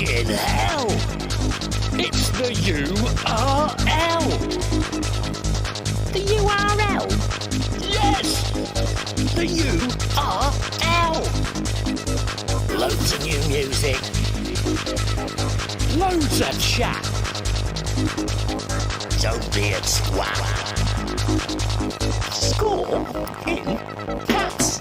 Fucking hell! It's the URL! The URL? Yes! The URL! Loads of new music. Loads of chat. Don't be a twat. Score in cats.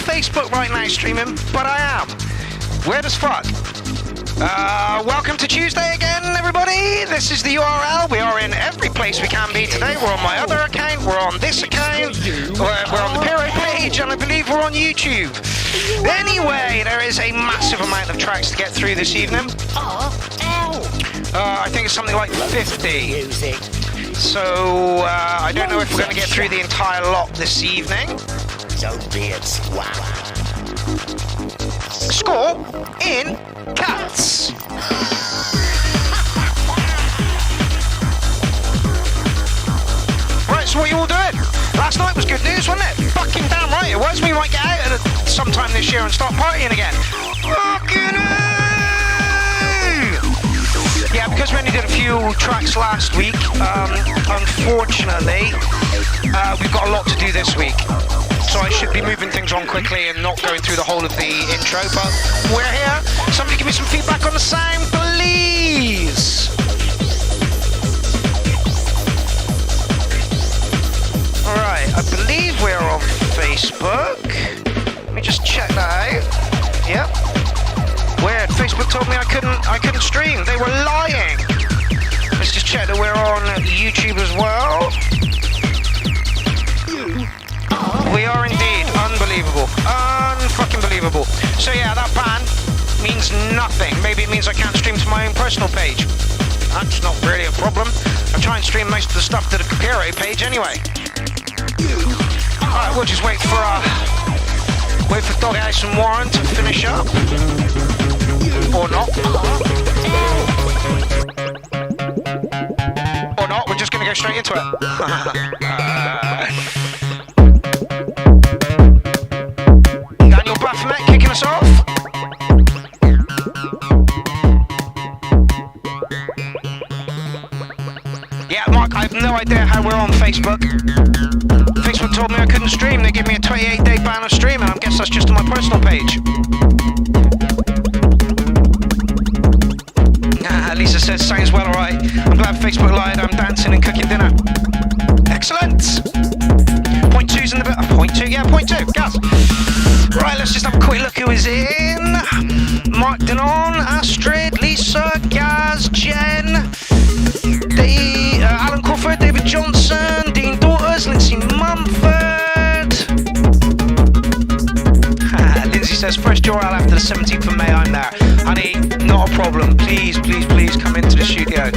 Facebook right now streaming, but I am. Weird as fuck. Welcome to Tuesday again, everybody. This is the URL. We are in every place we can be today. We're on my other account, we're on this account, we're on the Pierrot page, and I believe we're on YouTube. Anyway, there is a massive amount of tracks to get through this evening. I think it's something like 50. So, I don't know if we're going to get through the entire lot this evening. Don't be a twat. Score in cats. Right, so what are you all doing? Last night was good news, wasn't it? Fucking damn right it was. We might get out at sometime this year and start partying again. Fucking yeah, because we only did a few tracks last week, unfortunately, we've got a lot to do this week. So I should be moving things on quickly and not going through the whole of the intro, but we're here. Somebody give me some feedback on the sound, please. Alright, I believe we're on Facebook. Let me just check that out. Yep. Weird. Facebook told me I couldn't stream. They were lying. Let's just check that we're on YouTube as well. We are indeed. Unbelievable. Unfucking believable. So yeah, that ban means nothing. Maybe it means I can't stream to my own personal page. That's not really a problem. I try and stream most of the stuff to the Pierrot page anyway. Alright, we'll just wait for Doghouse and Warren to finish up. Or not. Or not, we're just gonna go straight into it. Daniel Baphomet kicking us off. Yeah, Mark, I have no idea how we're on Facebook. Facebook told me I couldn't stream. They gave me a 28-day ban of streaming. I guess that's just on my personal page. Lisa says, sounds well alright. I'm glad Facebook lied. I'm dancing and cooking dinner. Excellent. Point two's in the bit. Point two, yeah, point two. Gas. Right, let's just have a quick look who is in. Mark Denon, Astrid, Lisa, Gaz, Jen, Alan Crawford, David Johnson, Dean Daughters, Lindsay Mumford. URL after the 17th of May, I'm there. Honey, not a problem. Please, please, please come into the studio.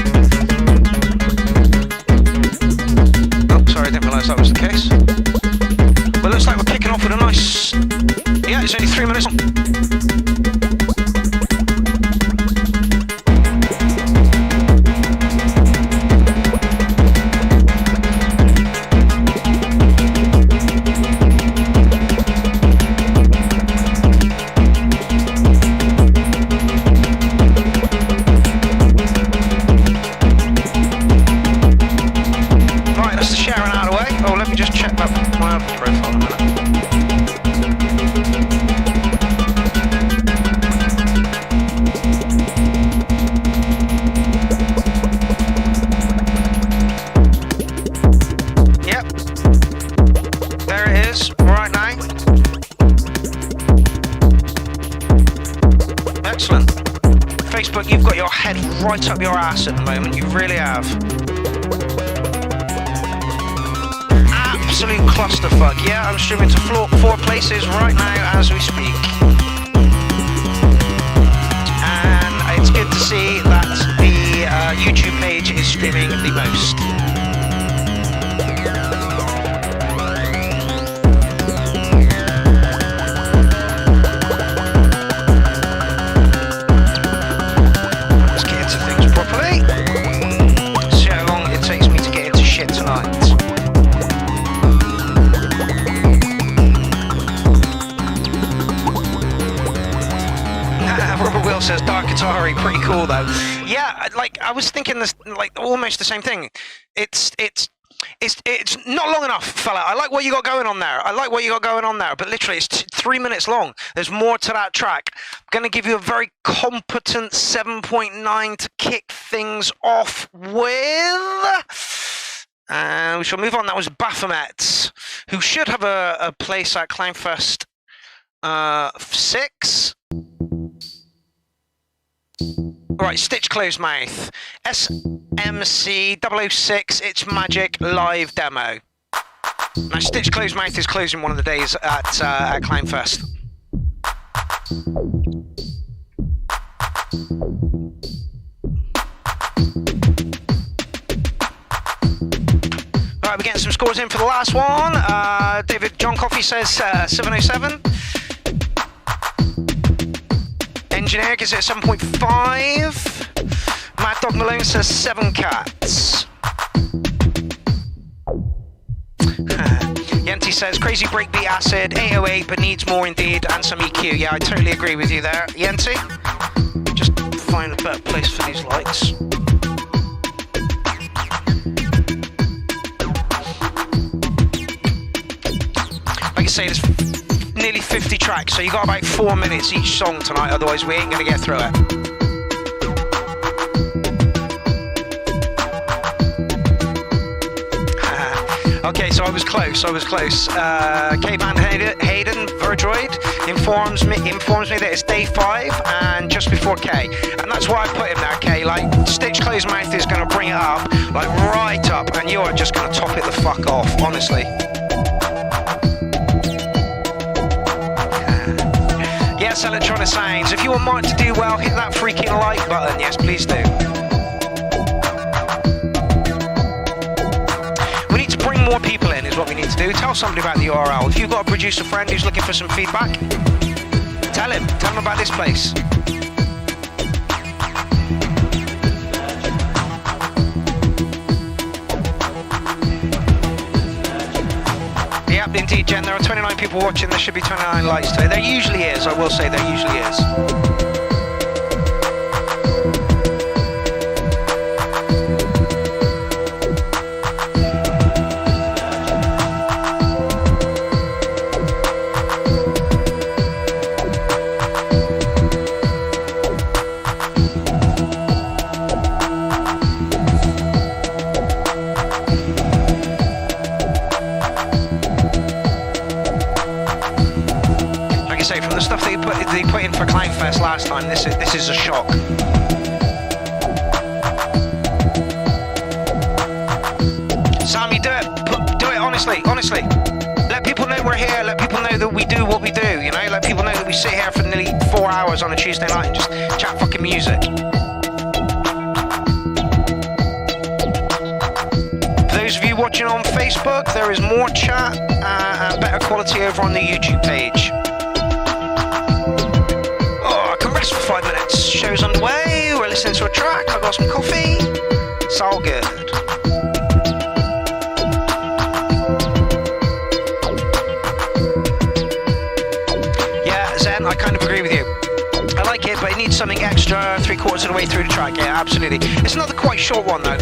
Oh, sorry, I didn't realise that was the case. Well, looks like we're kicking off with a nice... Yeah, it's only 3 minutes long. You've got your head right up your ass at the moment, you really have. Absolute clusterfuck, yeah, I'm streaming to 4 places right now as we speak. And it's good to see that the YouTube page is streaming the most. Says Dark Atari, pretty cool though. Yeah, like I was thinking this, like almost the same thing. It's not long enough, fella. I like what you got going on there. But literally, it's 3 minutes long. There's more to that track. I'm gonna give you a very competent 7.9 to kick things off with. And we shall move on. That was Baphomet, who should have a place at Clownfest 6. Right, Stitch Closed Mouth, SMC 006, It's Magic live demo. Now, Stitch Closed Mouth is closing one of the days at Clownfest. Right, we're getting some scores in for the last one. David John Coffey says 707. Engineer gives it a 7.5. Mad Dog Malone says 7 cats. Yenti says crazy breakbeat acid, 808, but needs more indeed, and some EQ. Yeah, I totally agree with you there, Yenti. Just find a better place for these lights. Like I say, there's nearly 50 tracks, so you got about 4 minutes each song tonight, otherwise we ain't gonna get through it. Okay, so I was close. K-Band Hayden, Verdroid, informs me that it's day 5 and just before K. And that's why I put him there, K. Like, Stitch Closed Mouth is gonna bring it up, like right up, and you're just gonna top it the fuck off, honestly. Yes, Electronic Sounds. If you want Mark to do well, hit that freaking like button. Yes, please do. We need to bring more people in, is what we need to do. Tell somebody about the URL. If you've got a producer friend who's looking for some feedback, tell him about this place. Yep, indeed, Jen. There are 29 people watching. There should be 29 likes today. There usually is. I will say there usually is. They put in for Clownfest last time. This is a shock. Sammy, do it honestly. Let people people know we're here. Let people know that we do what we do, you know? Let people know that we sit here for nearly 4 hours on a Tuesday night and just chat fucking music. For those of you watching on Facebook, there is more chat and better quality over on the YouTube page. Oh, I can rest for 5 minutes. Show's underway. We're listening to a track. I've got some coffee. It's all good. I kind of agree with you. I like it, but it needs something extra 3/4 of the way through the track. Yeah, absolutely. It's another quite short one, though.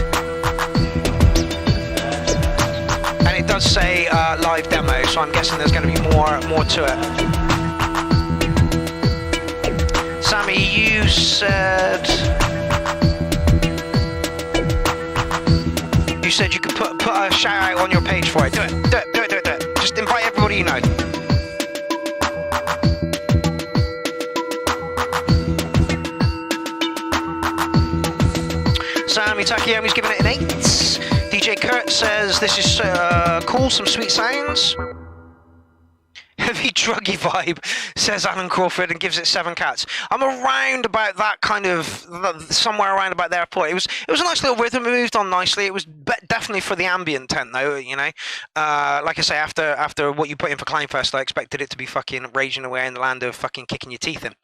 And it does say live demo, so I'm guessing there's going to be more to it. Sammy, you said you could put a shout out on your page for it. Do it. Just invite everybody you know. Sammy Takeyomi's giving it an 8. DJ Kurt says this is cool, some sweet sounds. Heavy druggy vibe, says Alan Crawford, and gives it 7 cats. I'm around about that kind of, somewhere around about there. It was a nice little rhythm. It moved on nicely. It was definitely for the ambient tent, though. You know, like I say, after what you put in for Clownfest, I expected it to be fucking raging away in the land of fucking kicking your teeth in.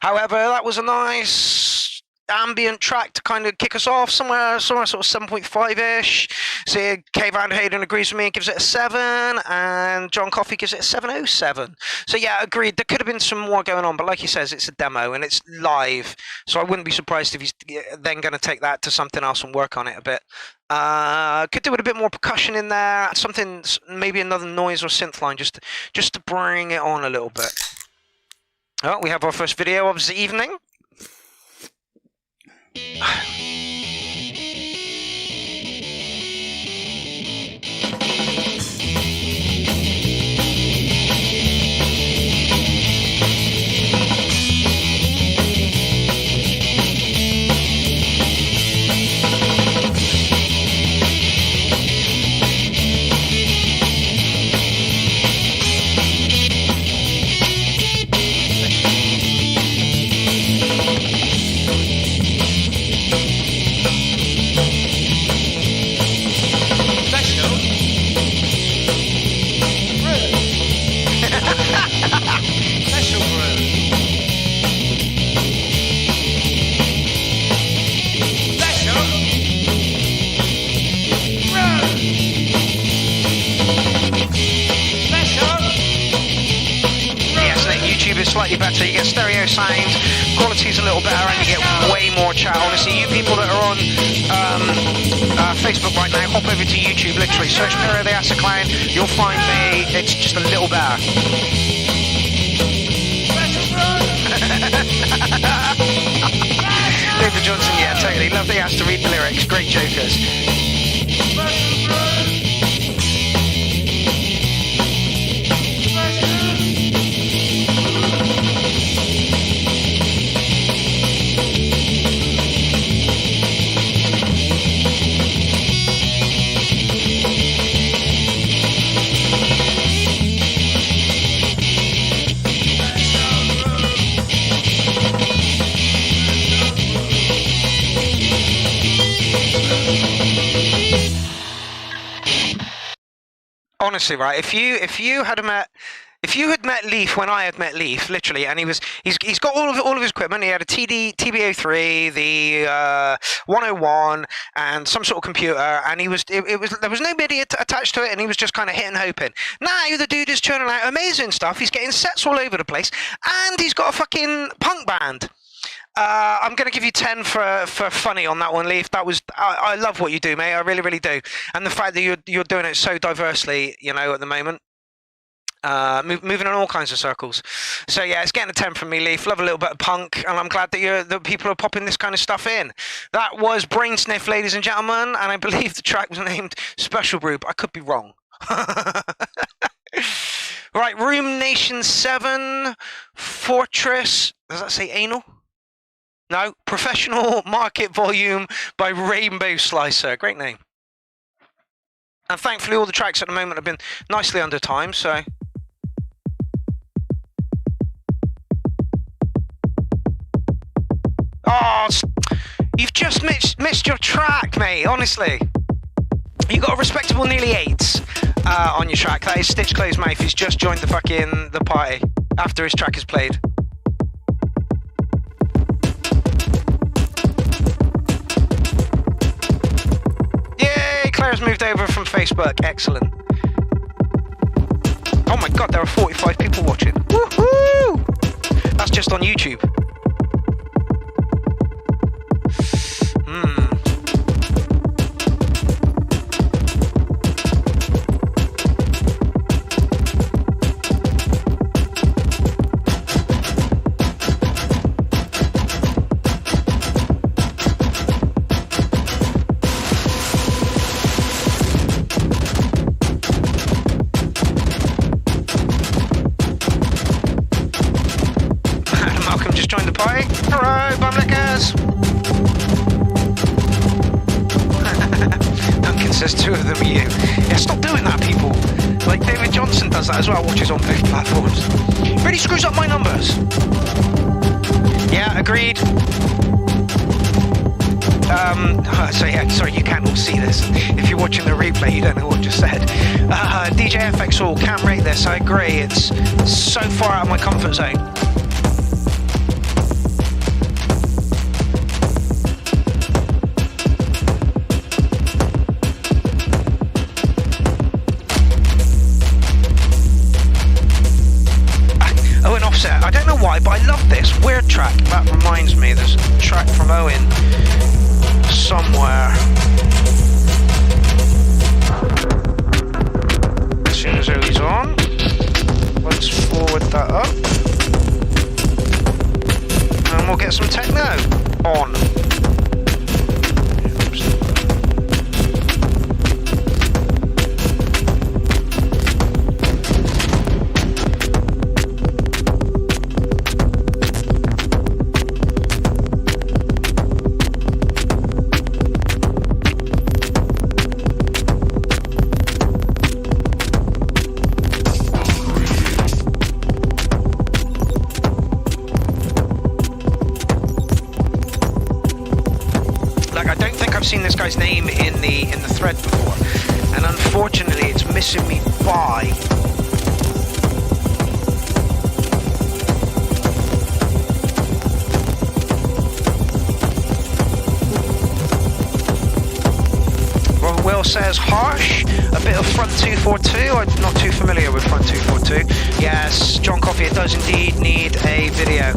However, that was a nice ambient track to kind of kick us off, somewhere sort of 7.5-ish. See, K Van Hayden agrees with me and gives it a 7, and John Coffey gives it a 7.07. So yeah, agreed. There could have been some more going on, but like he says, it's a demo and it's live, so I wouldn't be surprised if he's then going to take that to something else and work on it a bit. Could do with a bit more percussion in there, something, maybe another noise or synth line, just to bring it on a little bit. Oh, we have our first video of the evening. Slightly better, you get stereo sound, quality's a little better, and you get way more chat. Honestly, you people that are on Facebook right now, hop over to YouTube, literally search Pierrot the Acid Clown, you'll find me. It's just a little better. David Johnson, yeah, totally. Love that he has to read the lyrics. Great jokers. Honestly, right? If you had met Leaf when I had met Leaf, literally, and he's got all of his equipment. He had a TB03, the 101, and some sort of computer, and there was no MIDI attached to it, and he was just kind of hitting hoping. Now the dude is churning out amazing stuff. He's getting sets all over the place, and he's got a fucking punk band. I'm going to give you 10 for funny on that one, Leaf. I love what you do, mate. I really, really do. And the fact that you're doing it so diversely, you know, at the moment. Moving in all kinds of circles. So yeah, it's getting a 10 from me, Leaf. Love a little bit of punk, and I'm glad that people are popping this kind of stuff in. That was Brain Sniff, ladies and gentlemen, and I believe the track was named Special Group. I could be wrong. Right, Room Nation 7, Fortress. Does that say anal? No, Professional Market Volume by Rainbow Slicer. Great name. And thankfully all the tracks at the moment have been nicely under time, so... Oh, you've just missed your track, mate, honestly. You got a respectable nearly 8 on your track. That is Stitch Closed Mouth. He's just joined the party after his track is played. Yay! Claire's moved over from Facebook. Excellent. Oh my god, there are 45 people watching. Woohoo! That's just on YouTube. That as well, watches on both platforms. Really screws up my numbers. Yeah, agreed. So yeah, sorry, you can't all see this. If you're watching the replay, you don't know what I just said. DJ FX All, can't rate this, I agree. It's so far out of my comfort zone. I don't know why, but I love this weird track. That reminds me, there's a track from Owen somewhere. As soon as Owen's on, let's forward that up. And we'll get some techno on. Seen this guy's name in the thread before, and unfortunately it's missing me by well, Will says harsh, a bit of front 242. I'm not too familiar with front 242. Yes, John Coffey, it does indeed need a video.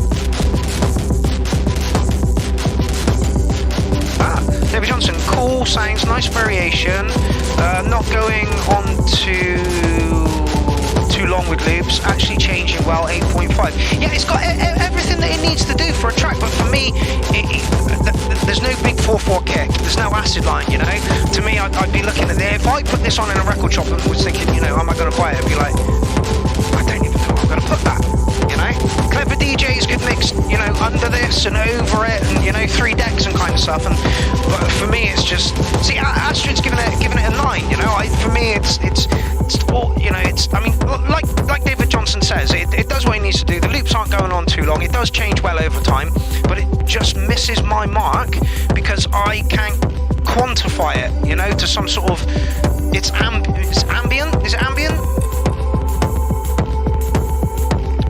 David Johnson, cool, sounds, nice variation, not going on too long with loops, actually changing well, 8.5. Yeah, it's got everything that it needs to do for a track, but for me, there's no big 4/4 kick, there's no acid line, you know? To me, I'd be looking at it, if I put this on in a record shop and was thinking, you know, am I going to buy it? I'd be like, I don't even know I'm going to put that, you know? Clever DJs could mix, you know, under this and over it, and, you know, 3 decks and kind of stuff, but for me, it's just, see, Astrid's giving it a 9, you know? For me, it's all, you know, it's, I mean, like David Johnson says, it does what it needs to do. The loops aren't going on too long. It does change well over time, but it just misses my mark because I can't quantify it, you know, to some sort of, it's ambient? Is it ambient?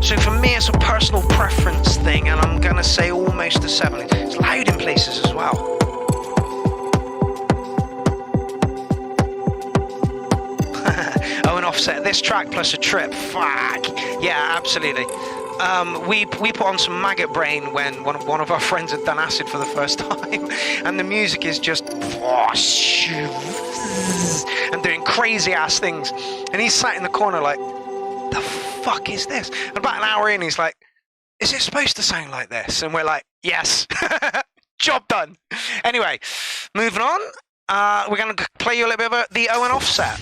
So for me, it's a personal preference thing, and I'm gonna say almost a 7. It's loud in places as well. Oh, and Offset, this track plus a trip, fuck. Yeah, absolutely. We put on some Maggot Brain when one of our friends had done acid for the first time, and the music is just and doing crazy ass things, and he's sat in the corner like, the fuck is this? And about an hour in, he's like, is it supposed to sound like this? And we're like, yes. Job done. Anyway, moving on, we're going to play you a little bit of the Owen Offset.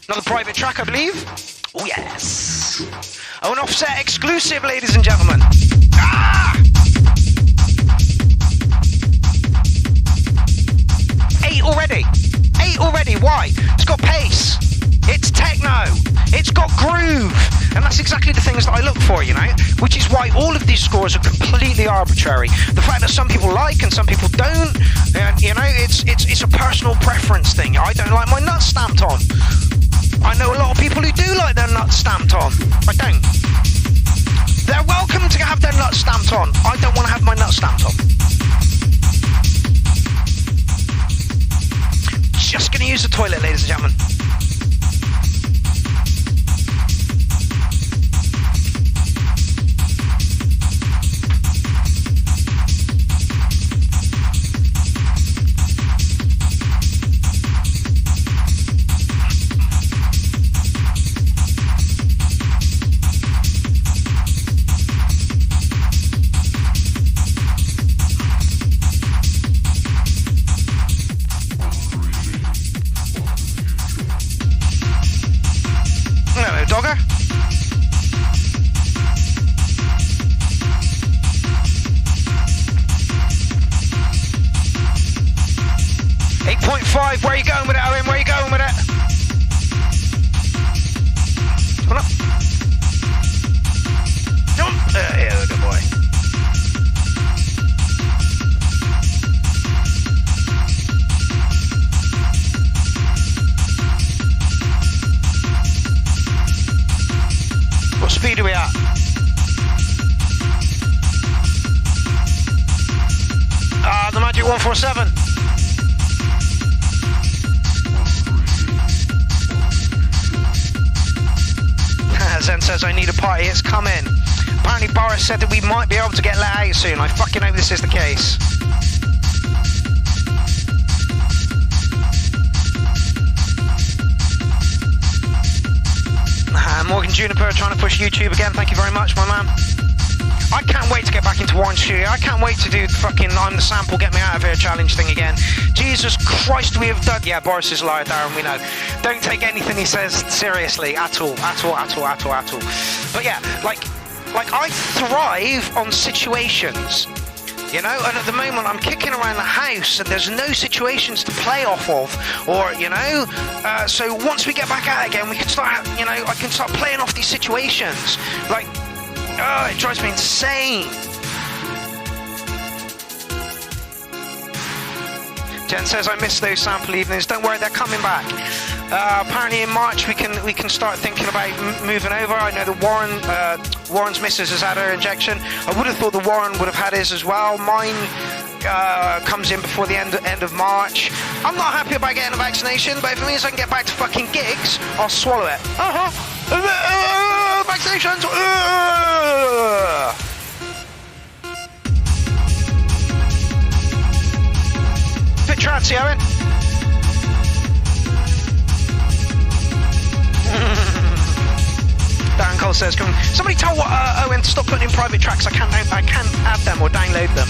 Another private track, I believe. Oh yes. Owen Offset exclusive, ladies and gentlemen. Ah! 8 already. beat already. Why? It's got pace. It's techno. It's got groove. And that's exactly the things that I look for, you know, which is why all of these scores are completely arbitrary. The fact that some people like and some people don't, you know, it's a personal preference thing. I don't like my nuts stamped on. I know a lot of people who do like their nuts stamped on. I don't. They're welcome to have their nuts stamped on. I don't want to have my nuts stamped on. Just going to use the toilet, ladies and gentlemen. Dogger. .5, where are you going with it, Owen? Where are you going with it? Come on up. Jump. Yeah, good boy. What speed are we at? The Magic 147. Zen says, I need a party, it's coming. Apparently Boris said that we might be able to get let out soon. I fucking hope this is the case. Morgan Juniper trying to push YouTube again. Thank you very much, my man. I can't wait to get back into Warren's studio. I can't wait to do the fucking I'm the sample, get me out of here challenge thing again. Jesus Christ, we have done... Yeah, Boris is a liar, Darren, we know. Don't take anything he says seriously at all. But yeah, like I thrive on situations. You know, and at the moment I'm kicking around the house and there's no situations to play off of, or, you know, so once we get back out again, we can start, you know, I can start playing off these situations. Like, oh, it drives me insane. Jen says, I miss those sample evenings. Don't worry, they're coming back. Apparently in March we can start thinking about moving over. I know that Warren's missus has had her injection. I would have thought the Warren would have had his as well. Mine comes in before the end of March. I'm not happy about getting a vaccination, but if it means I can get back to fucking gigs, I'll swallow it. Vaccinations. Bit trancy, Owen. Darren Cole says, "Can somebody tell Owen to stop putting in private tracks? I can't add them or download them.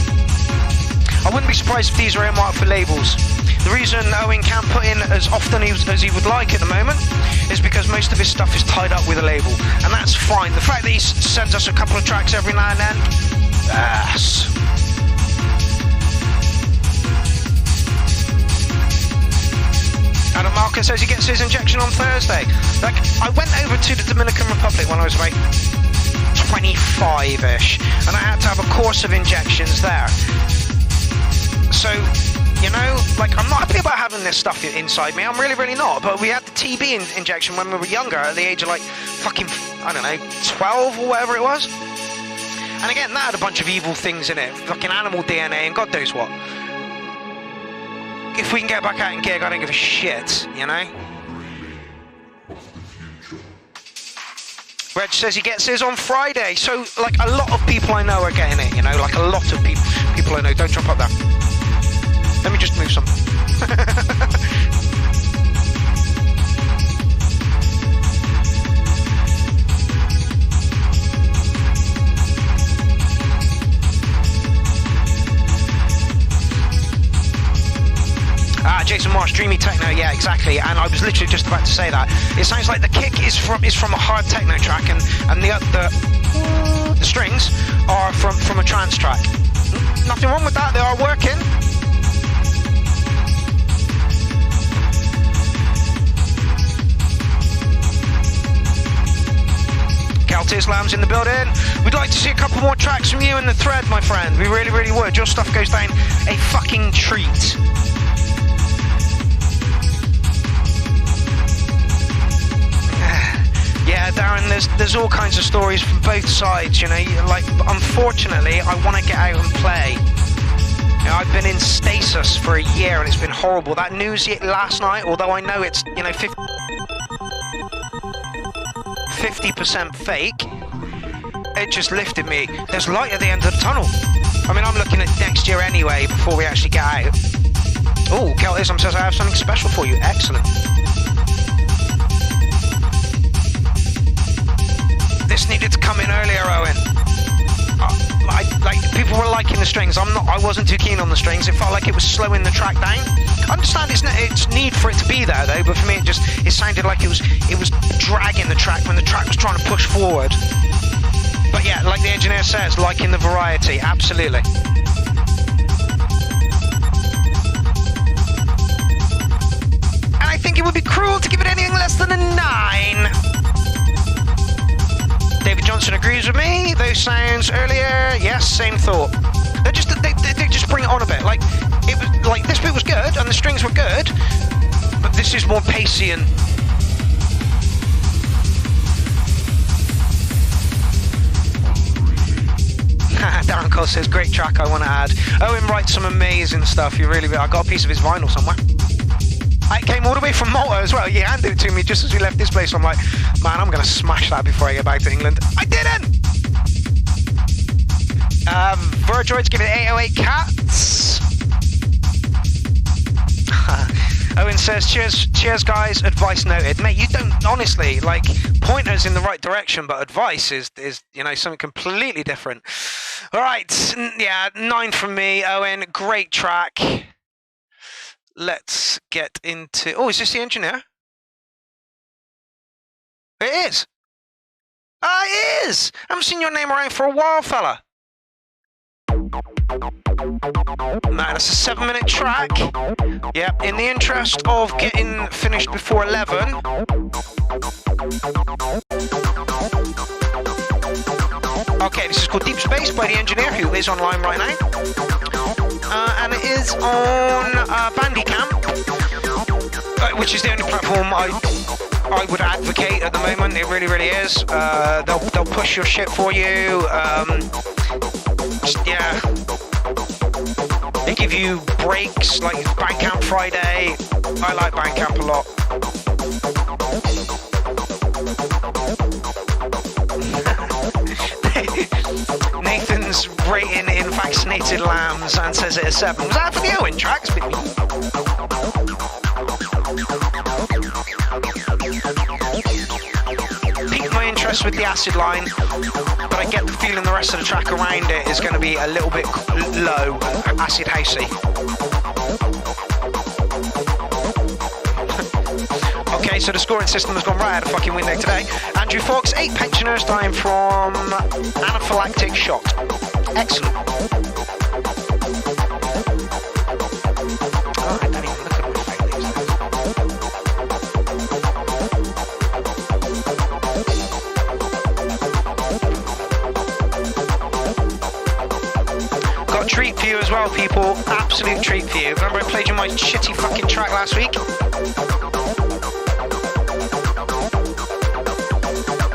I wouldn't be surprised if these are earmarked for labels. The reason Owen can't put in as often as he would like at the moment is because most of his stuff is tied up with a label, and that's fine. The fact that he sends us a couple of tracks every now and then, yes." Adam Marcus says he gets his injection on Thursday. Like, I went over to the Dominican Republic when I was about 25-ish, and I had to have a course of injections there. So, you know, like, I'm not happy about having this stuff inside me. I'm really, really not. But we had the TB injection when we were younger, at the age of, like, fucking, I don't know, 12 or whatever it was. And again, that had a bunch of evil things in it. Fucking animal DNA and God knows what. If we can get back out and gig, I don't give a shit, you know? Reg says he gets his on Friday. So, like, a lot of people I know are getting it, you know? Like, a lot of people I know. Don't jump up there. Let me just move some. Jason Marsh, Dreamy Techno, yeah, exactly. And I was literally just about to say that. It sounds like the kick is from a hard techno track, and the strings are from a trance track. Nothing wrong with that. They are working. Delta Islam's in the building. We'd like to see a couple more tracks from you in the thread, my friend. We really, really would. Your stuff goes down a fucking treat. Yeah, Darren, there's all kinds of stories from both sides, you know. Like, unfortunately, I want to get out and play. You know, I've been in stasis for a year and it's been horrible. That news last night, although I know it's, you know, 50% fake, it just lifted me. There's light at the end of the tunnel. I mean, I'm looking at next year anyway before we actually get out. Oh, Keltism says I have something special for you. Excellent. This needed to come in earlier, Owen. Like people were liking the strings. I wasn't too keen on the strings. It felt like it was slowing the track down. I understand it's need for it to be there though, but for me it sounded like it was dragging the track when the track was trying to push forward. But yeah, like the engineer says, liking the variety, absolutely. And I think it would be cruel to give it anything less than a 9. David Johnson agrees with me. Those sounds earlier, yes, same thought. They just bring it on a bit. Like it was like this bit was good and the strings were good, but this is more pacey and. Darren Cole says, great track, I want to add. Owen writes some amazing stuff. You really, I got a piece of his vinyl somewhere. It came all the way from Malta as well. He handed it to me just as we left this place. I'm like, man, I'm going to smash that before I get back to England. I didn't! Virgioid's giving it 808 cats. Owen says, cheers guys, advice noted. Mate, you don't, honestly, like, pointers in the right direction, but advice is you know, something completely different. All right, yeah, 9 from me, Owen, great track. Let's get into... Oh, is this the engineer? It is. Ah, it is! I haven't seen your name around for a while, fella. Man, it's a 7-minute track. Yep, in the interest of getting finished before 11. Okay, this is called Deep Space by the engineer, who is online right now. And it is on Bandicamp, which is the only platform I would advocate at the moment. It really, really is. They'll push your shit for you. Yeah. They give you breaks like Bandcamp Friday. I like Bandcamp a lot. Nathan's rating in vaccinated lambs and says it a 7. Was that for the Owen tracks? Piqued my interest with the acid line, but I get the feeling the rest of the track around it is going to be a little bit low, acid housey. Okay, so the scoring system has gone right out of the fucking window today. Andrew Fox, 8 pensioners dying from anaphylactic shock. Excellent. Oh, I don't even look at my failures. Got a treat for you as well, people. Absolute treat for you. Remember I played you my shitty fucking track last week?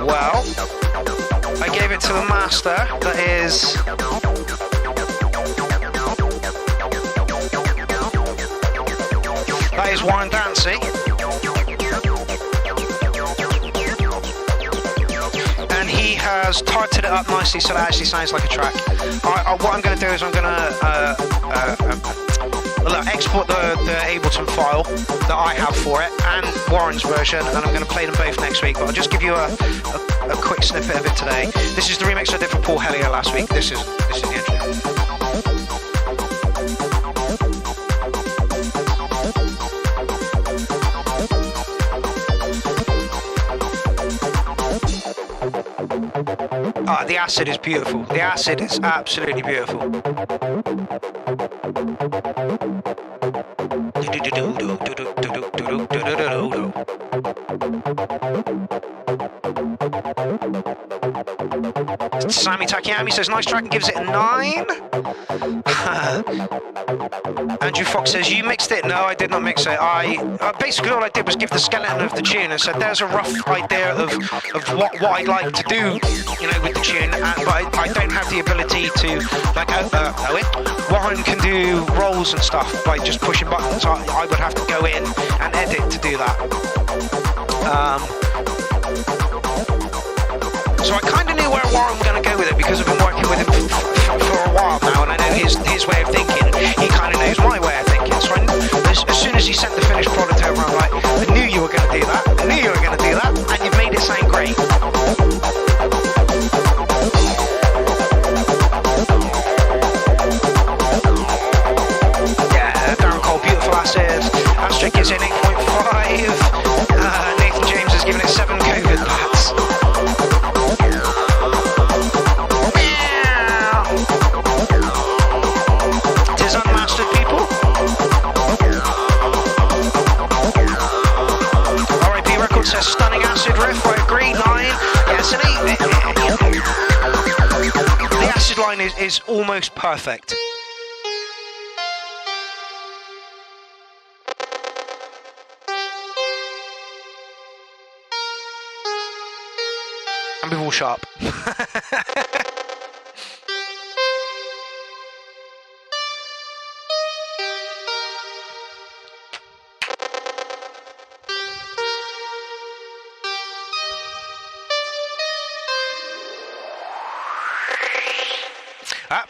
Well, I gave it to the master, that is... That is Warren Dancy. And he has tarted it up nicely so that actually sounds like a track. What I'm going to do is I'm going to export the Ableton file that I have for it and Warren's version, and I'm going to play them both next week, but I'll just give you a quick snippet of it today. This is the remix I did for Paul Hellier last week. This is the engineer. Ah, the acid is beautiful. The acid is absolutely beautiful. Sammy Takayami says, nice track and gives it a 9. Andrew Fox says, you mixed it? No, I did not mix it. Basically all I did was give the skeleton of the tune and said, there's a rough idea of what I'd like to do, you know, with the tune, but I don't have the ability to, like, Warren can do rolls and stuff by just pushing buttons. I would have to go in and edit to do that. So I kind of knew where I'm going to go with it because I've been working with him for a while now, and I know his way of thinking. He kind of knows my way of thinking. So as soon as he sent the finished product over, I'm like, I knew you were going to do that. I knew you were going to do that, and you've made it sound great. Yeah, Darren Cole, beautiful acid. Asterisk is in 8.5. Nathan James has given it 7 COVID bats. Says stunning acid riff, I agree, 9. Yes, an 8. The acid line is almost perfect. And we're all sharp.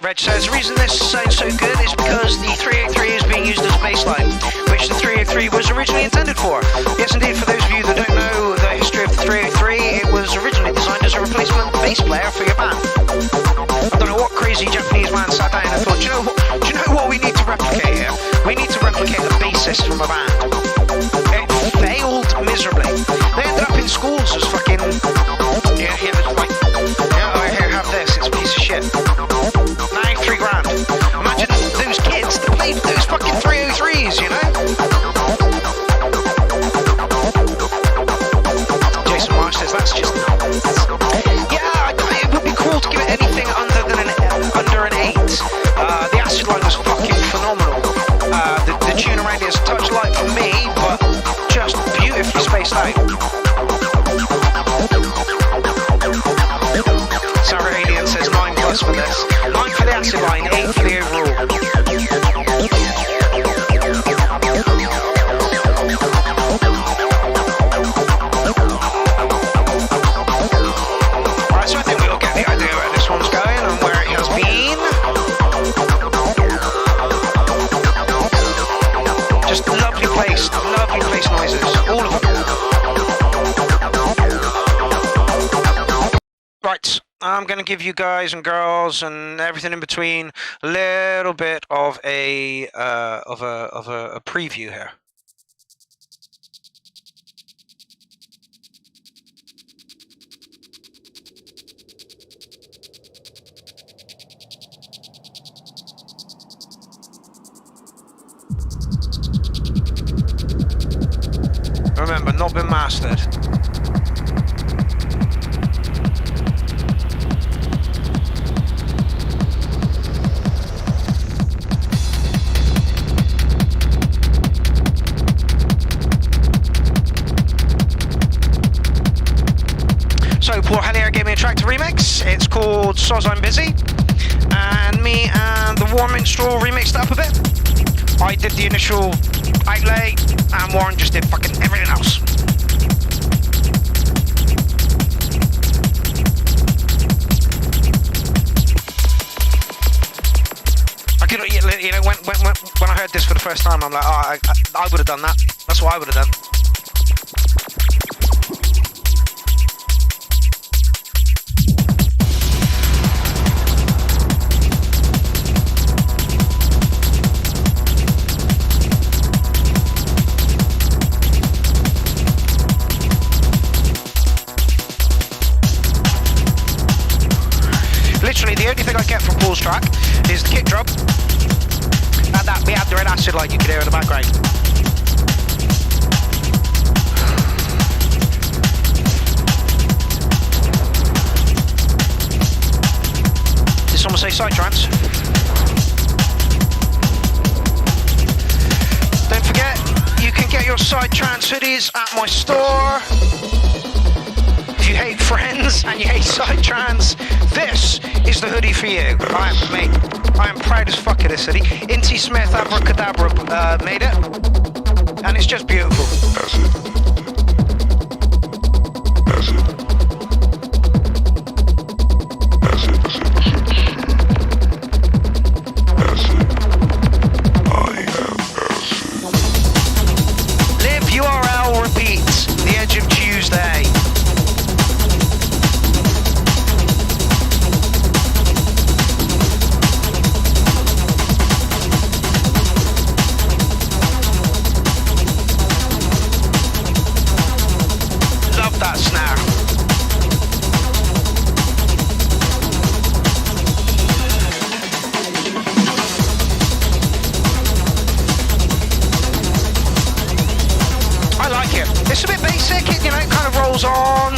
Reg says, the reason this sounds so good is because the 383 is being used as a bass line, which the 383 was originally intended for. Yes, indeed, for those of you that don't know the history of the 383, it was originally designed as a replacement bass player for your band. I don't know what crazy Japanese man sat down and thought, do you know what we need to replicate here? We need to replicate the bassist from a band. It failed miserably. They ended up in schools as fucking, here, have this, it's a piece of shit. Now $3,000. Imagine those kids that played those fucking 303s, you know? Jason Marsh says that's just nuts. Yeah, it would be cool to give it anything under an 8. The acid line was fucking phenomenal. The tune around it is a touch light for me, but just beautifully spaced out. Sarah Alien says 9 plus for this. 9 for the acid line, 8 for the overall. Right, so I think we all get the idea where this one's going and where it has been. Just lovely place noises, all of them. Right. I'm going to give you guys and girls and everything in between a little bit of a preview here. Remember, not been mastered. So Paul Hellier gave me a track to remix. It's called Soz I'm Busy. And me and the War Minstrel remixed it up a bit. I did the initial outlay and Warren just did fucking everything else. I could, you know, when I heard this for the first time, I'm like, oh, I would have done that. That's what I would have done. Literally, the only thing I get from Paul's track is the kick drum and that we had the red acid light you could hear in the background. Psytrance. Don't forget, you can get your Psytrance hoodies at my store. If you hate Friends and you hate Psytrance, this is the hoodie for you. I am proud as fuck of this hoodie. Inti Smith Abracadabra made it, and it's just beautiful. Live URL repeats, the edge of Tuesday. That snare. I like it. It's a bit basic, it kind of rolls on.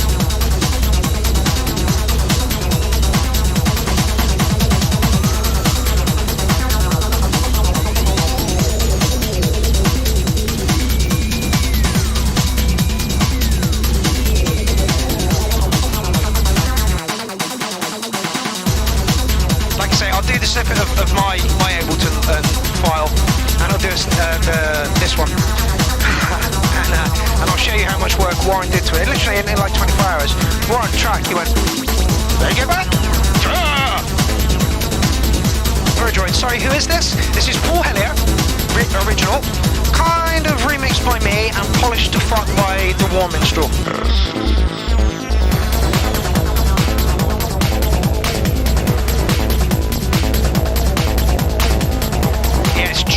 Snippet of my Ableton file, and I'll do this one, and I'll show you how much work Warren did to it. Literally in like 24 hours. Warren track, he went, there you go back. Overjoyed. Sorry, who is this? This is Paul Hellier, original, kind of remixed by me and polished to fuck by the War Minstrel.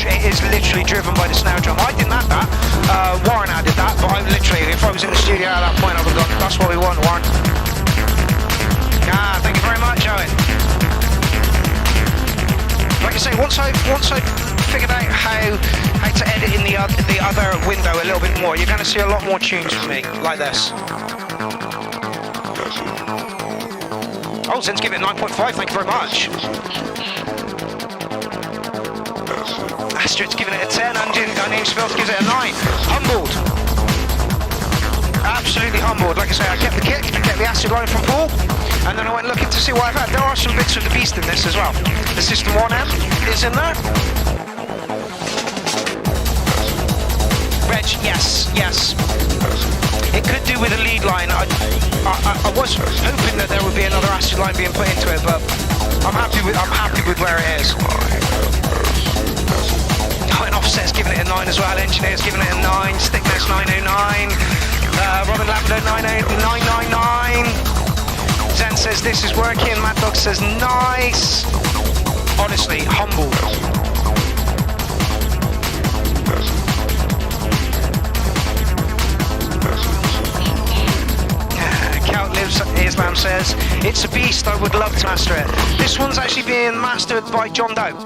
It is literally driven by the snare drum. I didn't add that. Warren added that, but I literally, if I was in the studio at that point, I would have gone, that's what we want, Warren. Thank you very much, Owen. Like I say, once I figured out how to edit in the other window a little bit more, you're going to see a lot more tunes from me, like this. Oh, Zen's give it 9.5, thank you very much. Astrid's giving it a 10, and James Spells gives it a 9. Humbled. Absolutely humbled. Like I say, I kept the kick, I kept the acid line from Paul, and then I went looking to see what I've had. There are some bits of the beast in this as well. The System 1 amp is in there. Reg, yes. It could do with a lead line. I was hoping that there would be another acid line being put into it, but I'm happy with where it is. And Offset's giving it a 9 as well, Engineer's giving it a 9, Stickness 909, Robin Lavender 999, Zen says this is working, Mad Dog says nice. Honestly, humbled. Count Lives Islam says, it's a beast, I would love to master it. This one's actually being mastered by John Doe.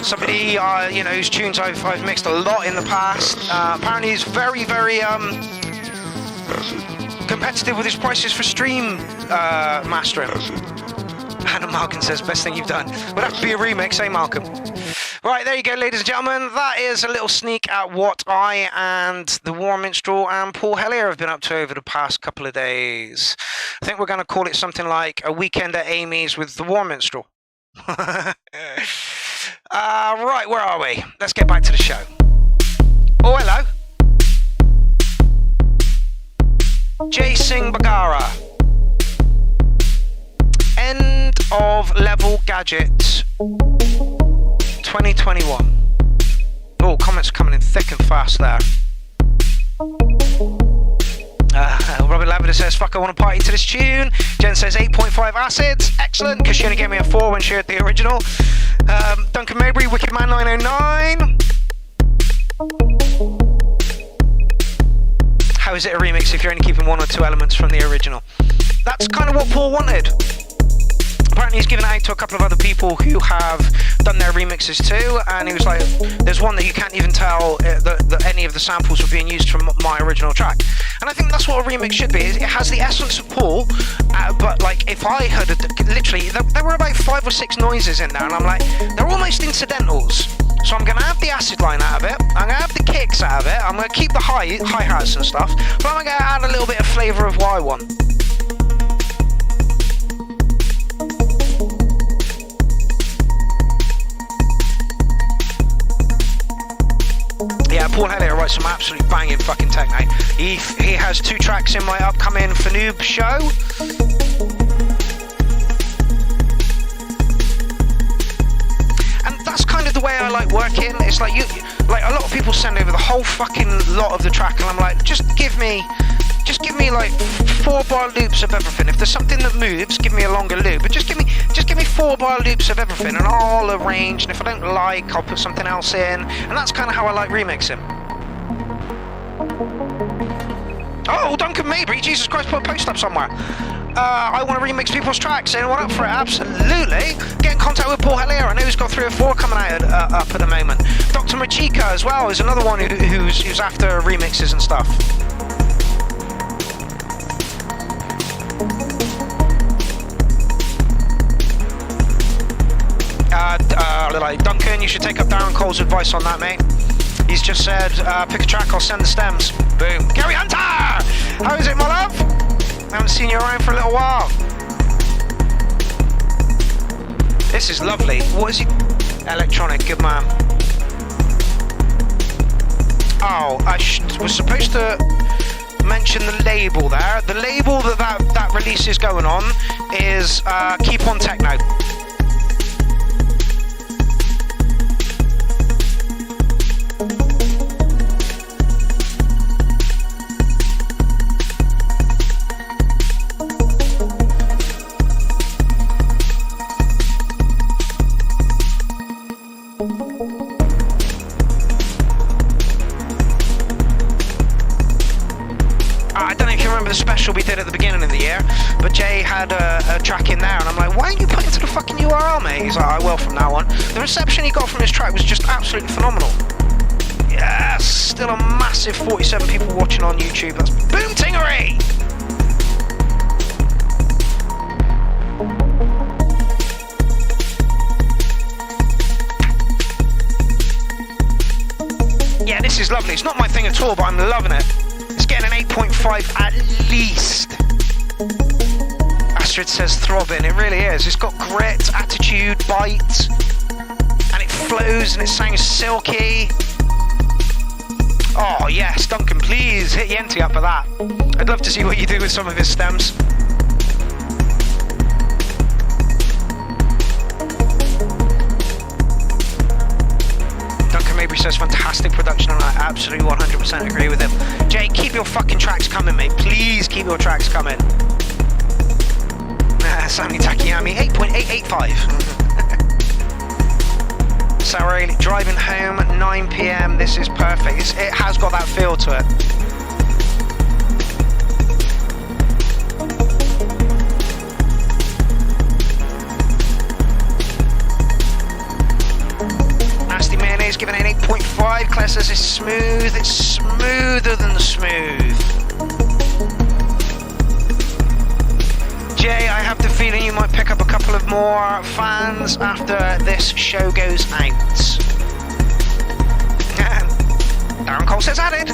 Somebody, whose tunes I've mixed a lot in the past. Apparently he's very, very competitive with his prices for stream mastering. Hannah Malcolm says, best thing you've done. Would have to be a remix, eh, Malcolm? Right, there you go, ladies and gentlemen. That is a little sneak at what I and the War Minstrel and Paul Hellier have been up to over the past couple of days. I think we're going to call it something like a weekend at Amy's with the War Minstrel. Right, where are we? Let's get back to the show. Oh, hello. Jay Singh Bagara. End of Level Gadget 2021. Oh, comments coming in thick and fast there. Robert Lavender says, fuck, I want to party to this tune. Jen says 8.5 acids. Excellent, because she only gave me a 4 when she heard the original. Duncan Mabry, Wicked Man 909. How is it a remix if you're only keeping 1 or 2 elements from the original? That's kind of what Paul wanted. Apparently he's given it out to a couple of other people who have done their remixes too, and he was like, there's one that you can't even tell that any of the samples were being used from my original track. And And I think that's what a remix should be. It has the essence of Paul, but like if I heard literally, there were about 5 or 6 noises in there, and I'm like, they're almost incidentals. So I'm going to have the acid line out of it, I'm going to have the kicks out of it, I'm going to keep the hi-hats and stuff, but I'm going to add a little bit of flavour of what I want. Yeah, Paul Hellier writes some absolutely banging fucking techno. He has 2 tracks in my upcoming Fanoob show. The way I like working, it's like like a lot of people send over the whole fucking lot of the track, and I'm like, just give me like 4-bar loops of everything. If there's something that moves, give me a longer loop, but just give me 4-bar loops of everything, and I'll arrange, and if I don't like, I'll put something else in, and that's kind of how I like remixing. Oh, Duncan Mabry, Jesus Christ, put a post up somewhere. I want to remix people's tracks. Anyone up for it? Absolutely. Get in contact with Paul Hellier. I know he's got 3 or 4 coming out up at the moment. Dr. Machika as well is another one who's after remixes and stuff. Duncan, you should take up Darren Cole's advice on that, mate. He's just said, pick a track, I'll send the stems. Boom. Gary Hunter! How is it, my love? I haven't seen you around for a little while. This is lovely. What is it? Electronic, good man. Oh, I was supposed to mention the label there. The label that release is going on is Keep On Techno. The special we did at the beginning of the year, but Jay had a track in there, and I'm like, why aren't you putting it to the fucking URL, mate? He's like, I will from now on. The reception he got from his track was just absolutely phenomenal. Yes, still a massive 47 people watching on YouTube. That's boom tingery. Yeah, this is lovely. It's not my thing at all, but I'm loving it. It's getting an 8.5 at least. Astrid says throbbing. It really is. It's got grit, attitude, bite, and it flows and it sounds silky. Oh yes, Duncan, please hit Yenti up for that. I'd love to see what you do with some of his stems. Duncan Mabry says fantastic production, and I absolutely 100% agree with him. Jay, keep your fucking tracks coming, mate. Please keep your tracks coming. Sammy Takayami, 8.885. Sorry, driving home at 9 PM. This is perfect. It has got that feel to it. Nasty Mayonnaise giving it an 8.5. Claire says it's smooth. It's smoother than the smooth. Jay, I have the feeling you might pick up a couple of more fans after this show goes out. Darren Cole says added.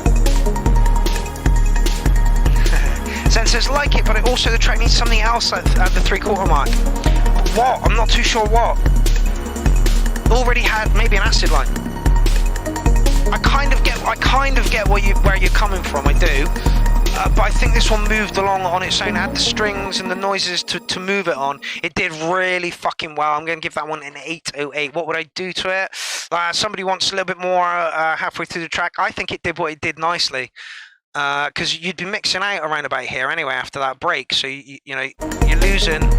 Zen says like it, but also the track needs something else at the 3/4 mark. What? I'm not too sure what. Already had maybe an acid line. I kind of get where you're coming from. I do. But I think this one moved along on its own. It had the strings and the noises to move it on. It did really fucking well. I'm going to give that one an 808. What would I do to it? Somebody wants a little bit more halfway through the track. I think it did what it did nicely. Because you'd be mixing out around about here anyway after that break. So, you're losing...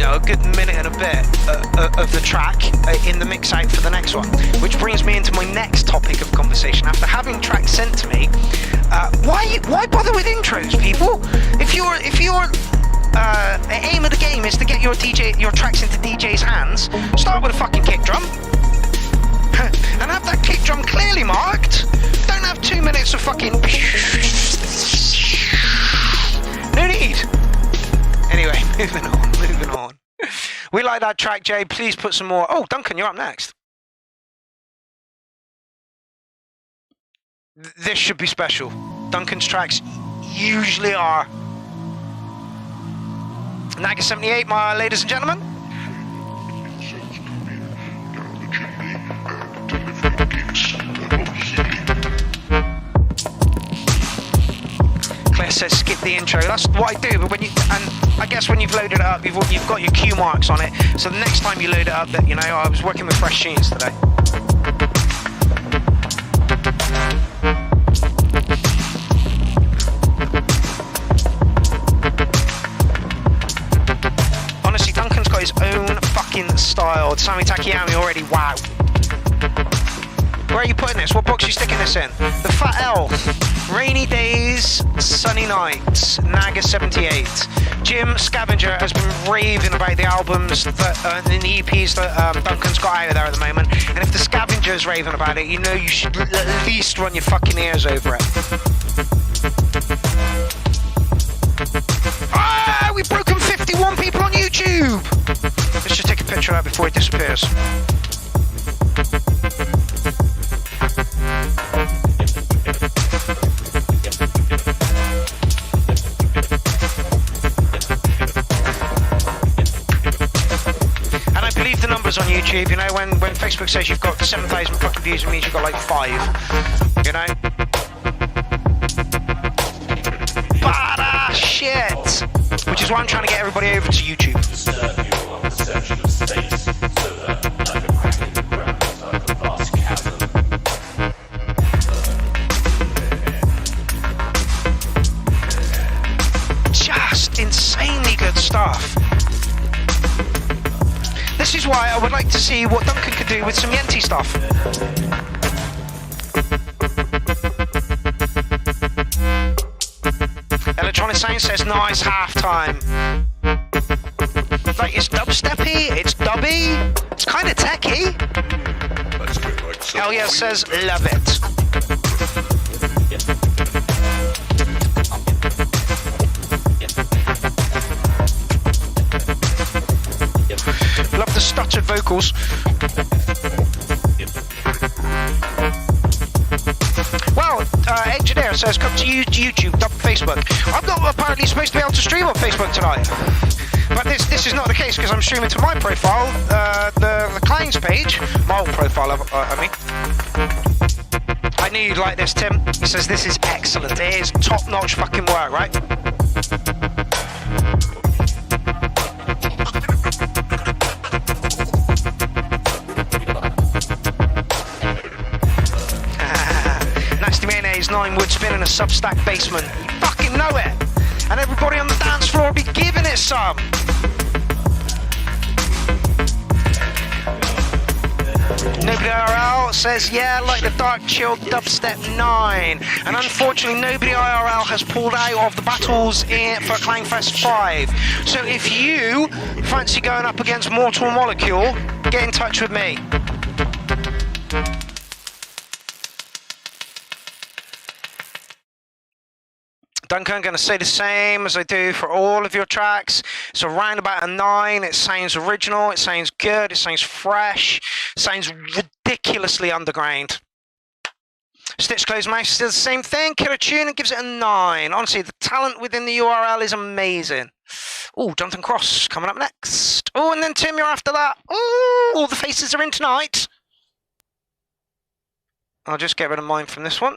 a good minute and a bit of the track in the mix out for the next one, which brings me into my next topic of conversation. After having tracks sent to me, why bother with intros, people? If your aim of the game is to get your tracks into DJ's hands, start with a fucking kick drum and have that kick drum clearly marked. Don't have 2 minutes of fucking like that track, Jay, please put some more. Oh, Duncan, you're up next. This should be special. Duncan's tracks usually are. Naga 78, my ladies and gentlemen. Claire says skip the intro. That's what I do, but when you, and I guess when you've loaded it up, you've got your cue marks on it. So the next time you load it up, that you know, I was working with fresh tunes today. Honestly, Duncan's got his own fucking style. Sami Takayami already, wow. Where are you putting this? What box are you sticking this in? The Fat L. Rainy Days, Sunny Nights, Naga 78. Jim Scavenger has been raving about the albums that, and the EPs that Duncan's got out of there at the moment. And if the Scavenger's raving about it, you know you should at least run your fucking ears over it. Ah, we've broken 51 people on YouTube! Let's just take a picture of that before it disappears. On YouTube, you know, when Facebook says you've got 7,000 fucking views, it means you've got like 5, you know? Bada shit! Which is why I'm trying to get everybody over to YouTube. Just insanely good stuff. This is why I would like to see what Duncan could do with some Yenti stuff. Electronic Sound says nice halftime. Like it's dubsteppy, it's dubby, it's kind of techy. Elia says love it. Love the stuttered vocals. Well, Engineer says come to YouTube, not Facebook. I'm not apparently supposed to be able to stream on Facebook tonight. But this is not the case because I'm streaming to my profile, the Clowns page. My old profile, I mean. I knew you'd like this, Tim. He says this is excellent. It is top-notch fucking work, right? Nasty Mayonnaise, 9 wood spin in a sub-stack basement. You fucking know it! And everybody on the dance floor will be giving it some! Nobody IRL says, yeah, like the dark chilled dubstep 9. And unfortunately, nobody IRL has pulled out of the battles for Clownfest 5. So if you fancy going up against Mortal Molecule, get in touch with me. Duncan, I'm going to say the same as I do for all of your tracks. It's around about a 9. It sounds original. It sounds good. It sounds fresh. It sounds ridiculously underground. Stitch Closed Mouse does the same thing. Killer Tune and gives it a 9. Honestly, the talent within the URL is amazing. Oh, Jonathan Cross coming up next. Oh, and then Tim, you're after that. Oh, all the faces are in tonight. I'll just get rid of mine from this one.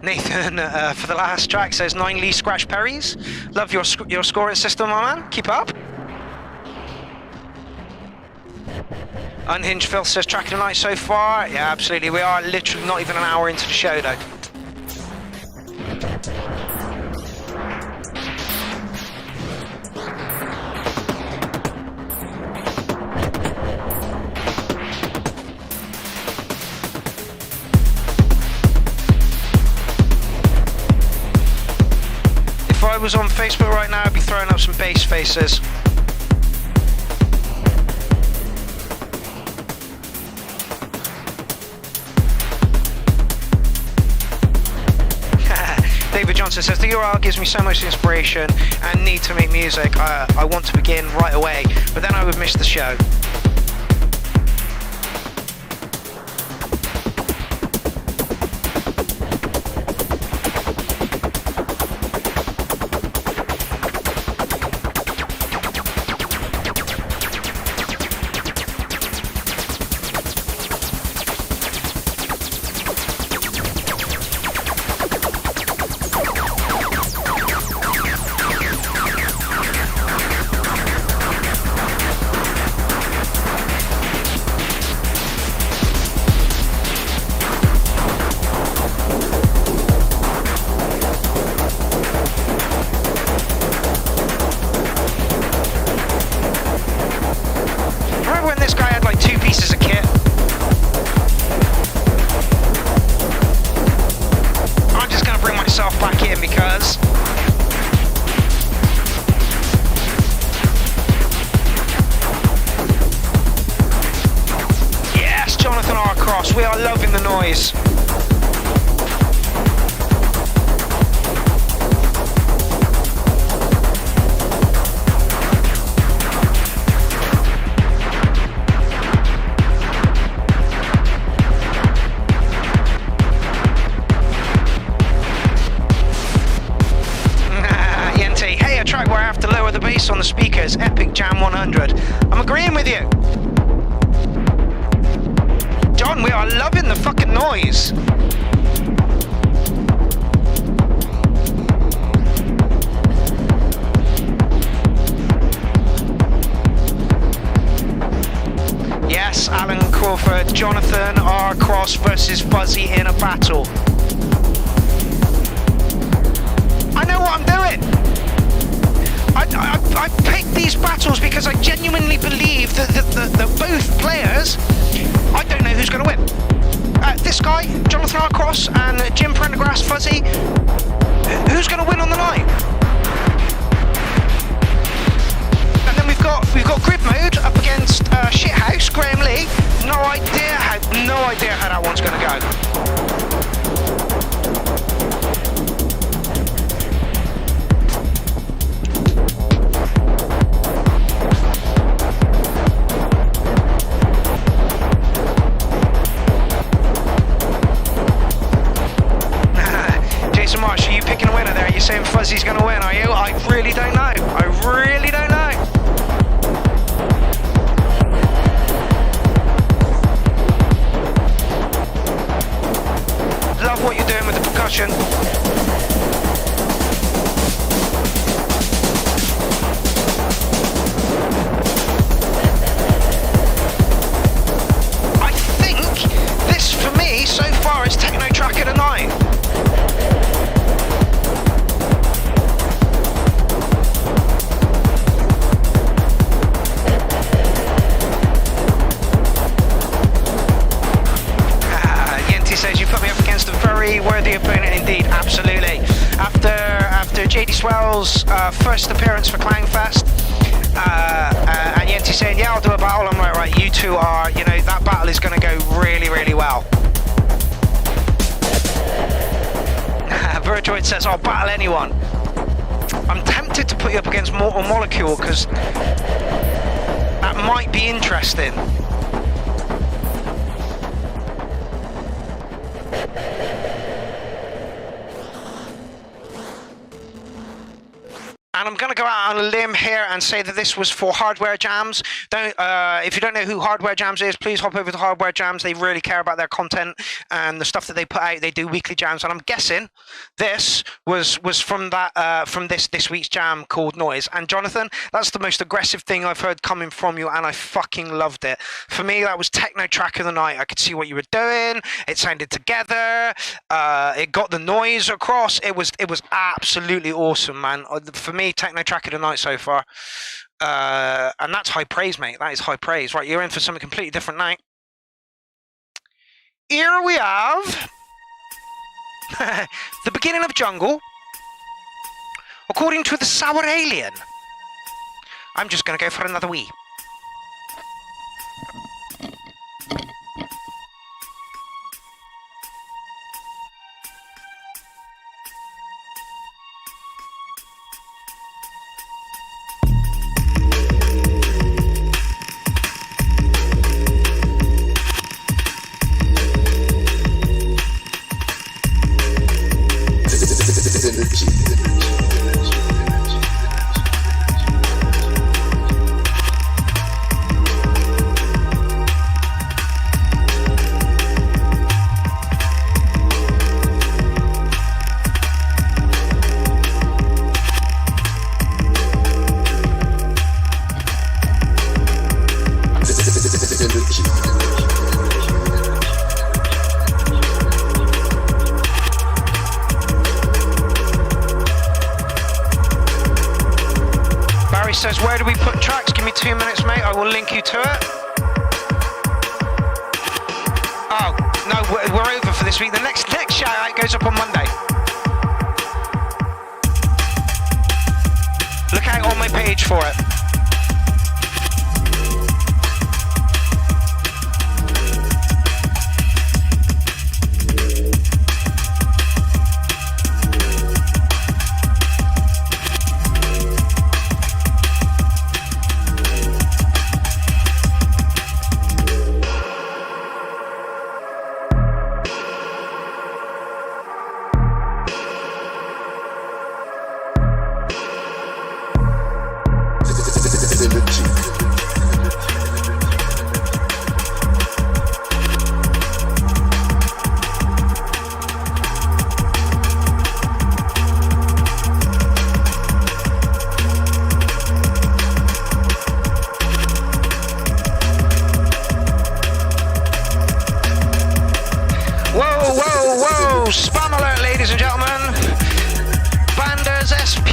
Nathan, for the last track, says 9 Lee Scratch Perries. Love your scoring system, my man. Keep up. Unhinged Phil says track of the night so far. Yeah, absolutely. We are literally not even an hour into the show, though. If I was on Facebook right now, I'd be throwing up some bass faces. It says the URL gives me so much inspiration and need to make music. I want to begin right away, but then I would miss the show. On the speakers, Epic Jam 100. I'm agreeing with you. John, we are loving the fucking noise. Yes, Alan Crawford, Jonathan R. Cross versus Fuzzy in a battle. I know what I'm doing. I picked these battles because I genuinely believe that both players, I don't know who's going to win. This guy, Jonathan R. Cross, and Jim Prendergrass Fuzzy, who's going to win on the night? And then we've got Grid Mode up against Shithouse, Graham Lee. No idea how that one's going to go. Marsh, are you picking a winner there? Are you saying Fuzzy's going to win, are you? I really don't know. I really don't know. Love what you're doing with the percussion. I think this, for me, so far, is Techno Track of the Night. Worthy opponent indeed, absolutely. After JD Swell's first appearance for Clownfest, and Yenti saying, yeah, I'll do a battle, I'm like, right, you two are, you know, that battle is going to go really, really well. Virgioid says, I'll battle anyone. I'm tempted to put you up against Mortal Molecule, because that might be interesting. And I'm going to go out on a limb here and say that this was for Hardware Jams. If you don't know who Hardware Jams is, please hop over to Hardware Jams. They really care about their content and the stuff that they put out. They do weekly jams, and I'm guessing this was from that from this week's jam called Noise. And Jonathan, that's the most aggressive thing I've heard coming from you, and I fucking loved it. For me, that was Techno Track of the Night. I could see what you were doing. It sounded together. It got the noise across. It was absolutely awesome, man. For me, Techno Track of the Night so far. And that's high praise, mate. That is high praise. Right, you're in for something completely different now. Here we have the beginning of Jungle, according to the Sour Alien. I'm just going to go for another wee. few minutes, mate. I will link you to it. Oh, no, we're over for this week. The next shout out goes up on Monday. Look out on my page for it.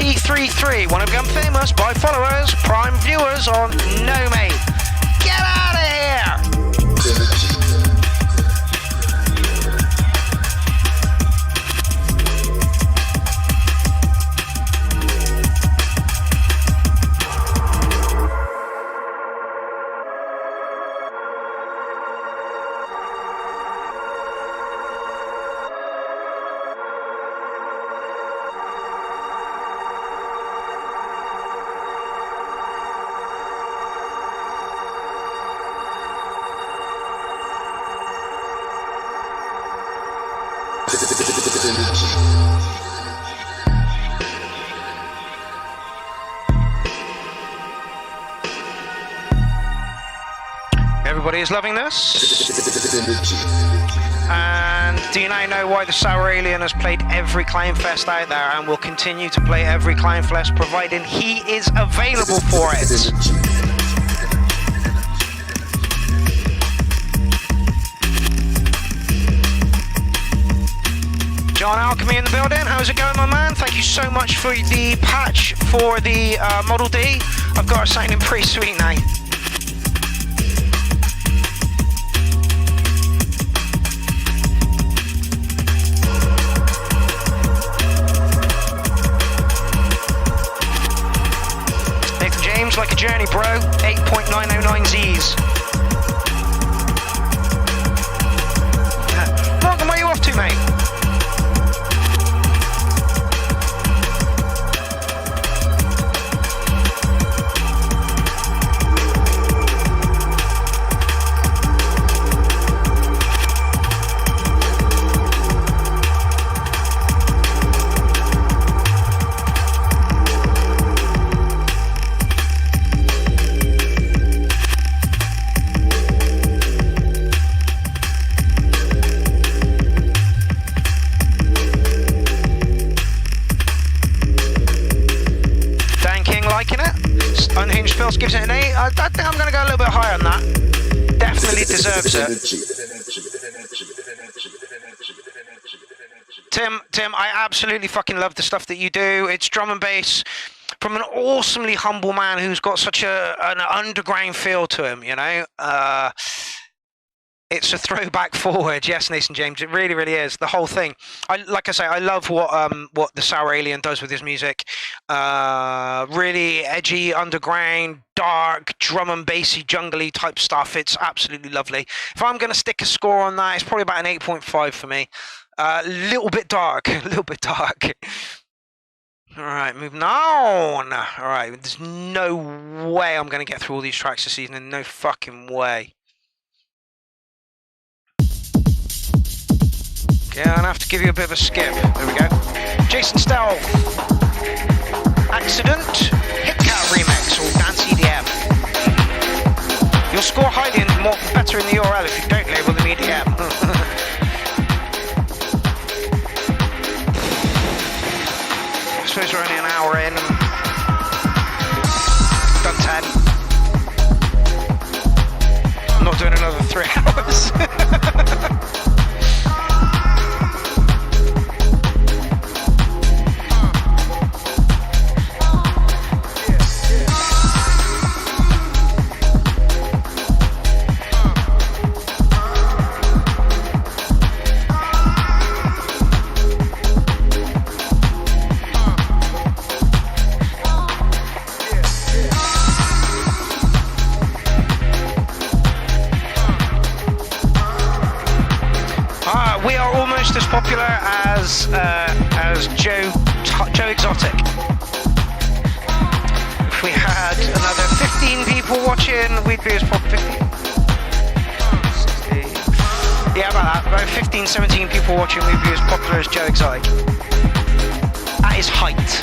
pt2 want to become famous by followers, prime viewers on No Mate. Get out of here! Everybody is loving this. And do you now know why the Sour Alien has played every Clownfest out there and will continue to play every Clownfest providing he is available for it? John Alchemy in the building. How's it going, my man? Thank you so much for the patch for the Model D. I've got it sounding pretty sweet now. Nathan James, like a journey, bro. 8.909 Z's. Morgan, where are you off to, mate? Unhinged Phils gives it an 8. I think I'm going to go a little bit higher on that. Definitely deserves it. Tim, I absolutely fucking love the stuff that you do. It's drum and bass from an awesomely humble man who's got such an underground feel to him, you know? It's a throwback forward, yes, Nathan James. It really, really is. The whole thing. Like I say, I love what the Sour Alien does with his music. Really edgy, underground, dark, drum and bassy, jungly type stuff. It's absolutely lovely. If I'm going to stick a score on that, it's probably about an 8.5 for me. A little bit dark, a little bit dark. All right, moving on. All right, there's no way I'm going to get through all these tracks this evening. No fucking way. Yeah, I'm gonna have to give you a bit of a skip. There we go. Jason Stealth, Accident, Hitcat Remix, or Dance EDM. You'll score highly and better in the URL if you don't label them EDM. I suppose we're only an hour in. Done 10. I'm not doing another 3 hours. popular as Joe Exotic. If we had another 15 people watching, we'd be as popular. 50, 60, yeah, about that. About 15, 17 people watching, we'd be as popular as Joe Exotic. At his height.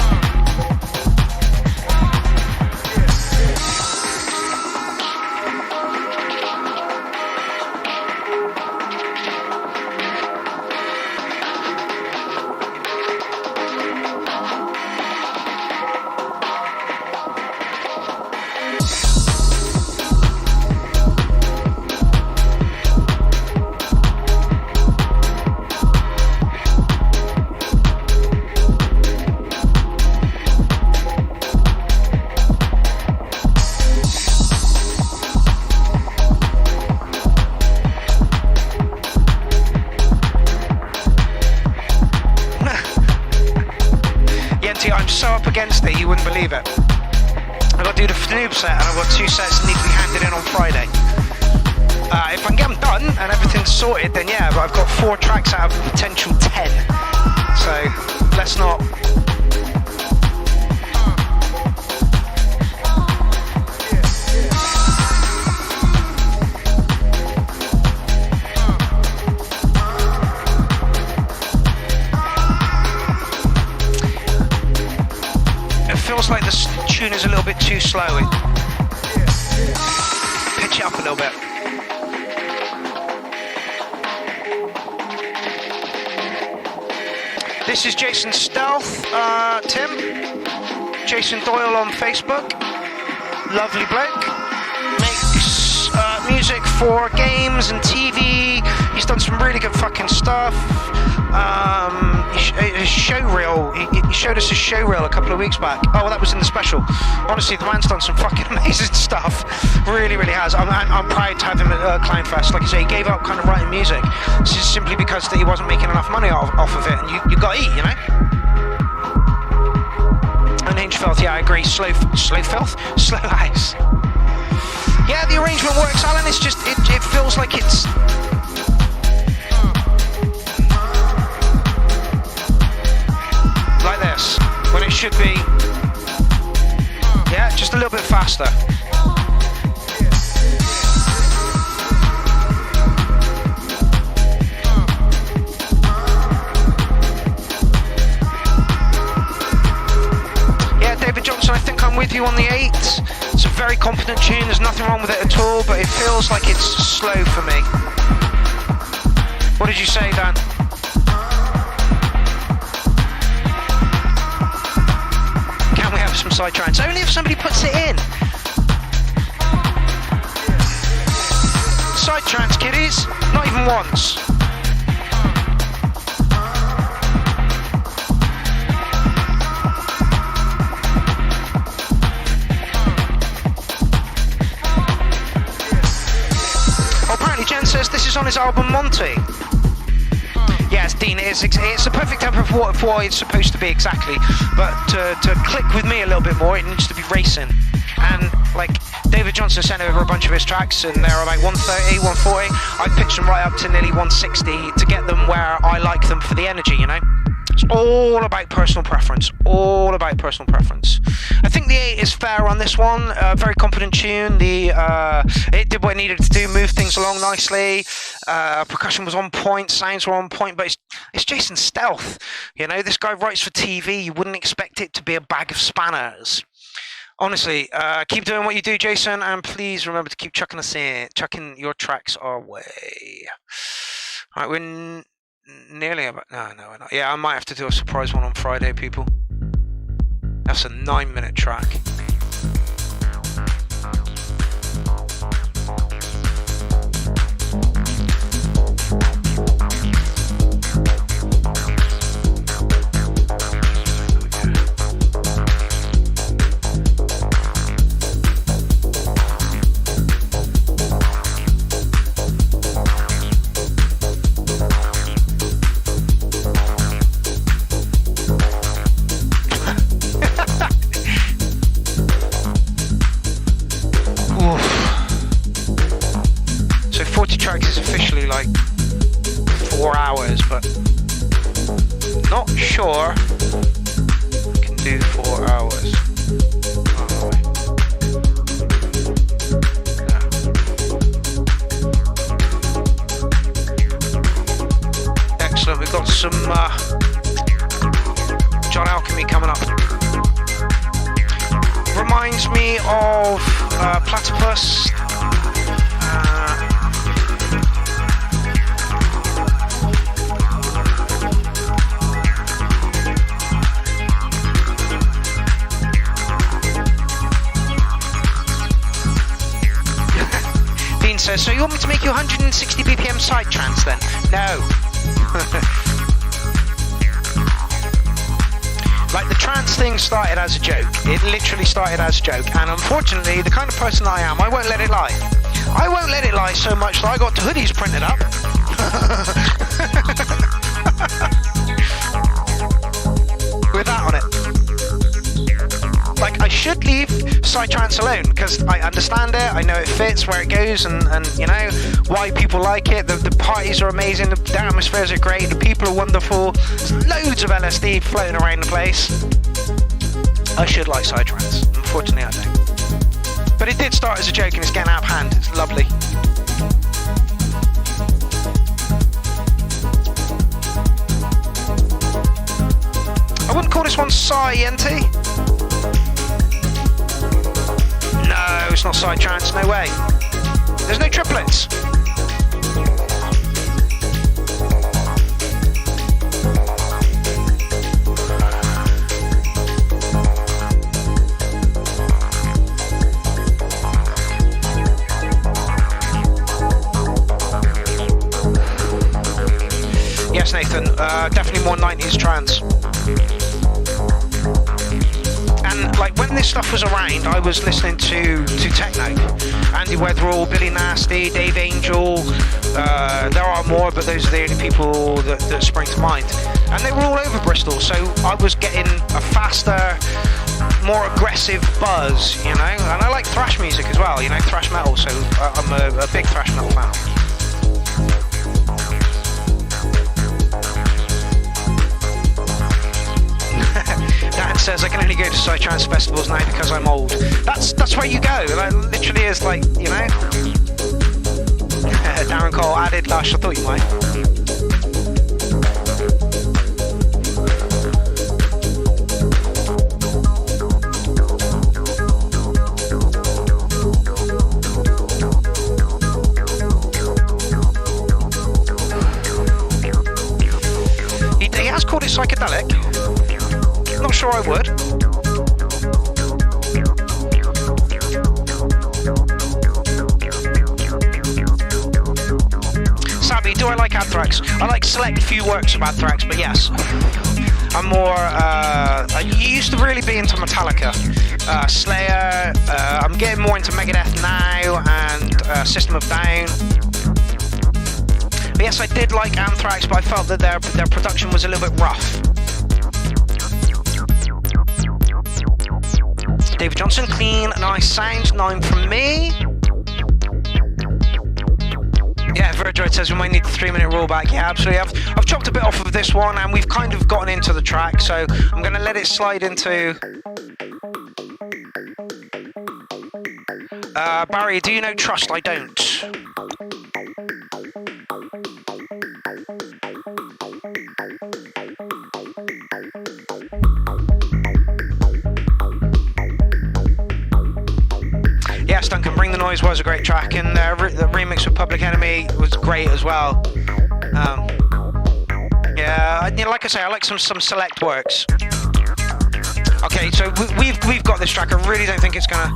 Against it, you wouldn't believe it. I've got to do the Noob set, and I've got 2 sets that need to be handed in on Friday. If I can get them done and everything's sorted, then yeah, but I've got 4 tracks out of a potential 10. So let's not. Feels like the tune is a little bit too slow. Pitch it up a little bit. This is Jason Stealth, Tim. Jason Doyle on Facebook. Lovely bloke. Makes music for games and TV. He's done some really good fucking stuff. His show reel, he showed us his show reel a couple of weeks back. Oh, well, that was in the special. Honestly, the man's done some fucking amazing stuff. Really, really has. I'm proud to have him at Clownfest. Like I say, he gave up kind of writing music. This is simply because that he wasn't making enough money off of it, and you got to eat, you know? And Hinge Filth, yeah, I agree. Slow filth? Slow house. Yeah, the arrangement works, Alan. It's just, it feels like it's... like this, when it should be, yeah, just a little bit faster. Yeah, David Johnson, I think I'm with you on the 8. It's a very competent tune, there's nothing wrong with it at all, but it feels like it's slow for me. What did you say, Dan? Some side trance, only if somebody puts it in. Side trance, kiddies, not even once. Oh, apparently Jen says this is on his album Monty. Yes, Dean, it's the perfect tempo for what it's supposed to be, exactly. But to click with me a little bit more, it needs to be racing. And like David Johnson sent over a bunch of his tracks, and they're like 130, 140. I pitched them right up to nearly 160 to get them where I like them for the energy, you know? It's all about personal preference. All about personal preference. I think the 8 is fair on this one. Very competent tune. It did what it needed to do, move things along nicely. Percussion was on point, sounds were on point, but it's Jason Stealth. You know, this guy writes for TV. You wouldn't expect it to be a bag of spanners. Honestly, keep doing what you do, Jason, and please remember to keep chucking us in, chucking your tracks our way. All right, we're nearly about... No, we're not. Yeah, I might have to do a surprise one on Friday, people. That's a 9-minute track. So 40 tracks is officially like 4 hours, but Not sure I can do 4 hours. Oh, yeah. Excellent, we've got some John Alchemy coming up. Reminds me of Platypus. Dean says, so you want me to make you 160 BPM side trance then? No. Like, the trance thing started as a joke. It literally started as a joke. And unfortunately, the kind of person I am, I won't let it lie. I won't let it lie so much that I got hoodies printed up. With that on it. Like, I should leave psytrance alone because I understand it, I know it fits where it goes, and you know why people like it. The parties are amazing, the atmospheres are great, the people are wonderful, there's loads of LSD floating around the place. I should like psytrance, unfortunately I don't. But it did start as a joke and it's getting out of hand, it's lovely. I wouldn't call this one Psy-NT. No, it's not psytrance, no way. There's no triplets. Yes, Nathan, definitely more 90s trance. And like when this stuff was around, I was listening to Techno, Andy Weatherall, Billy Nasty, Dave Angel. There are more, but those are the only people that spring to mind. And they were all over Bristol, so I was getting a faster, more aggressive buzz, you know. And I like thrash music as well, you know, thrash metal. So I'm a big thrash metal fan. Dan says I can only go to psytrance festivals now because I'm old. That's where you go. That literally is like, you know. Darren Cole added Lush. I thought you might. He has called it psychedelic. Not sure I would. Sabby, do I like Anthrax? I like select few works of Anthrax, but yes. I'm more, I used to really be into Metallica, Slayer, I'm getting more into Megadeth now, and System of Down. But yes, I did like Anthrax, but I felt that their production was a little bit rough. David Johnson, clean, nice sounds, 9 from me. Yeah, Verdroid says we might need the 3-minute rollback. Yeah, absolutely. I've chopped a bit off of this one and we've kind of gotten into the track, so I'm going to let it slide into... Barry, do you know Trust? I don't. Yes, Duncan, Bring the Noise was a great track, and the remix of Public Enemy was great as well. Yeah, you know, like I say, I like some select works. Okay, so we've got this track. I really don't think it's gonna.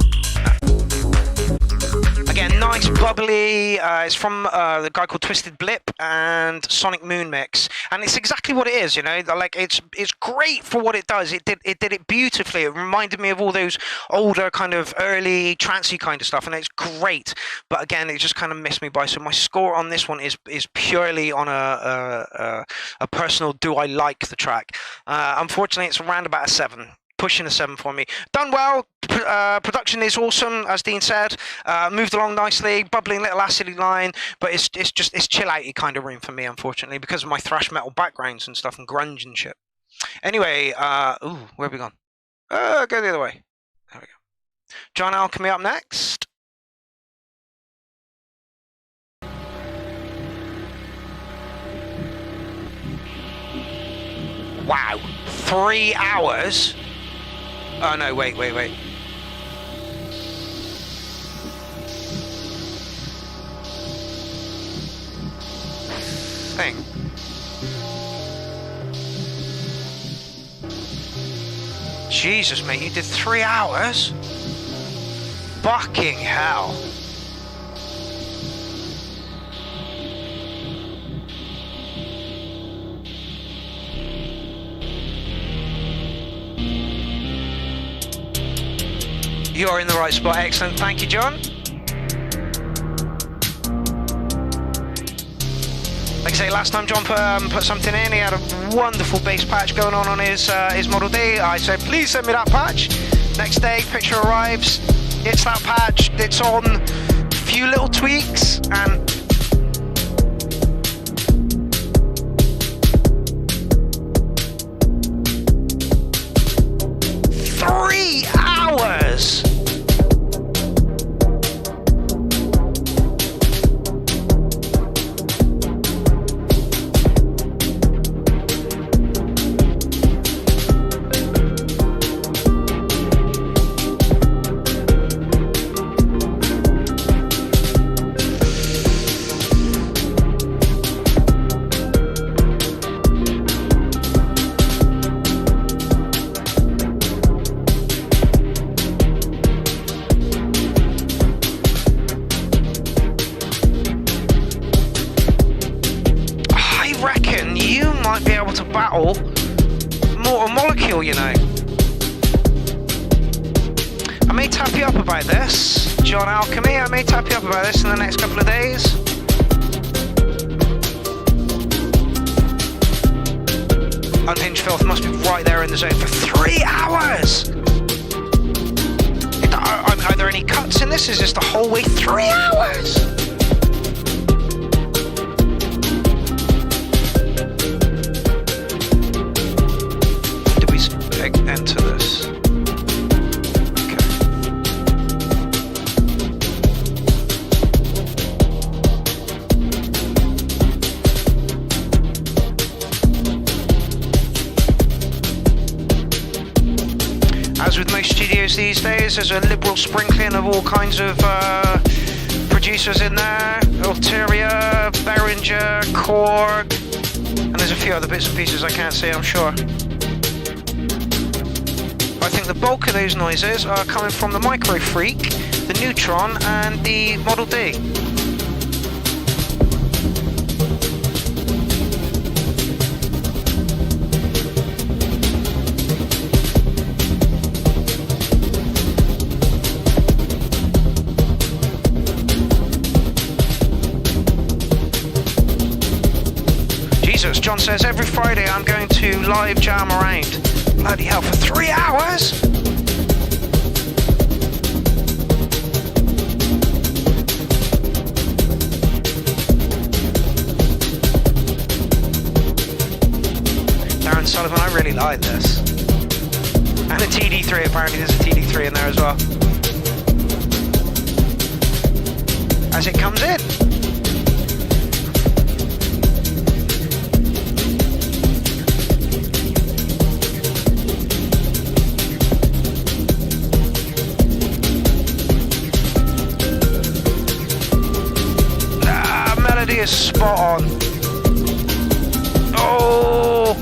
Again, nice, bubbly. It's from the guy called Twisted Blip and Sonic Moon Mix, and it's exactly what it is. You know, like it's great for what it does. It did it beautifully. It reminded me of all those older kind of early trancey kind of stuff, and it's great. But again, it just kind of missed me by. So my score on this one is purely on a personal. Do I like the track? Unfortunately, it's around about a 7. pushing a 7 for me. Done well. Production is awesome, as Dean said. Moved along nicely, bubbling little acidy line, but it's chill outy kind of room for me, unfortunately, because of my thrash metal backgrounds and stuff and grunge and shit. Anyway, ooh, where have we gone? Go the other way. There we go. John Alchemy up next. Wow, 3 hours? Oh no, wait. Thing. Jesus, mate, you did 3 hours? Fucking hell. You're in the right spot. Excellent. Thank you, John. Like I say, last time John put something in, he had a wonderful bass patch going on his Model D. I said, please send me that patch. Next day, picture arrives. It's that patch. It's on a few little tweaks and... Three hours! Mortal Molecule, you know. I may tap you up about this, John Alchemy. I may tap you up about this in the next couple of days. Unhinged Filth must be right there in the zone for 3 hours. Are there any cuts in this? Is this the whole way? 3 hours? Enter this. Okay. As with most studios these days, there's a liberal sprinkling of all kinds of producers in there. Ulterior, Behringer, Korg, and there's a few other bits and pieces I can't see, I'm sure. I think the bulk of those noises are coming from the Micro Freak, the Neutron, and the Model D. Jesus, John says, every Friday I'm going to live jam around. Bloody hell, for 3 hours? Darren Sullivan, I really like this. And a TD3, apparently there's a TD3 in there as well. As it comes in. Is spot on. Oh!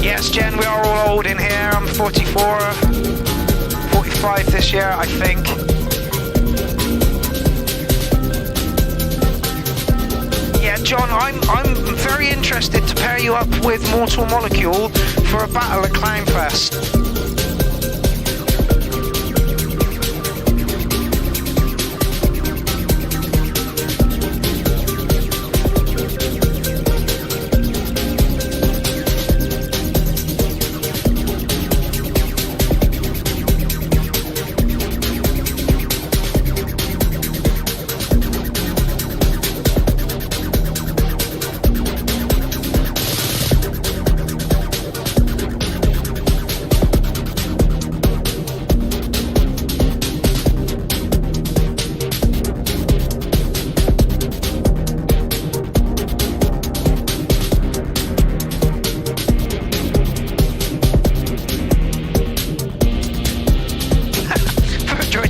Yes, Jen, we are all old in here. I'm 44, 45 this year, I think. Yeah, John, I'm very interested to pair you up with Mortal Molecule for a battle at Clownfest.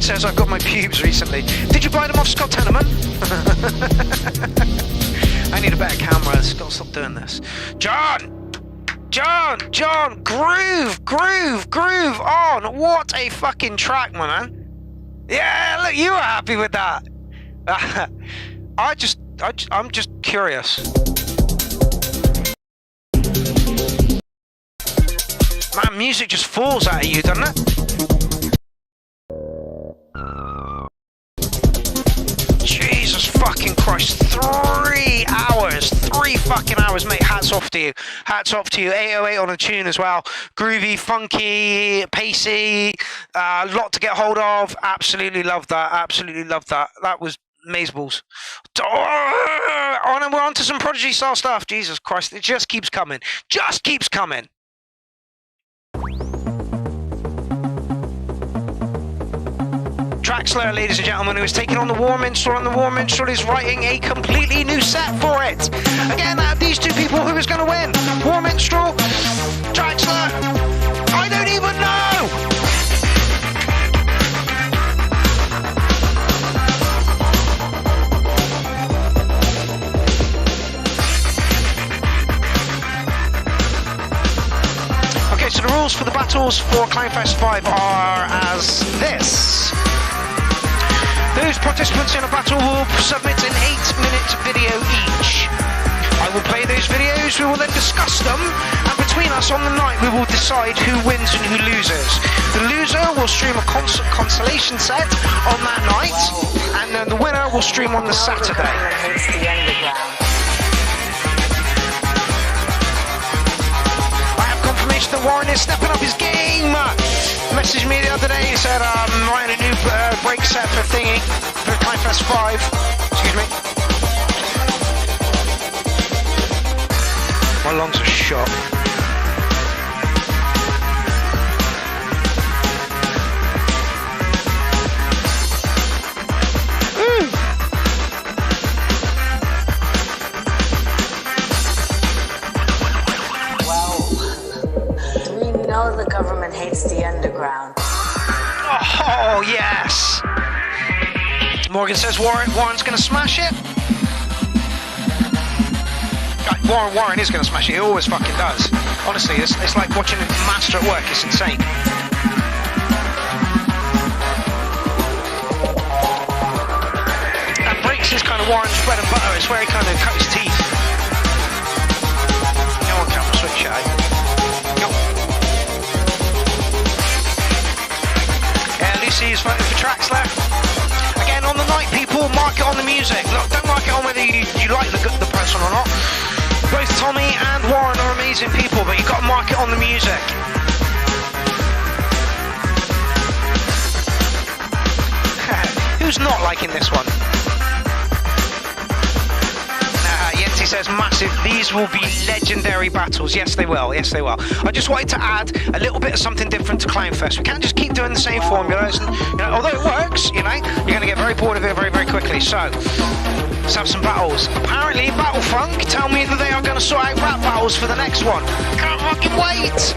says, I've got my pubes recently. Did you buy them off Scott Tenorman? I need a better camera. I've got to stop doing this. John, groove on. What a fucking track, man. Yeah, look, you were happy with that. I'm just curious. Man, music just falls out of you, doesn't it? Jesus fucking Christ, 3 hours, 3 fucking hours, mate. Hats off to you. 808 on a tune as well. Groovy, funky, pacey, a lot to get hold of. Absolutely love that. That was amazeballs. And we're on to some Prodigy style stuff. Jesus Christ, it just keeps coming. Traxler, ladies and gentlemen, who is taking on the War Minstrel, and the War Minstrel is writing a completely new set for it. Again, out of these two people, who is going to win? War Minstrel, Traxler, I don't even know! Okay, so the rules for the battles for Clownfest 5 are as this. Those participants in a battle will submit an 8-minute video each. I will play those videos, we will then discuss them, and between us on the night we will decide who wins and who loses. The loser will stream a consolation set on that night, and then the winner will stream on the Saturday. That Warren is stepping up his game. Messaged me the other day, he said I'm writing a new break set for thingy, for Clownfest 5. Excuse me. My lungs are shot. The government hates the underground. Oh, yes. Morgan says Warren's going to smash it. Warren is going to smash it. He always fucking does. Honestly, it's like watching a master at work. It's insane. And breaks is kind of Warren's bread and butter. It's where he kind of cut his teeth. No one can switch it out. Lucy's voting for Traxler. Again, on the night, people, mark it on the music. Look, don't mark it on whether you like the person or not. Both Tommy and Warren are amazing people, but you've got to mark it on the music. Who's not liking this one? Yenti says massive. These will be legendary battles. Yes, they will. I just wanted to add a little bit of something different to Clownfest. We can't just keep doing the same formulas. Although it works, you're going to get very bored of it very, very quickly. So, let's have some battles. Apparently, Battle Funk tell me that they are going to sort out rap battles for the next one. Can't fucking wait.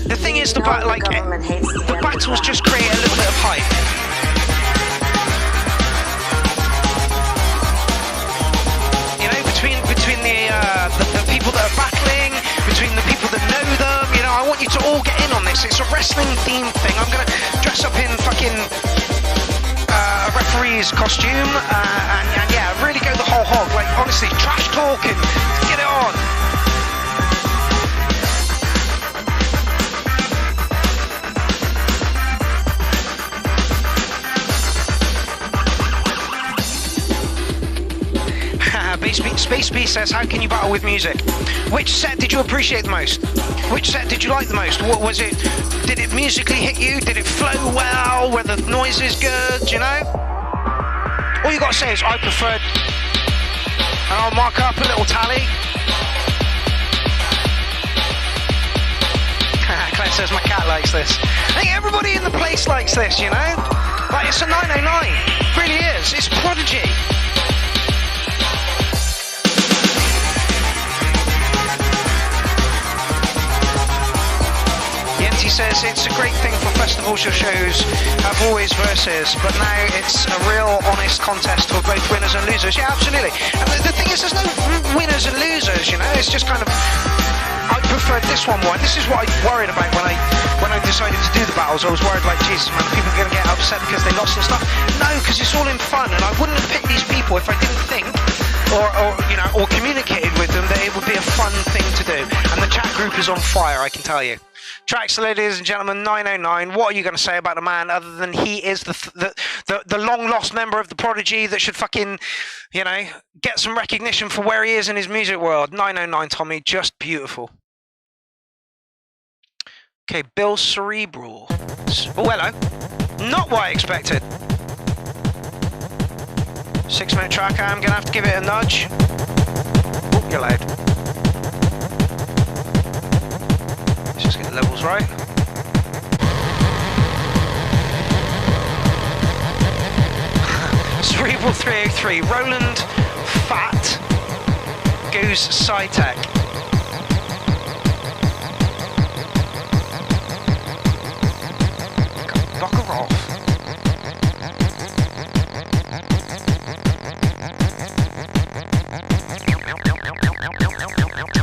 The thing is, the battles just create a little bit of hype. Between the people that are battling, between the people that know them. I want you to all get in on this. It's a wrestling themed thing. I'm gonna dress up in fucking a referee's costume, and yeah, really go the whole hog. Like honestly, trash talk and get it on. Space Beast says, how can you battle with music? Which set did you appreciate the most? Which set did you like the most? What was it? Did it musically hit you? Did it flow well? Were the noises good? All you got to say is, I preferred... And I'll mark up a little tally. Claire says, my cat likes this. I think everybody in the place likes this, Like, it's a 909. It really is. It's Prodigy. says it's a great thing for festivals or shows have always verses, but now it's a real honest contest for both winners and losers. Yeah, absolutely. And the thing is, there's no winners and losers, you know. It's just kind of, I preferred this one more. This is what I worried about when I decided to do the battles. I was worried, like, Jesus, man, people are going to get upset because they lost and stuff. No, because it's all in fun, and I wouldn't have picked these people if I didn't think or communicated with them that it would be a fun thing to do. And the chat group is on fire, I can tell you. Tracks, ladies and gentlemen, 909. What are you going to say about the man other than he is the long lost member of the Prodigy that should fucking, you know, get some recognition for where he is in his music world? 909, Tommy, just beautiful. Okay, Bill Cerebral. Oh, hello. Not what I expected. 6-minute track, I'm going to have to give it a nudge. Oh, you're loud. Let's just get the levels right. Cerebral 303, Roland Fat goes Sci-Tech. Knock her off.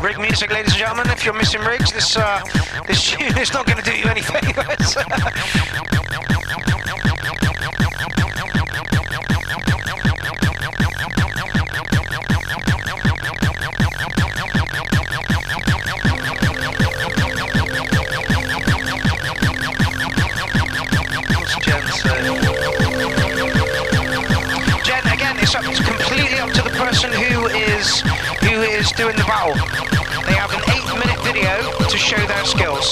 Rig music, ladies and gentlemen. If you're missing rigs, this tune is not going to do you any favours. Jen, again, it's completely up to the person who is doing the battle. They have an 8-minute video to show their skills.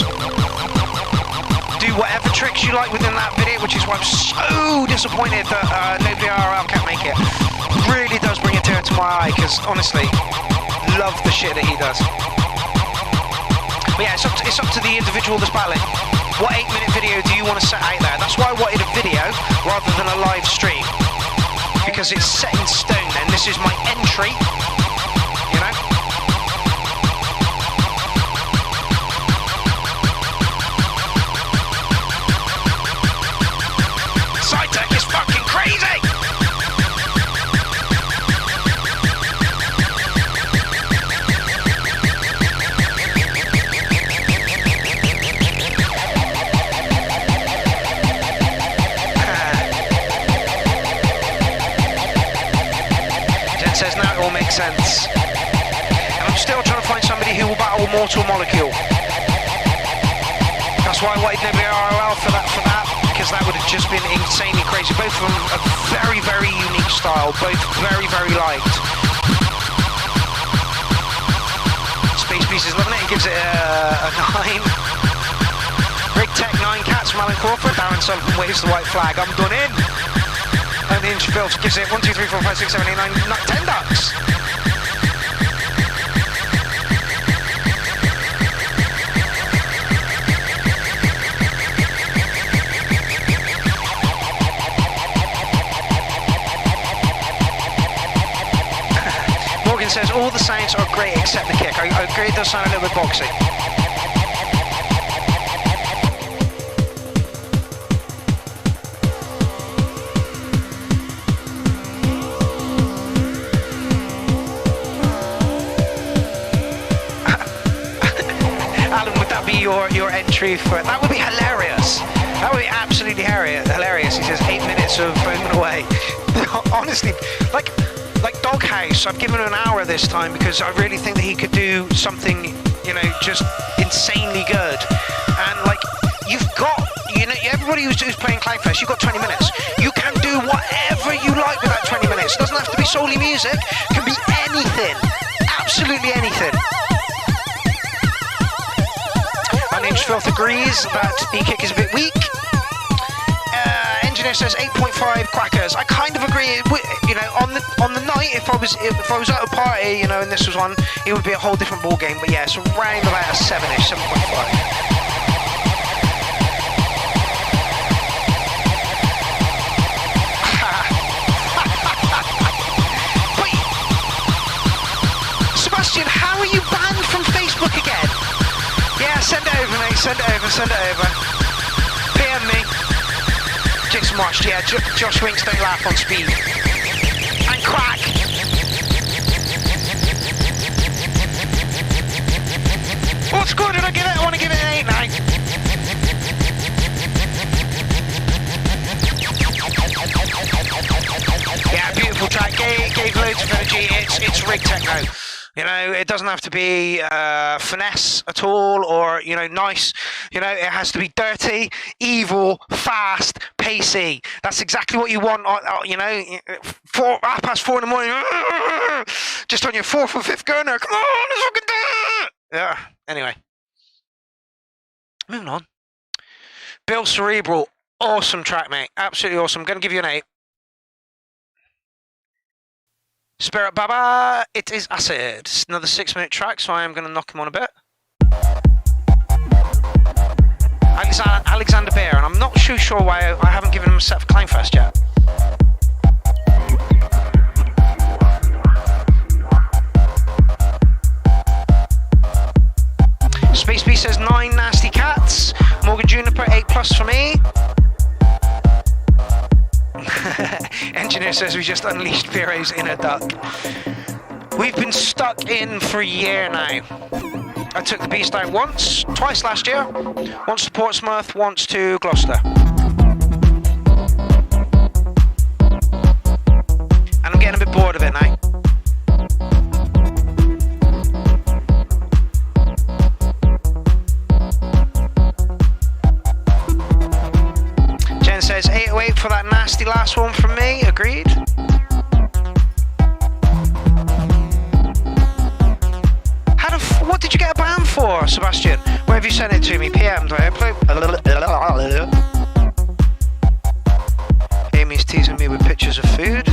Do whatever tricks you like within that video, which is why I'm so disappointed that nobody IRL can't make it. Really does bring a tear to my eye, because honestly, love the shit that he does. But yeah, it's up to the individual that's battling. What 8-minute video do you want to set out there? That's why I wanted a video rather than a live stream, because it's set in stone, and this is my entry, you know? Sci-Tech is fucking crazy! Says now it all makes sense. And I'm still trying to find somebody who will battle Mortal Molecule. That's why I wanted WRL for that, because that would have just been insanely crazy. Both of them a very, very unique style, both very, very liked. Space Beast is loving it, he gives it a 9. Rig Tech 9 Cats from Alan Crawford. Darren Sullivan waves the white flag. I'm done in. And the Inch Filth gives it 1, 2, 3, 4, 5, 6, 7, 8, 9, 10 ducks. Morgan says all the sounds are great except the kick. I agree, it does sound a little bit boxy. Your entry for that would be hilarious. That would be absolutely hilarious. He says 8 minutes of foaming away. Honestly, like Doghouse, I've given him an hour this time because I really think that he could do something, you know, just insanely good. And like, you've got, you know, everybody who's playing Clownfest, you've got 20 minutes. You can do whatever you like with that 20 minutes. It doesn't have to be solely music. It can be anything. Absolutely anything. Inch Filth agrees that the kick is a bit weak. Engineer says 8.5 crackers. I kind of agree. You know, on the night, if I was at a party, you know, and this was one, it would be a whole different ball game. But yeah, it's around about a 7-ish, 7.5. Sebastian, how are you banned from Facebook again? Yeah, send it over, mate. Send it over. PM me. Jason watched, yeah, Josh Winks don't laugh on speed. And crack! What score did I give it? I want to give it an 8 now. Yeah, beautiful track, gave loads of energy, it's rig techno. You know, it doesn't have to be finesse at all or, you know, nice. You know, it has to be dirty, evil, fast, pacey. That's exactly what you want, you know, 4:30 in the morning, just on your 4th or 5th gurner. Come on, let's fucking do it. Yeah, anyway. Moving on. Bill Cerebral, awesome track, mate. Absolutely awesome. I'm going to give you an 8. Spirit Baba, it is Acid. It's another 6-minute track, so I am going to knock him on a bit. Alexander Bear, and I'm not too sure why I haven't given him a set for Clownfest yet. Space B says 9 nasty cats. Morgan Juniper 8+ for me. Engineer says we just unleashed Pierrot's inner duck. We've been stuck in for a year now. I took the beast out twice last year. Once to Portsmouth, once to Gloucester. And I'm getting a bit bored of it now. Says 808 for that nasty last one from me. Agreed. What did you get a ban for, Sebastian? Where have you sent it to me? PM. Amy's teasing me with pictures of food.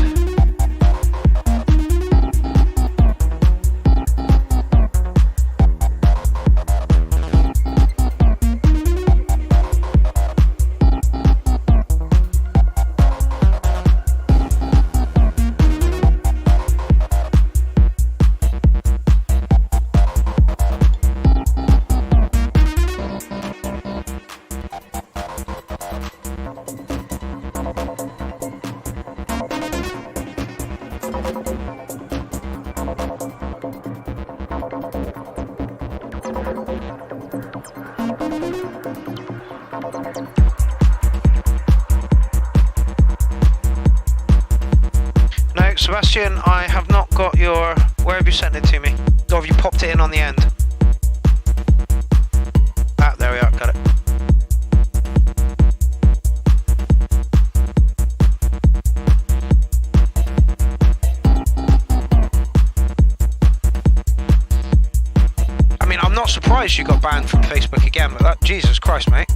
Sebastian, I have not got your... Where have you sent it to me? Or have you popped it in on the end? Ah, there we are, got it. I mean, I'm not surprised you got banned from Facebook again, but that... Jesus Christ, mate.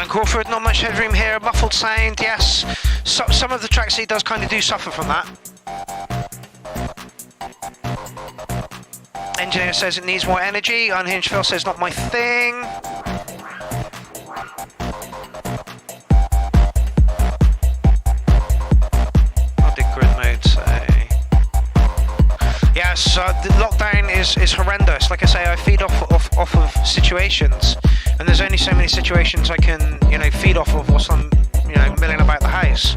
Crawford, not much headroom here, muffled sound, yes. Some of the tracks he does kind of do suffer from that. Engineer says it needs more energy. Unhinged Phil says not my thing. What did grid mode say? Yes, the lockdown is horrendous. Like I say, I feed off of situations. And there's only so many situations I can, you know, feed off of whilst I'm, you know, milling about the house.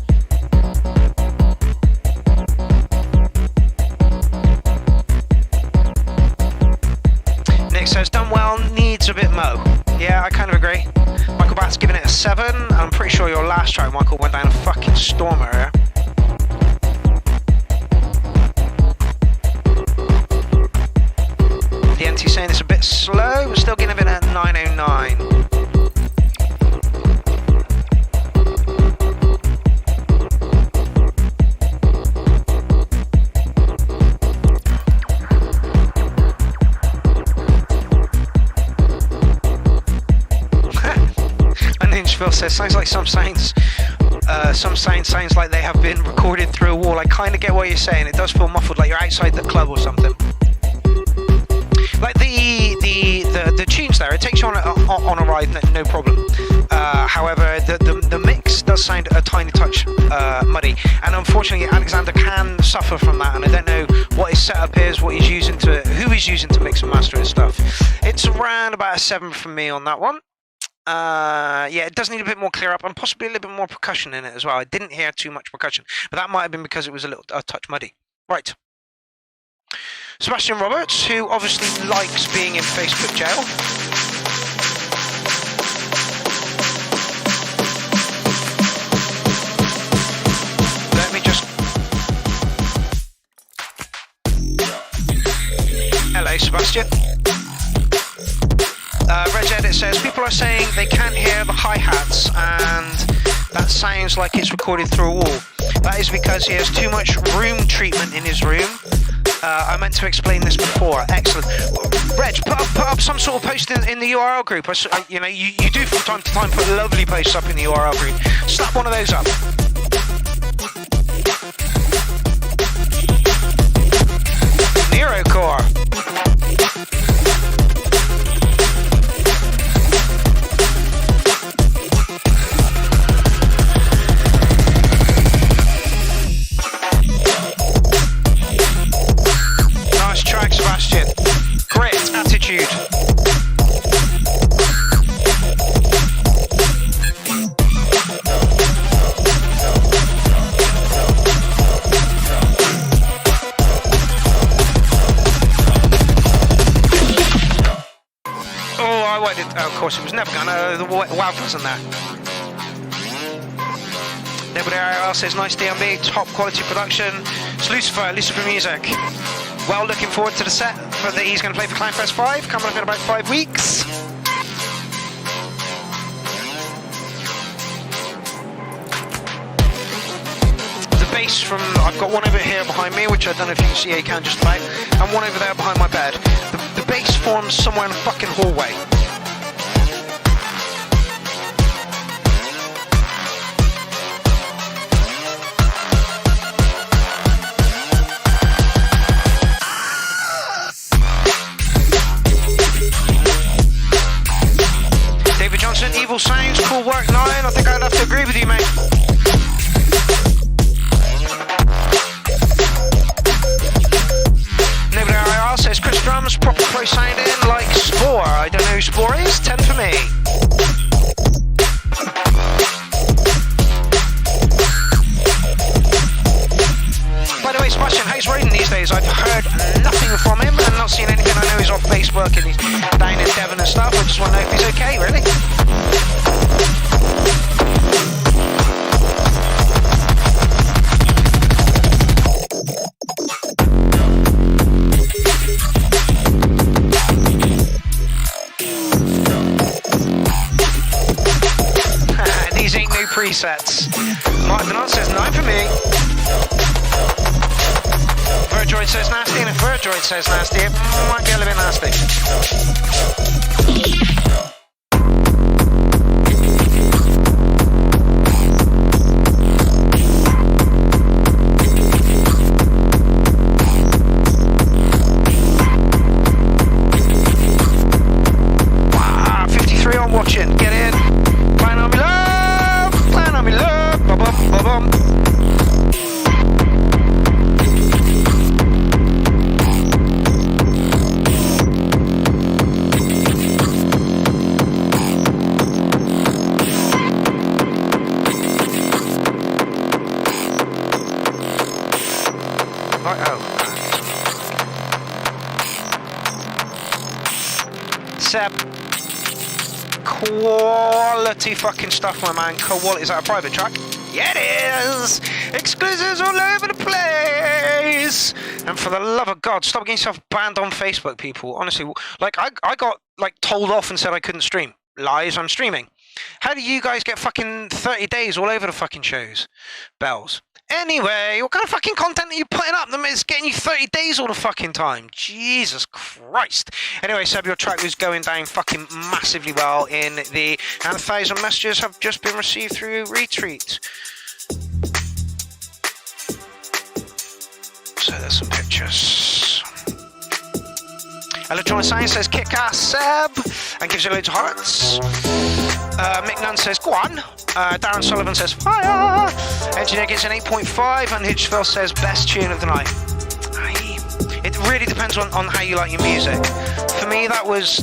Nick says, done well, needs a bit mo. Yeah, I kind of agree. Michael Batt's giving it a 7. I'm pretty sure your last track, Michael, went down a fucking stormer here. The NT saying it's a bit slow, we're still giving it a 909. Unhinged Phil says, sounds like some sounds like they have been recorded through a wall. I kind of get what you're saying. It does feel muffled, like you're outside the club or something. the tune's there. It takes you on a ride, no problem. However, the mix does sound a tiny touch muddy, and unfortunately, Alexander can suffer from that. And I don't know what his setup is, what he's using who he's using to mix and master his stuff. It's around about a 7 from me on that one. Yeah, it does need a bit more clear up and possibly a little bit more percussion in it as well. I didn't hear too much percussion, but that might have been because it was a touch muddy. Right. Sebastian Roberts, who obviously likes being in Facebook jail. Let me just... Hello, Sebastian. Reg Edit says, people are saying they can't hear the hi-hats and that sounds like it's recorded through a wall. That is because he has too much room treatment in his room. I meant to explain this before. Excellent. Reg, put up some sort of post in the URL group. You know, you do from time to time put lovely posts up in the URL group. Slap one of those up. Neurocore. Track, Sebastian. Grit, attitude. Oh, I waited. Oh, of course, it was never gonna. The WAV wasn't there. Nobody else says nice DMB, top quality production. It's Lucifer Music. Well, looking forward to the set that he's going to play for Clownfest 5, coming up in about 5 weeks. The bass from, I've got one over here behind me, which I don't know if you can see, you can just about, and one over there behind my bed. The bass forms somewhere in the fucking hallway. Evil sounds, cool work, 9. I think I'd have to agree with you, mate. Nobody IR says Chris Drums, proper pro sounding like Spore. I don't know who Spore is. 10 for me. By the way, Sebastian, how's Raiden these days? I've heard nothing from him and not seen anything. I know he's off Facebook and he's down in Devon and stuff. I just want to know if he's okay, really. These ain't new presets. Martin Denard says 9 for me. Verdroid says nasty, and if Verdroid says nasty, it might be a little bit nasty. Wow, 53 on watching. Get in. Clownarmy love. Clownarmy love. Ba-bum, ba-bum. Seb, quality fucking stuff, my man. Quality. Is that a private track? Yeah, it is. Exclusives all over the place. And for the love of God, stop getting yourself banned on Facebook, people. Honestly, like I got like told off and said I couldn't stream. Lies, I'm streaming. How do you guys get fucking 30 days all over the fucking shows? Bells. Anyway, what kind of fucking content are you putting up that is getting you 30 days all the fucking time? Jesus Christ. Anyway, Seb, your track was going down fucking massively well in the... And 1,000 messages have just been received through Retweet. So there's some pictures. Electronic Science says kick-ass Seb and gives you loads of hearts. Mick Nunn says go on. Darren Sullivan says fire. Engineer gets an 8.5 and Hitchville says best tune of the night. It really depends on how you like your music. For me, that was,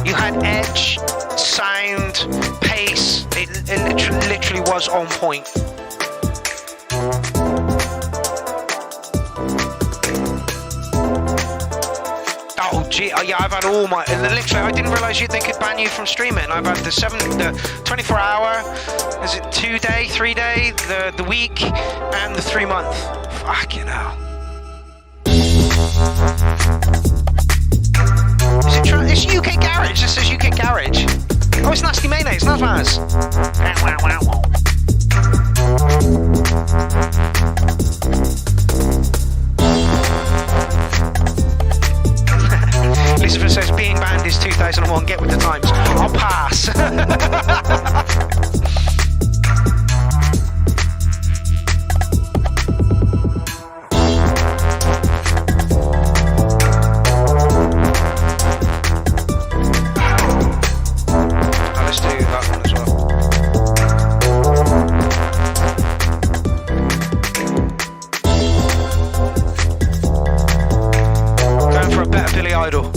you had edge, sound, pace. It literally was on point. Oh gee, yeah, I've had all my, literally I didn't realise they could ban you from streaming. I've had the 24 hour, is it 2 day, 3 day, the week, and the 3 month. Fucking hell. It's UK Garage, this says UK Garage. Oh, it's Nasty Mayonnaise, not Vaz. Lucifer says being banned is 2001, get with the times. I'll pass. Let's do that one as well. Going for a better Billy Idol.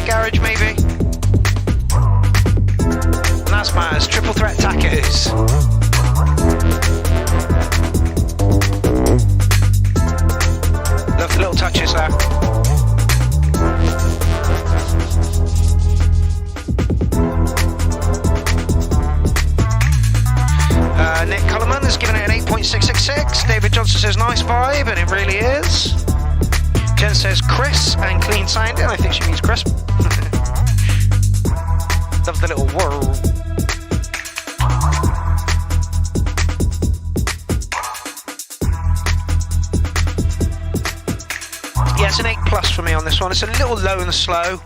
Garage maybe. And that's Maz, Triple Threat Tacos. Love the little touches there. Nick Cullerman has given it an 8.666. David Johnson says nice vibe, and it really is. Jen says Chris and clean sounding. I think she means crisp. Love the little whirl. Yeah, it's an 8+ for me on this one. It's a little low and slow.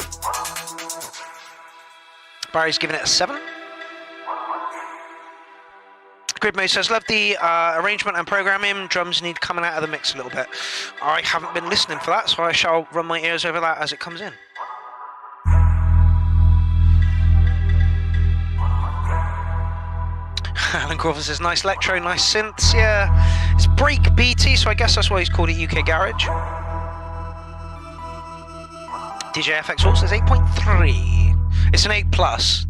Barry's giving it a 7. Gridmode says, love the arrangement and programming. Drums need coming out of the mix a little bit. I haven't been listening for that, so I shall run my ears over that as it comes in. Alan Crawford says, nice electro, nice synths, yeah. It's break BT, so I guess that's why he's called it UK Garage. DJ FX Hall says 8.3. It's an 8+.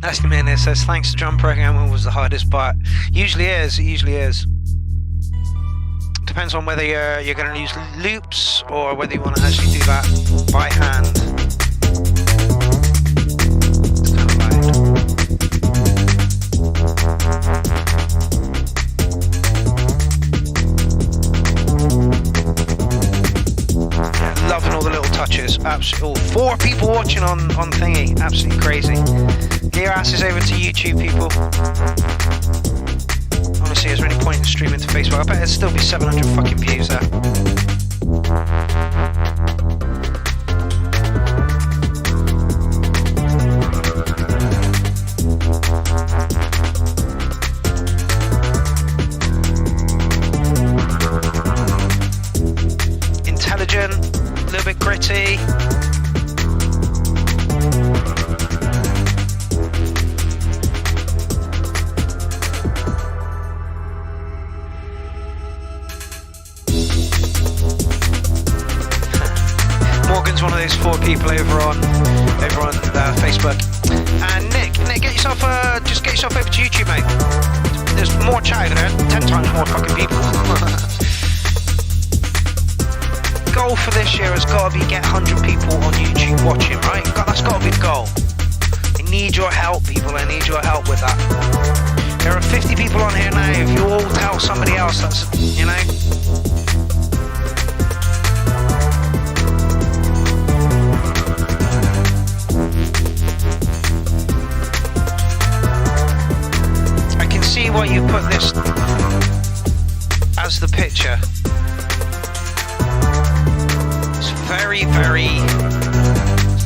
Nasty Man says, thanks to drum programming was the hardest part. Usually is, it usually is. Depends on whether you're going to use loops or whether you want to actually do that by hand. It's kind of yeah, loving all the little touches. Absolutely. 4 people watching on thingy. Absolutely crazy. Get your asses over to YouTube, people. Honestly, is there any point in streaming to Facebook? I bet it'd still be 700 fucking views there. Intelligent, a little bit gritty. One of those 4 people over on Facebook. And Nick, get yourself just get yourself over to YouTube, mate. There's more chat over there, 10 times more fucking people. Goal for this year has got to be get 100 people on YouTube watching, right? That's got to be the goal. I need your help, people. I need your help with that. There are 50 people on here now. If you all tell somebody else, that's, you know. I can see why you put this as the picture. It's very, very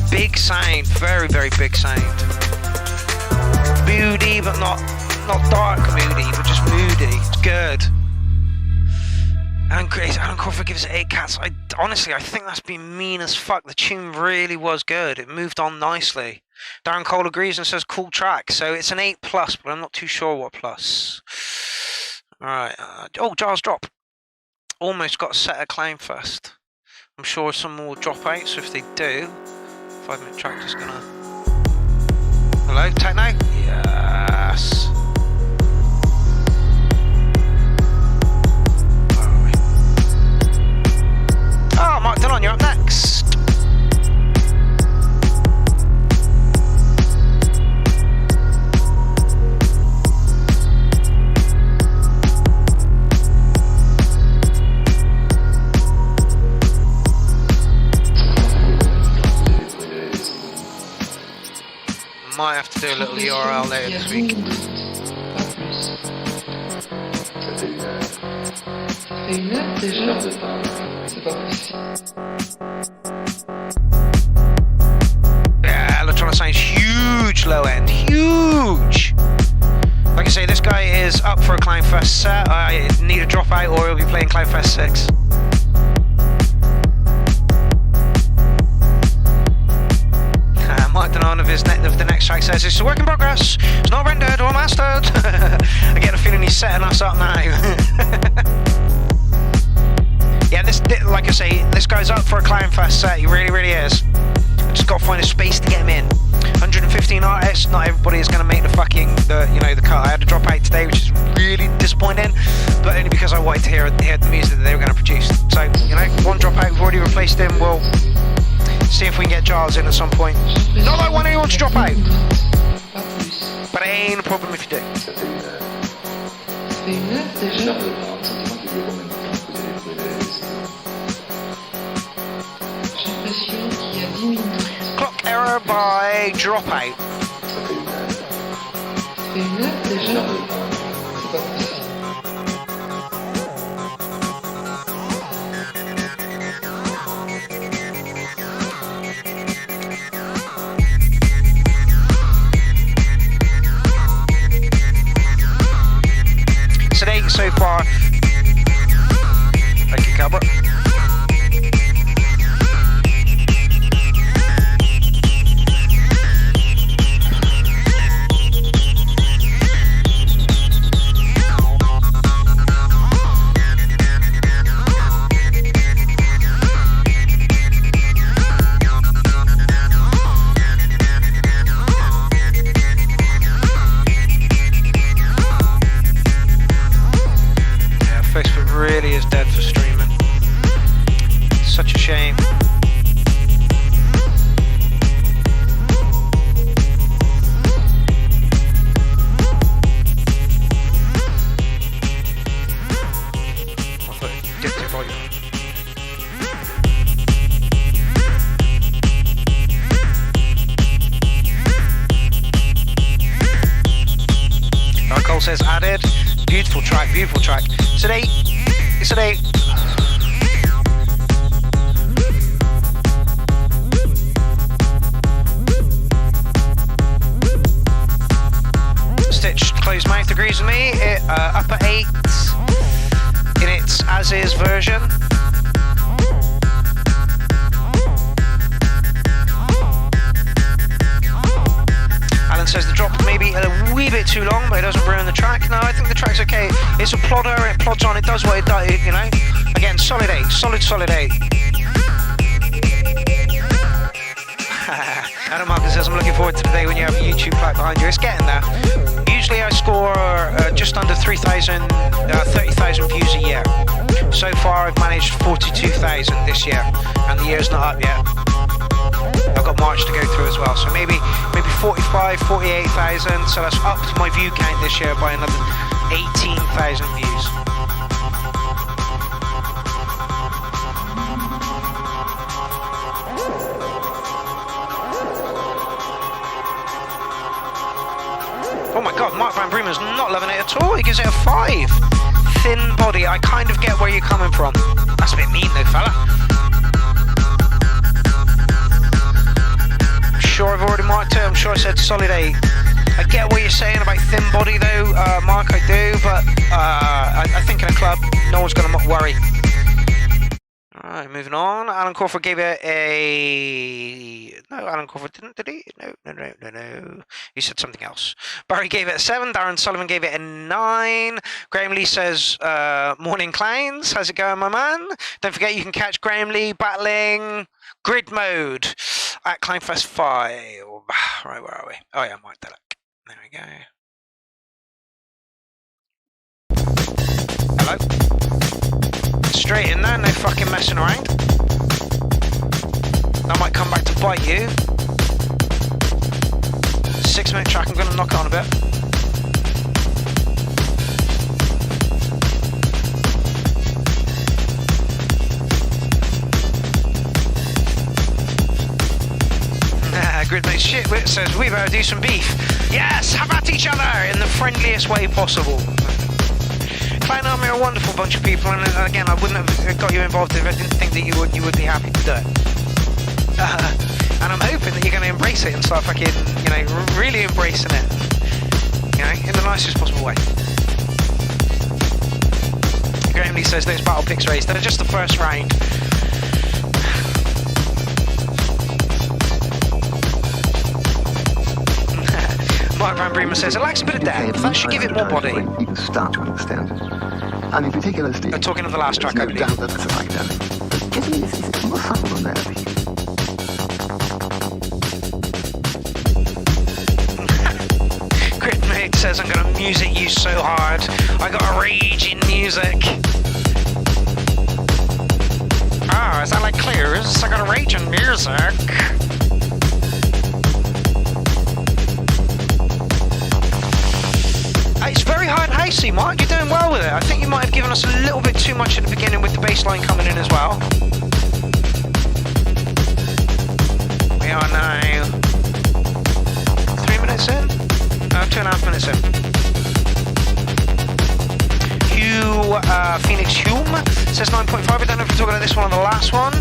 big sound. Very, very big sound. Moody, but not dark moody, but just moody. It's good. And Alan Crawford gives it 8 cats. Honestly, I think that's been mean as fuck. The tune really was good. It moved on nicely. Darren Cole agrees and says cool track. So it's an 8+, but I'm not too sure what plus. Alright. Oh, Giles drop. Almost got a set at Clownfest. I'm sure some more drop out, so if they do, 5-minute track just gonna... Hello, Techno? Yes. Oh, Mark Dillon, you're up next. Might have to do a little URL later this week. Yeah, Electronic Sounds huge low end, huge. Like I say, this guy is up for a Clownfest set. I need a dropout or he'll be playing Clownfest 6. Mark Denon of the next track says it's a work in progress, it's not rendered or mastered. I get a feeling he's setting us up now. Yeah, like I say, this guy's up for a Clownfest set, he really, really is. I just got to find a space to get him in. 115 artists, not everybody is going to make the cut. I had to drop out today, which is really disappointing, but only because I wanted to hear the music that they were going to produce. So, one drop out, we've already replaced him, we'll see if we can get Giles in at some point. Not that I want anyone to drop out, but it ain't a problem if you do. Clock error by dropout. So far, thank you, Calvert. Really is dead for streaming. Such a shame. Cole says added. Beautiful track, beautiful track. It's an 8. It's an 8. Stitch closed mouth agrees with me. Upper 8 in its as is version. Alan says the drop may be a wee bit too long, but it doesn't ruin the track. No, I think the track's okay. It's a plodder, it plods on, it does what it does, Again, solid 8, solid 8. Adam Marcus says, I'm looking forward to the day when you have a YouTube plaque behind you. It's getting there. Usually I score just under 30,000 views a year. So far I've managed 42,000 this year, and the year's not up yet. I've got March to go through as well, so maybe 45, 48,000. So that's up to my view count this year by another 18,000 views. Oh my god, Mark Van Bremen's not loving it at all. He gives it a 5. Thin body. I kind of get where you're coming from. That's a bit mean though, fella. I'm sure I've already marked it. I'm sure I said solid 8. I get what you're saying about thin body though, Mark, I do, but I think in a club, no one's going to worry. Alright, moving on. Alan Crawford gave it a... No, Alan Crawford didn't, did he? No. He said something else. Barry gave it a 7. Darren Sullivan gave it a 9. Graham Lee says, morning clowns. How's it going, my man? Don't forget you can catch Graham Lee battling Grid Mode at Clownfest 5. Right, where are we? Oh yeah, Mike Delac. There we go. Hello? Straight in there, no fucking messing around. That might come back to bite you. 6-minute track, I'm going to knock it on a bit. Gridmate shit says we better do some beef. Yes, have at each other in the friendliest way possible. Clownarmy are a wonderful bunch of people, and again, I wouldn't have got you involved if I didn't think that you would be happy to do it. And I'm hoping that you're going to embrace it and start fucking, you know, really embracing it, you know, in the nicest possible way. Graham Lee says those battle picks raised, they're just the first round. Mark Van Bremen says it lacks a bit of depth. That should give it more body. You can start to understand it. And if you take LSD, I'm talking of the last track, I believe. Doubt that that's a psychedelic. But getting this is more subtle than that. Gridmate says I'm gonna music you so hard. I got a rage in music. Ah, is that like clears? I got a rage in music. It's very hard housey, Mark. You're doing well with it. I think you might have given us a little bit too much at the beginning with the bass line coming in as well. We are now 3 minutes in? 2.5 minutes in. Hugh, Phoenix Hume says 9.5. I don't know if we're talking about this one or the last one.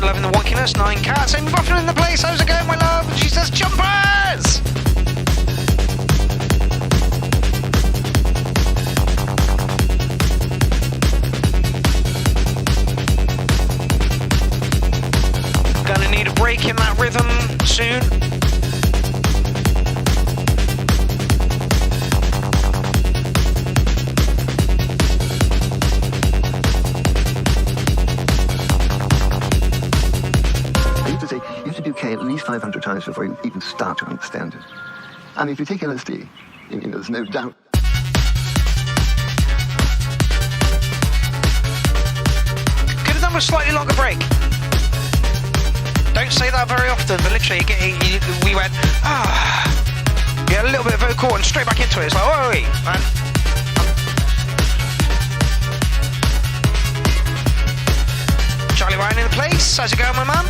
Loving the wonkiness. 9 cats. Amy Buffalo in the place. How's it going, my love? She says jumpers. Gonna need a break in that rhythm soon. At least 500 times before you even start to understand it. And if you take LSD, you know, there's no doubt. Could have done with a slightly longer break. Don't say that very often, but literally, we went, you had a little bit of vocal and straight back into it. It's like, wait, man. Charlie Ryan in the place. How's it going, my man?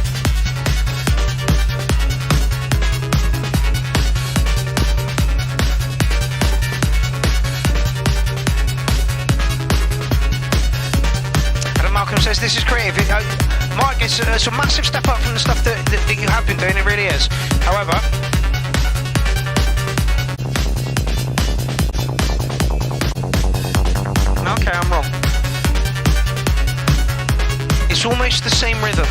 Malcolm says this is creative. Mark, it's a massive step up from the stuff that you have been doing. It really is. However, okay, I'm wrong. It's almost the same rhythm.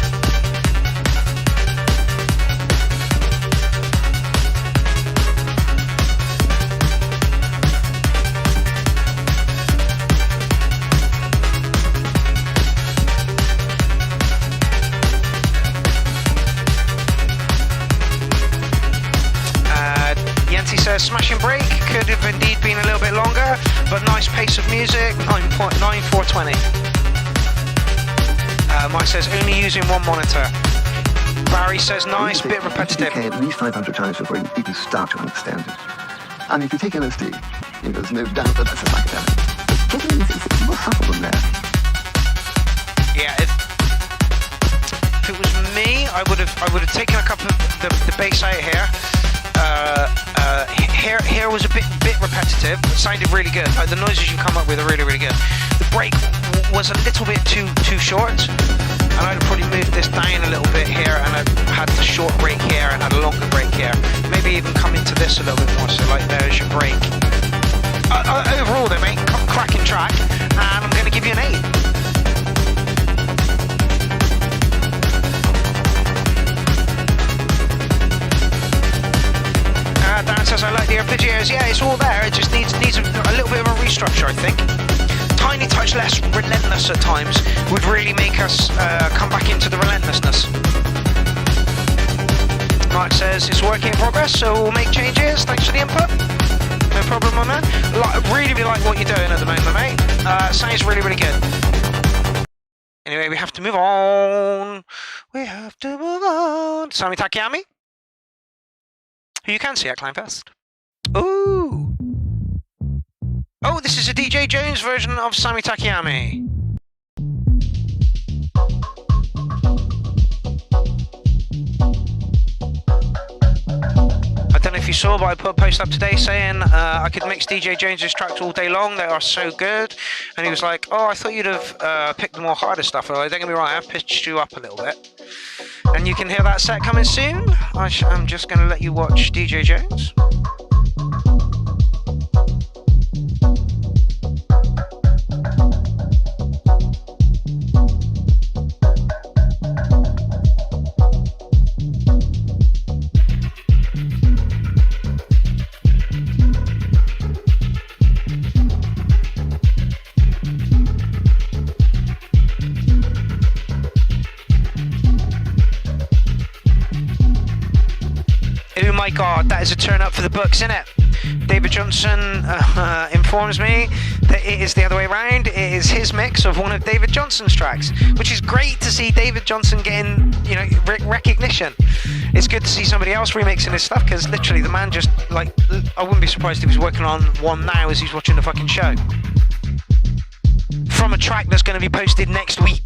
music, 9.9420. Mike says only using one monitor. Barry says nice, bit repetitive. Okay, at least 500 times before you even start to understand it. And if you take LSD, there's no doubt that that's a psychedelic. But it's more subtle than that. Yeah, if it was me, I would have taken a couple of the bass out here. Here was a bit repetitive, but sounded really good. Like, the noises you come up with are really, really good. The break was a little bit too short, and I'd probably moved this down a little bit here, and I had the short break here and had a longer break here. Maybe even come into this a little bit more. So like, there's your break. Overall, though, mate, cracking track, and I'm going to give you an 8. Dan says, I like the arpeggios. Yeah, it's all there. It just needs a little bit of a restructure, I think. Tiny touch less relentless at times would really make us come back into the relentlessness. Mark says, it's working in progress, so we'll make changes. Thanks for the input. No problem on that. Really like what you're doing at the moment, mate. Sounds really, really good. Anyway, we have to move on. Sami Takayami, who you can see at Clownfest. Ooh. Oh, this is a DJ Jones version of Sami Takayami. I don't know if you saw, but I put a post up today saying I could mix DJ Jones's tracks all day long. They are so good. And he was like, oh, I thought you'd have picked the more harder stuff. Well, don't get me wrong, I've pitched you up a little bit. And you can hear that set coming soon. I'm just going to let you watch DJ Jones. Oh my god, that is a turn up for the books, isn't it? David Johnson informs me that it is the other way around. It is his mix of one of David Johnson's tracks, which is great to see David Johnson getting, recognition. It's good to see somebody else remixing his stuff, because literally the man just, I wouldn't be surprised if he's working on one now as he's watching the fucking show. From a track that's going to be posted next week.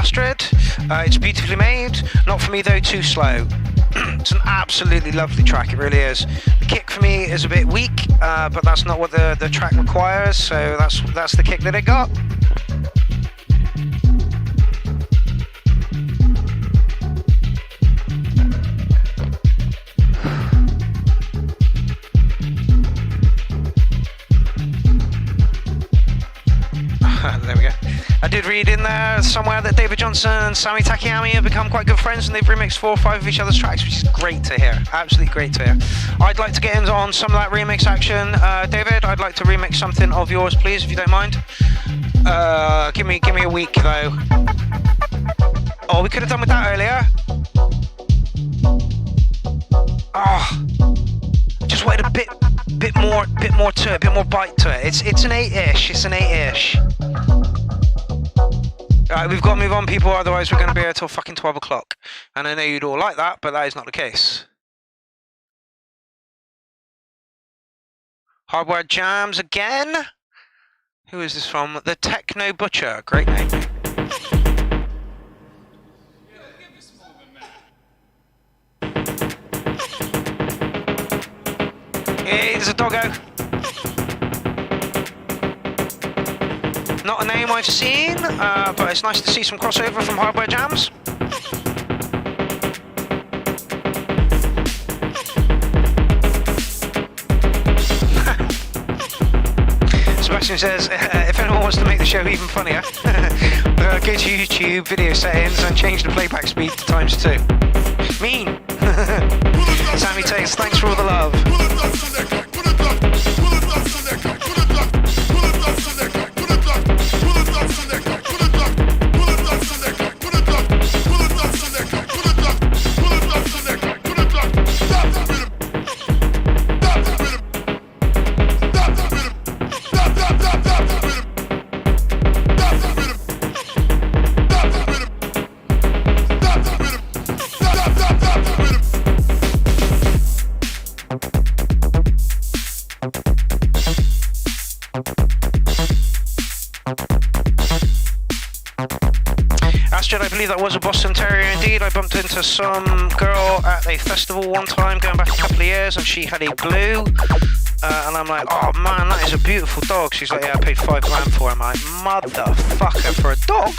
Astrid. It's beautifully made. Not for me though, too slow. It's an absolutely lovely track, it really is. The kick for me is a bit weak, but that's not what the track requires, so that's the kick that it got. There we go. I did read in there somewhere that David Johnson and Sammy Takayami have become quite good friends and they've remixed 4 or 5 of each other's tracks, which is great to hear. Absolutely great to hear. I'd like to get in on some of that remix action. David, I'd like to remix something of yours, please, if you don't mind. Give me a week, though. Oh, we could have done with that earlier. Oh, just wait a bit more to it, a bit more bite to it. It's an 8-ish. It's an 8-ish. Alright, we've got to move on, people, otherwise we're going to be here till fucking 12 o'clock. And I know you'd all like that, but that is not the case. Hardware Jams again. Who is this from? The Techno Butcher. Great name. Hey, there's a doggo. Not a name I've seen, but it's nice to see some crossover from Hardware Jams. Sebastian says, if anyone wants to make the show even funnier, go to YouTube video settings and change the playback speed to ×2. Mean! Sammy takes, thanks for all the love. I believe that was a Boston Terrier indeed. I bumped into some girl at a festival one time going back a couple of years and she had a blue and I'm like, oh man, that is a beautiful dog. She's like, yeah, I paid £5 for him. I'm like, motherfucker, for a dog?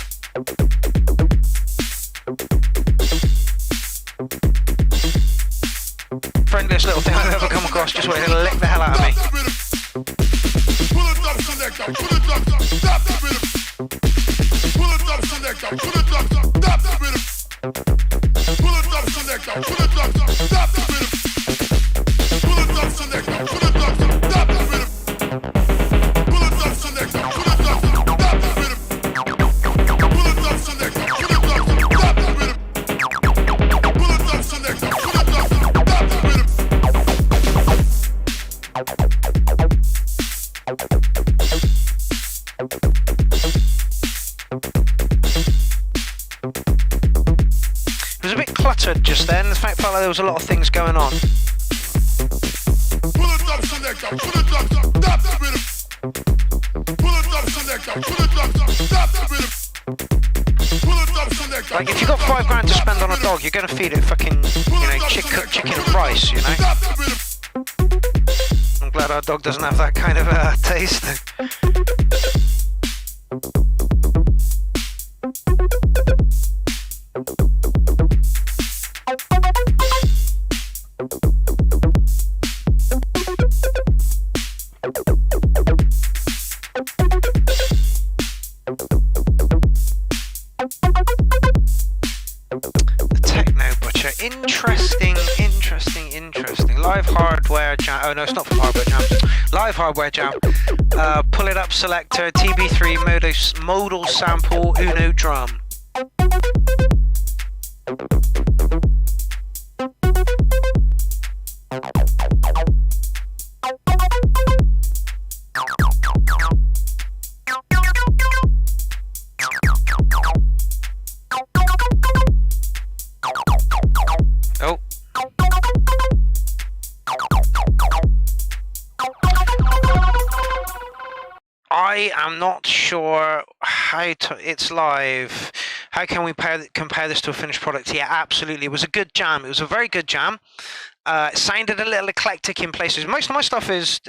Friendliest little thing I've ever come across, just wanted to lick the hell out of me. Just then, the fact felt like there was a lot of things going on. Like if you got £5 to spend on a dog, you're gonna feed it fucking, cooked chicken and rice, you know. I'm glad our dog doesn't have that kind of taste. Oh no, it's not from Hardware Jam. Live Hardware Jam. Pull It Up Selector, TB3 modal sample, Uno drum. I am not sure how to. It's live. How can we compare this to a finished product? Yeah, absolutely. It was a good jam. It was a very good jam. It sounded a little eclectic in places. Most of my stuff is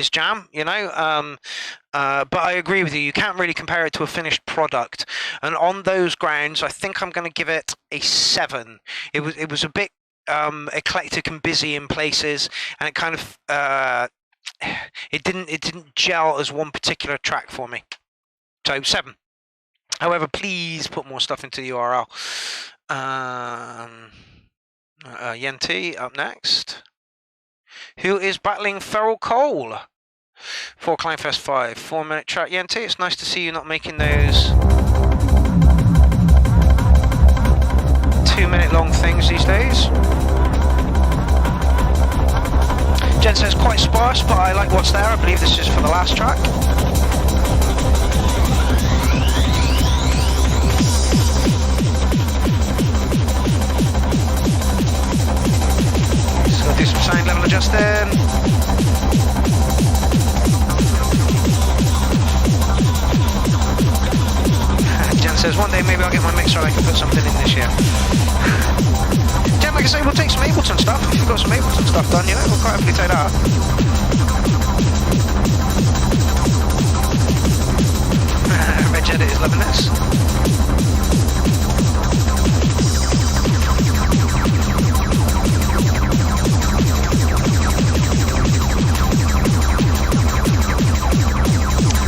jam, you know. But I agree with you. You can't really compare it to a finished product. And on those grounds, I think I'm going to give it a 7. It was a bit eclectic and busy in places, and it kind of it didn't gel as one particular track for me. So 7. However, please put more stuff into the URL. Yenti up next. Who is battling Feral Cole for Clownfest 5? 4-minute track, Yenti. It's nice to see you not making those 2-minute long things these days. Jen says quite sparse, but I like what's there. I believe this is for the last track. Just gotta do some sound level adjusting. Jen says one day maybe I'll get my mixer and I can put something in this year. Jen, like I say, we'll take some Ableton stuff. If you've got some Ableton stuff done, you know, we'll quite happily take that. Reg Edit is loving this.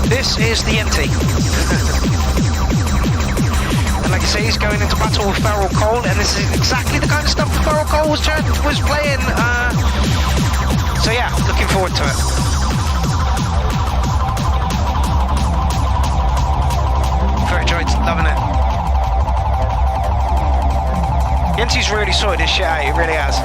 This is the Yenti. And like I say, he's going into battle with Feral Cole, and this is exactly the kind of stuff Feral Cole was playing. So yeah, looking forward to it. Very enjoyed, loving it. Yenti's really sorted his shit out, he really has.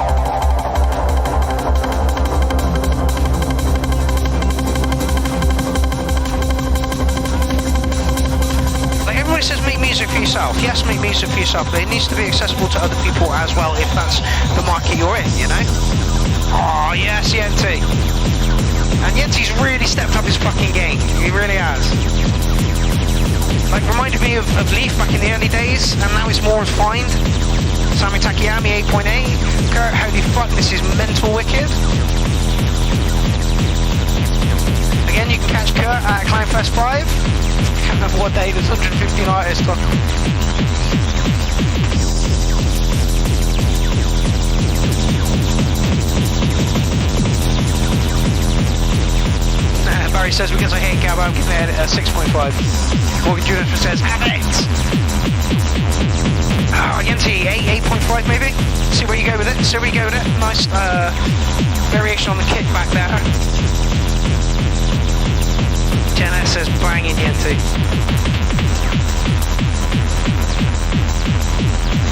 Everybody says make music for yourself. Yes, make music for yourself, but it needs to be accessible to other people as well if that's the market you're in, you know? Oh, yes, Yenti. And Yenti's really stepped up his fucking game. He really has. Like, reminded me of Leaf back in the early days, and now it's more refined. Sammy Takayami 8.8. Kurt, holy fuck, this is mental wicked. Again, you can catch Kurt at Clownfest 5. I can't remember what day, there's 115 artists on. Barry says, because I hate Gab, I'm giving it a 6.5. Morgan Junior says, have it! Oh, Yenti, 8.5 maybe? See where you go with it, Nice variation on the kick back there. Jenna says banging Yenti.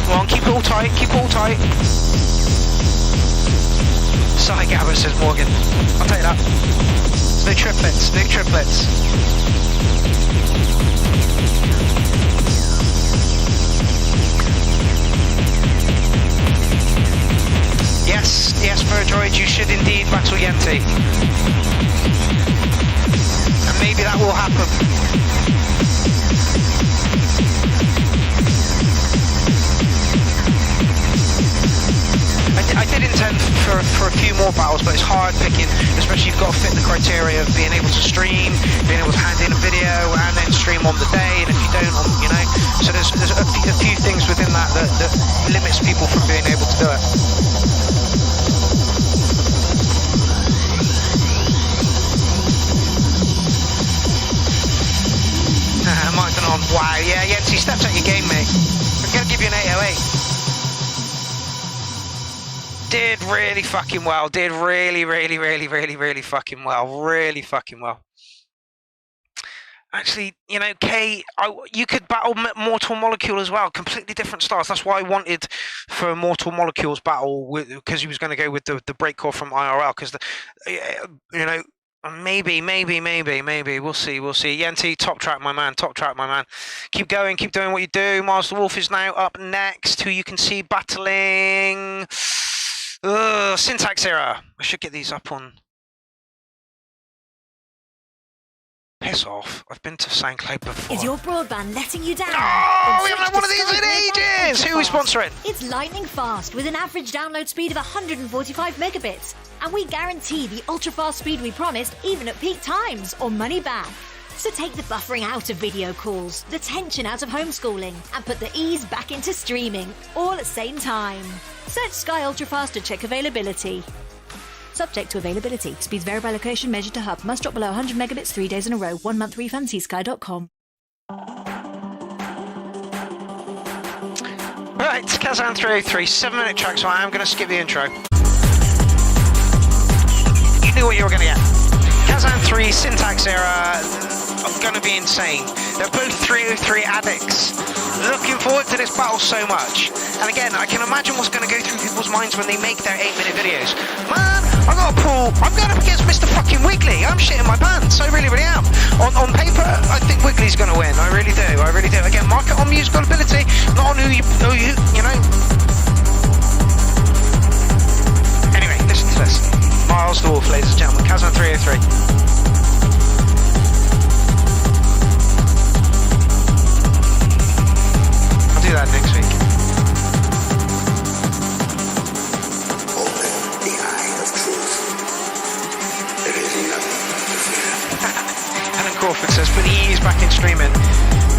Come on, keep it all tight, Sorry, Gabba, says Morgan. I'll take that. No triplets. Yes, Murdroid, you should indeed battle Yenti. And maybe that will happen. I did intend for a few more battles, but it's hard picking, especially you've got to fit the criteria of being able to stream, being able to hand in a video, and then stream on the day, and if you don't, you know, so there's a few things within that limits people from being able to do it. Mike's on, wow, yeah, Yenti, stepped up your game, mate. I'm going to give you an 808. Did really fucking well. Did really fucking well. Really fucking well. Actually, you know, Kay, you could battle Mortal Molecule as well. Completely different styles. That's why I wanted for Mortal Molecule's battle, because he was going to go with the breakcore from IRL. Because, you know, maybe. We'll see. Yenti, top track, my man. Keep going. Keep doing what you do. Mars the Wolf is now up next, who you can see battling... Syntax Era. I should get these up on piss off. I've been to SoundCloud before. Is your broadband letting you down? Oh, we haven't had one of these in ages! Who are we sponsoring? It's lightning fast with an average download speed of 145 megabits. And we guarantee the ultra-fast speed we promised, even at peak times, or money back. So take the buffering out of video calls, the tension out of homeschooling, and put the ease back into streaming, all at the same time. Search Sky Ultrafast to check availability. Subject to availability. Speeds vary by location, measured to hub. Must drop below 100 megabits 3 days in a row. 1 month refund. See sky.com. Right, Kazan 303, 7-minute track, so I am going to skip the intro. You knew what you were going to get. Kazan 3, syntax error, going to be insane. They're both 303 addicts. Looking forward to this battle so much. And again, I can imagine what's going to go through people's minds when they make their 8-minute videos. Man, I'm going up against Mr. fucking Wiggly. I'm shitting my pants. I really, really am. On paper, I think Wiggly's going to win. I really do. Again, mark it on musical ability, not on who you know. Anyway, listen to this. Miles the Wolf, ladies and gentlemen. Kazan 303. I'll do that next week. Open the eye of truth. There is nothing to fear. Alan Crawford says, put the ease back in streaming.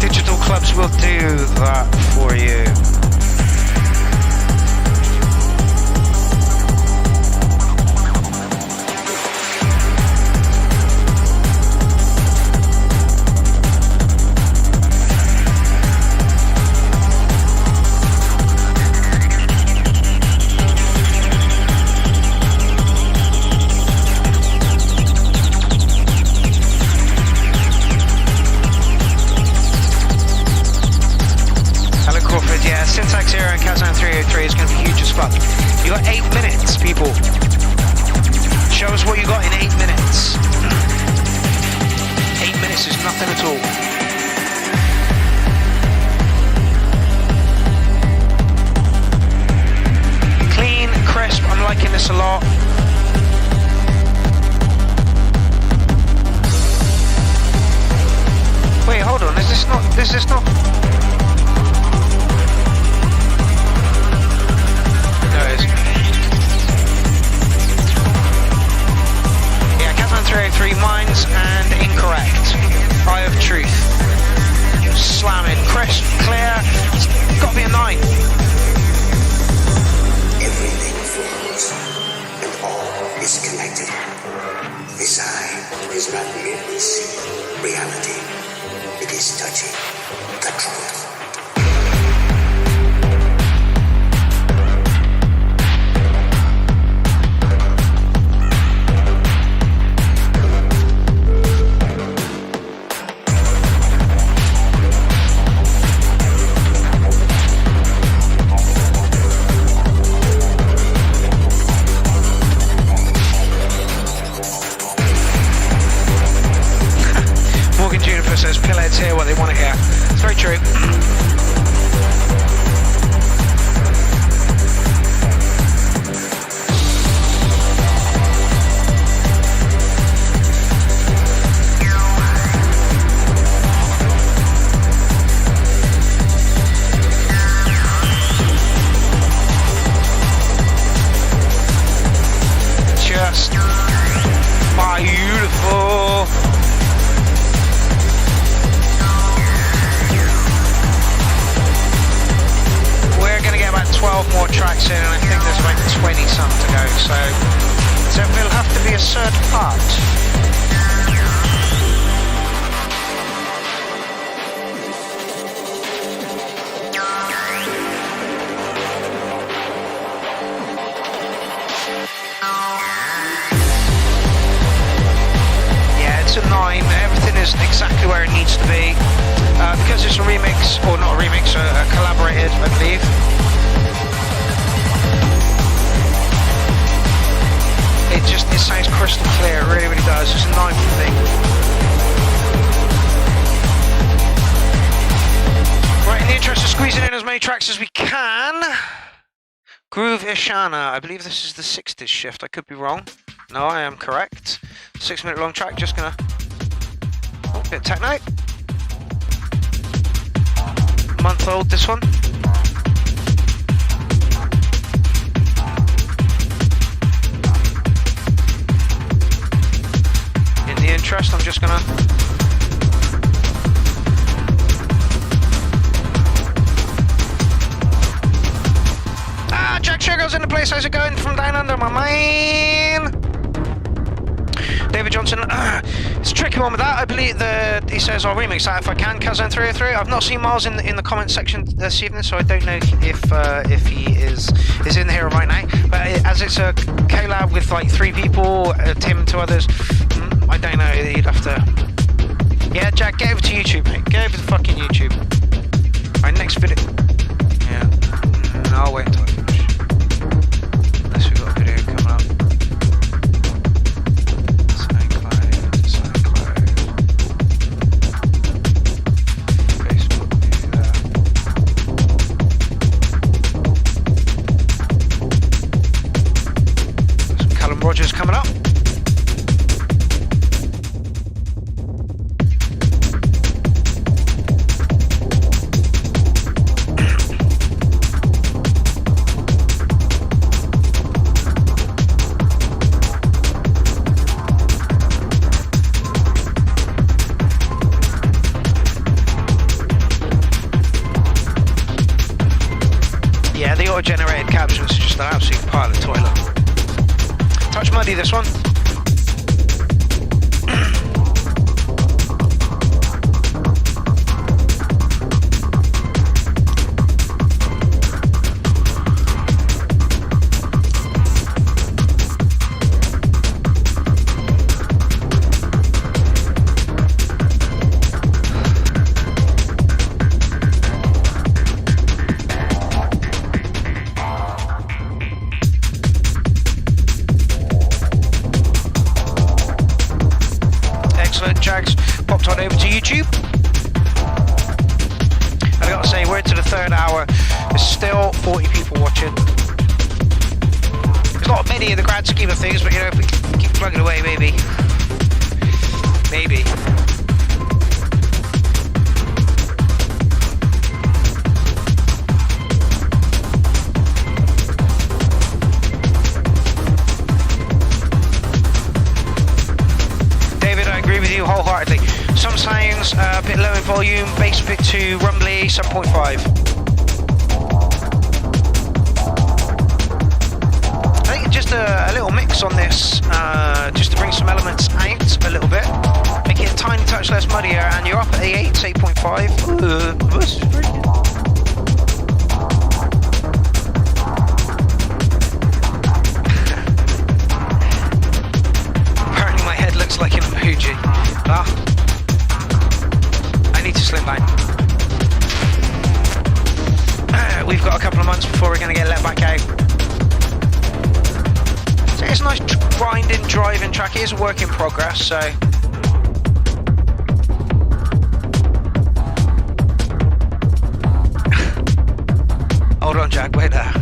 Digital clubs will do that for you. Syntax error and Kazan 303 is going to be huge as fuck. You got 8 minutes, people. Show us what you got in 8 minutes. 8 minutes is nothing at all. Clean, crisp, I'm liking this a lot. Wait, hold on, is this not... Yeah, Kazan 303, mines and incorrect. Eye of truth. Slamming, crisp, clear. It's got to be a 9. Everything flows, and all is connected. This eye is not merely seeing reality, it is touching the truth. Says pillheads hear what they want to hear. It's very true. Just beautiful. We're going to get about 12 more tracks in, and I think there's about 20 some to go, so there'll have to be a third part. Yeah, it's a 9. Everything is exactly where it needs to be. Because it's a remix, or not a remix, collaborated, I believe. It sounds crystal clear, it really, really does. It's a 9 thing. Right, in the interest of squeezing in as many tracks as we can, Groove Ishana, I believe this is the 60th shift, I could be wrong. No, I am correct. 6-minute long track, just gonna... Oh. Bit of techno. Month old, this one. In the interest, I'm just gonna Jack Sugar's in the place. How's it going from down under, my man? David Johnson, it's a tricky one with that. I believe he says I'll remix that if I can. Cousin 303. I've not seen Miles in the comment section this evening, so I don't know if he is in here right now. But as it's a collab with like 3 people, Tim and 2 others, I don't know. You'd have to. Yeah, Jack, get over to YouTube, mate. Get over to fucking YouTube. Right, next video. Yeah, no, I'll wait until I finish. Unless we've got a video coming up. Rogers coming up. Yeah, the auto-generated captions are just an absolute pile of toilet. Touch muddy, this one. Jags popped on over to YouTube. I gotta say, we're into the 3rd hour. There's still 40 people watching. There's not many in the grand scheme of things, but you know, if we keep plugging away, maybe. Wholeheartedly. Some sounds a bit low in volume, bass a bit too rumbly, 7.5. I think just a little mix on this, just to bring some elements out a little bit, make it a tiny touch less muddier, and you're up at the 8.5. Apparently my head looks like an emoji. I need to slim down. We've got a couple of months before we're going to get let back out. So it's a nice grinding, driving track. It is a work in progress, so. Hold on, Jack, wait there.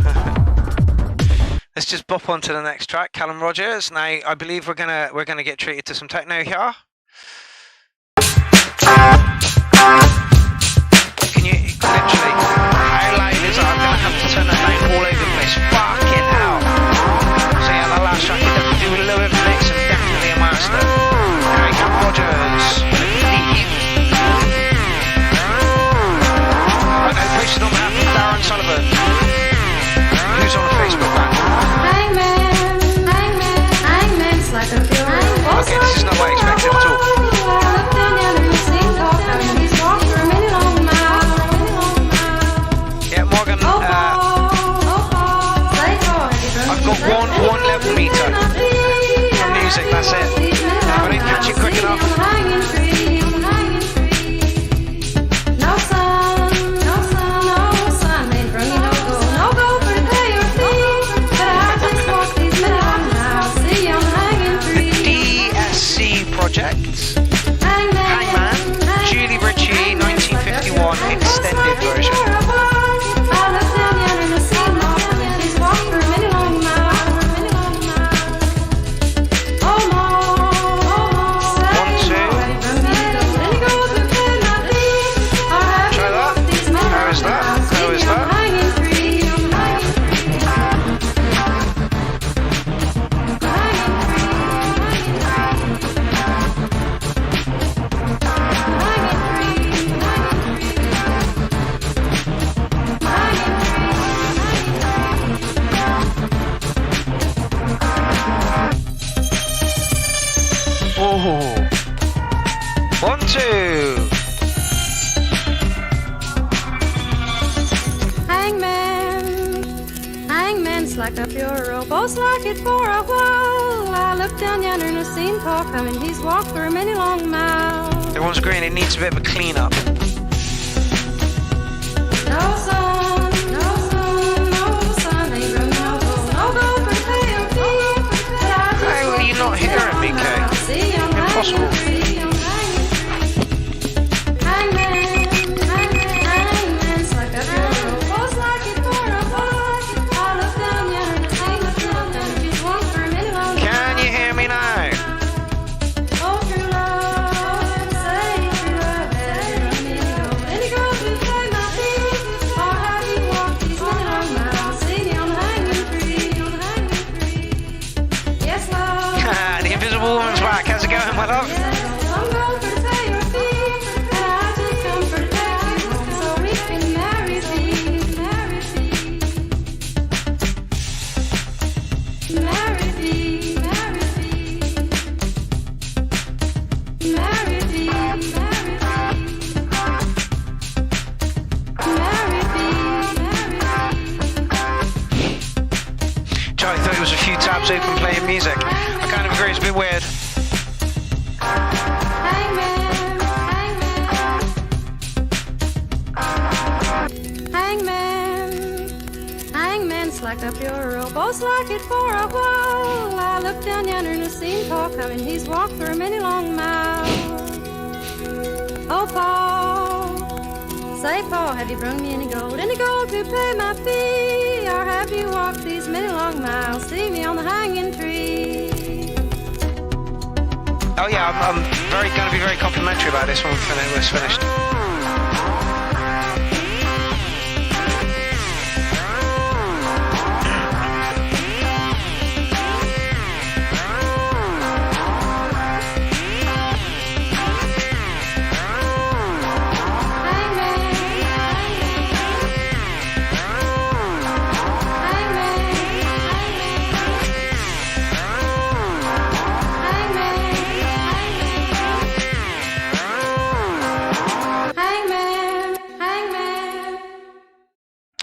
Let's just bop on to the next track, Callum Rogers. Now, I believe we're gonna get treated to some techno here. Can you literally, how loud is it? I'm going to have to turn that down all over the place. Fucking hell. So yeah, that last track, you definitely do a little bit of a mix and definitely a master. Okay, Cam Rogers. I know, posted on behalf of Darren Sullivan, who's on Facebook now. Hangman's like a okay, this is not what I expected at all. Yeah, Morgan, I've got one level meter from music, that's it. If I don't catch it quick enough. No sun, ain't bringing no go for the day or two. But I just walk these minutes now, see I'm hanging tree. The DSC Project, Hangman, Julie Ritchie, 1951, extended version. 1, 2. Hangman, slack up your rope, oh slack it for a while. I look down yonder and I seen Paul coming, he's walked for many long miles. Everyone's agreeing it needs a bit of a clean up. No sun, ain't room, no go for pay or fee. Hey, well, you're not hearing me, Kay. Impossible. Hangman, slack up your rope, oh slack it for a while. I look down yonder and I seen Paul coming, he's walked for many long miles. Can you hear me now? Oh, true love, say true love, any girl to play my feet, or have you walked these many long miles, see me on the hanging tree, Yes, love. The invisible woman's back. How's it going, my love? I'm going for to pay your fee, and I just come for to take you home, so we can marry thee. Charlie thought it was a few tabs open playing music. I kind of agree, it's a bit weird. Hangman, slack up your rope, oh slack it for a while. I look down yonder and I seen Paul coming, he's walked for many long miles. Oh Paul, say Paul, have you brung me any gold to pay my fee, or have you walked these many long miles, see me on the hanging tree? Oh yeah, I'm going to be very complimentary about this when it's finished.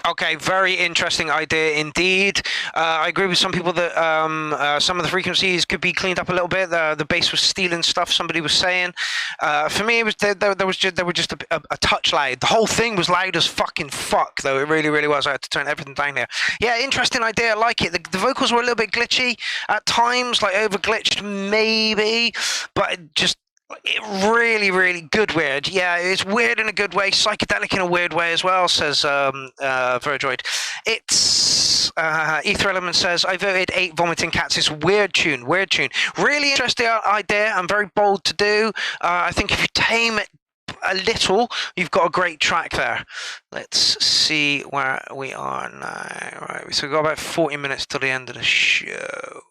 Okay, very interesting idea indeed. I agree with some people that some of the frequencies could be cleaned up a little bit. The bass was stealing stuff, somebody was saying. For me, it was they were just a touch loud. The whole thing was loud as fucking fuck, though. It really, really was. I had to turn everything down here. Yeah, interesting idea. I like it. The vocals were a little bit glitchy at times, like over glitched maybe, but just really, really good weird. Yeah, it's weird in a good way, psychedelic in a weird way as well, says Verdroid. It's Ether Element says, I voted 8 Vomiting Cats. It's weird tune. Really interesting idea and very bold to do. I think if you tame it a little, you've got a great track there. Let's see where we are now. Right, so we've got about 40 minutes till the end of the show.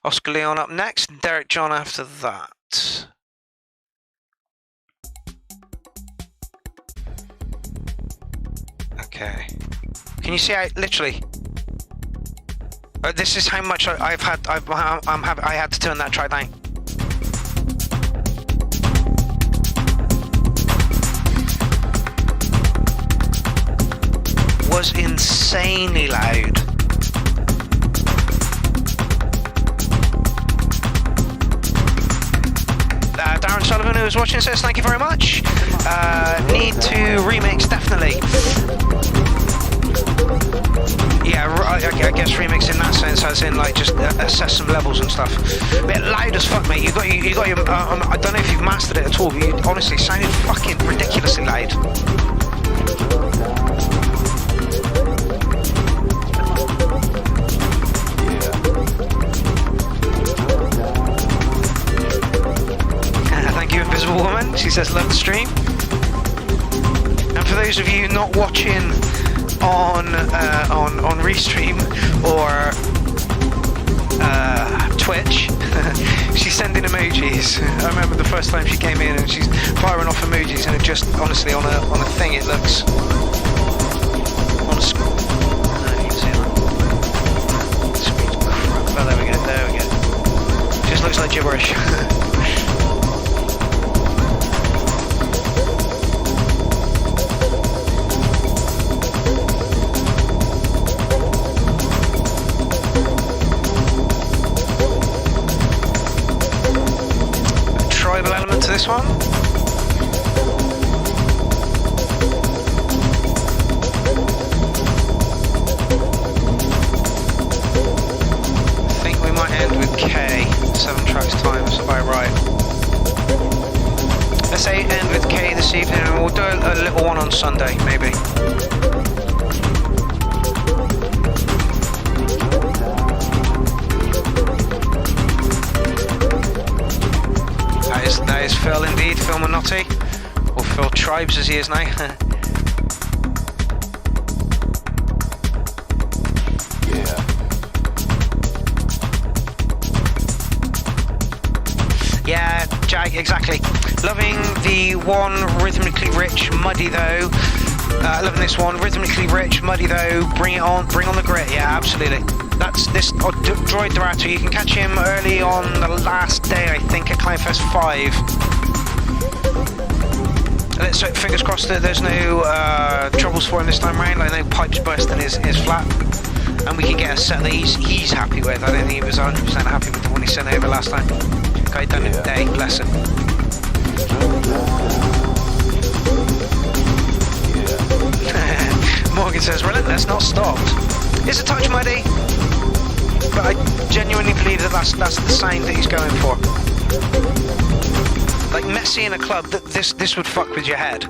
Oscar Leon up next, Derek John after that. Okay. Can you see? I literally. This is how much I had to turn that track down. Was insanely loud. Darren Sullivan, who was watching, says thank you very much. Need to remix, definitely. Yeah, I guess remix in that sense, as in like just assess some levels and stuff. A bit loud as fuck, mate. You got your. I don't know if you've mastered it at all, but you honestly sounded fucking ridiculously loud. Thank you, Invisible Woman. She says love the stream. And for those of you not watching on Restream or Twitch, she's sending emojis. I remember the first time she came in and she's firing off emojis, and it just honestly on a thing it looks on a screen. No, you can see that. Screen's crap. Oh, there we go. Just looks like gibberish. enjoyable element to this one. I think we might end with K. 7 tracks time, that's about right. Let's say end with K this evening, and we'll do a little one on Sunday, maybe. That is Phil indeed, Phil Minotti, or Phil Tribes as he is now. Yeah, Jag, exactly. Loving the one rhythmically rich, muddy though. Loving this one, rhythmically rich, muddy though. Bring on the grit. Yeah, absolutely. That's this Droid Dorato. You can catch him early on the last day, I think, at Clownfest 5. So fingers crossed that there's no troubles for him this time round, like no pipes bursting his flat, and we can get a set that he's happy with. I don't think he was 100% happy with the one he sent over last time. Guy done it today, bless him. Morgan says, relentless, not stopped. It's a touch muddy, but I genuinely believe that that's the sound that he's going for. Like messy in a club, that this would fuck with your head.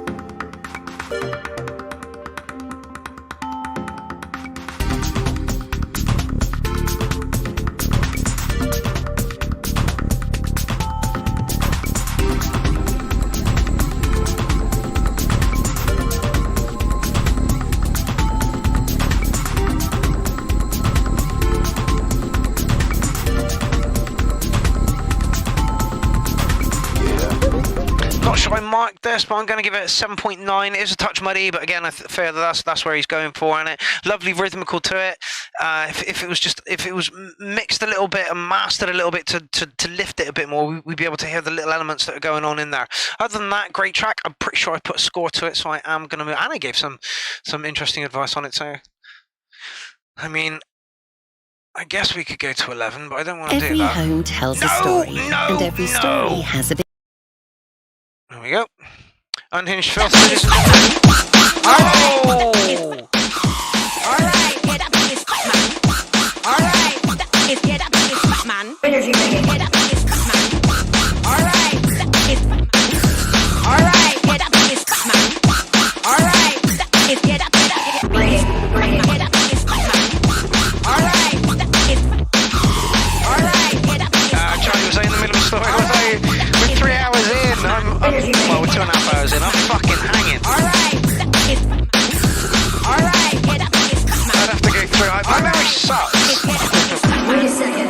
Mark this, but I'm going to give it a 7.9. It is a touch muddy, but again, I feel that's where he's going for, and it lovely rhythmical to it. If it was mixed a little bit and mastered a little bit to lift it a bit more, we'd be able to hear the little elements that are going on in there. Other than that, great track. I'm pretty sure I put a score to it, so I am going to move. And I gave some interesting advice on it, so I mean, I guess we could go to 11, but I don't want to do that. Every home tells a story, and every story has a bit. There we go. Unhinged filth. Oh! Alright, get up in this man. Alright, get up in this man. Energy rating. Get up in this man. Alright, alright, get up in this man. Alright, get up in this man. Alright, get up in this. Charlie was in the middle of the story. We're 3 hours in. Well, we're 2.5 hours in. I'm fucking hanging. Alright, get up in this man. I'd have to go through. My memory sucks. Wait a second.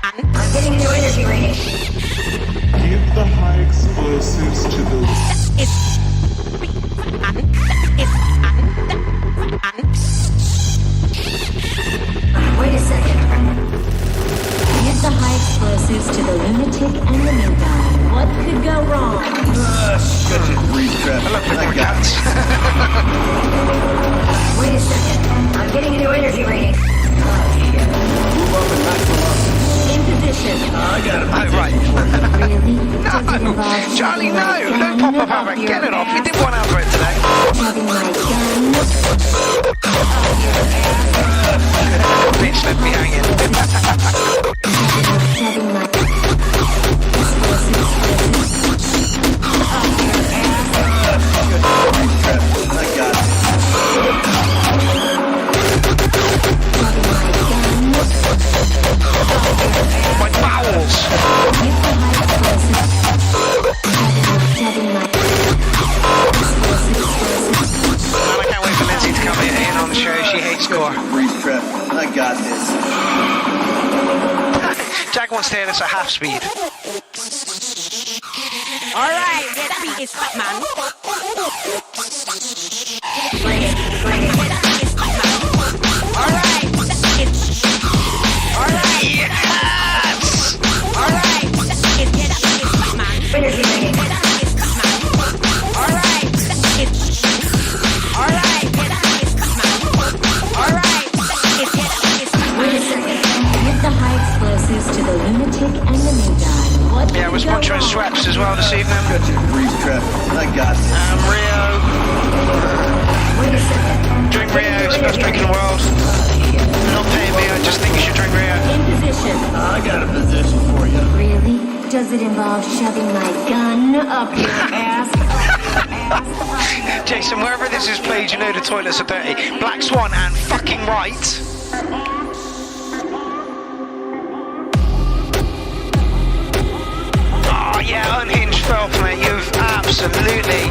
I'm getting a new energy rating. Give the high explosives to the... Wait a second. Give the high explosives to the lunatic and the new guy. What could go wrong? Such a grease trap. I love the cats. Wait a second. I'm getting a new energy rating. Move up and knock them off. In position. I got it. Oh, right. Really? No, Charlie, no. Don't pop up over it. Get it off. We did one over it today. Having my gun. Bitch left me hanging. Having my I got it. My bowels. Man, I can't wait for Lindsay to come in on the show. She hates gore. Grease trap. I got this. Jack wants to hear this at half speed. Alright, get up in this man. Alright. Alright. Yes! Alright. Get up in this man. Energy rating. Get up in this man. Alright. Alright. Get up in this man. Alright. Get up in this man. Wait a second. Give the high the lunatic and the new guy. What Yeah, we're could go sponsoring wrong? Sweps as well this evening. Got your grease trap. I got this. And Rio. Wait a second. Drink Rio, it's the best drink in the world. Not paying me, I just think you should drink Rio. In position. I got a position for you. Really? Does it involve shoving my gun up your ass? Jason, wherever this is played, you know the toilets are dirty. Black Swan and fucking right. Oh yeah, unhinged filth, mate. You've absolutely.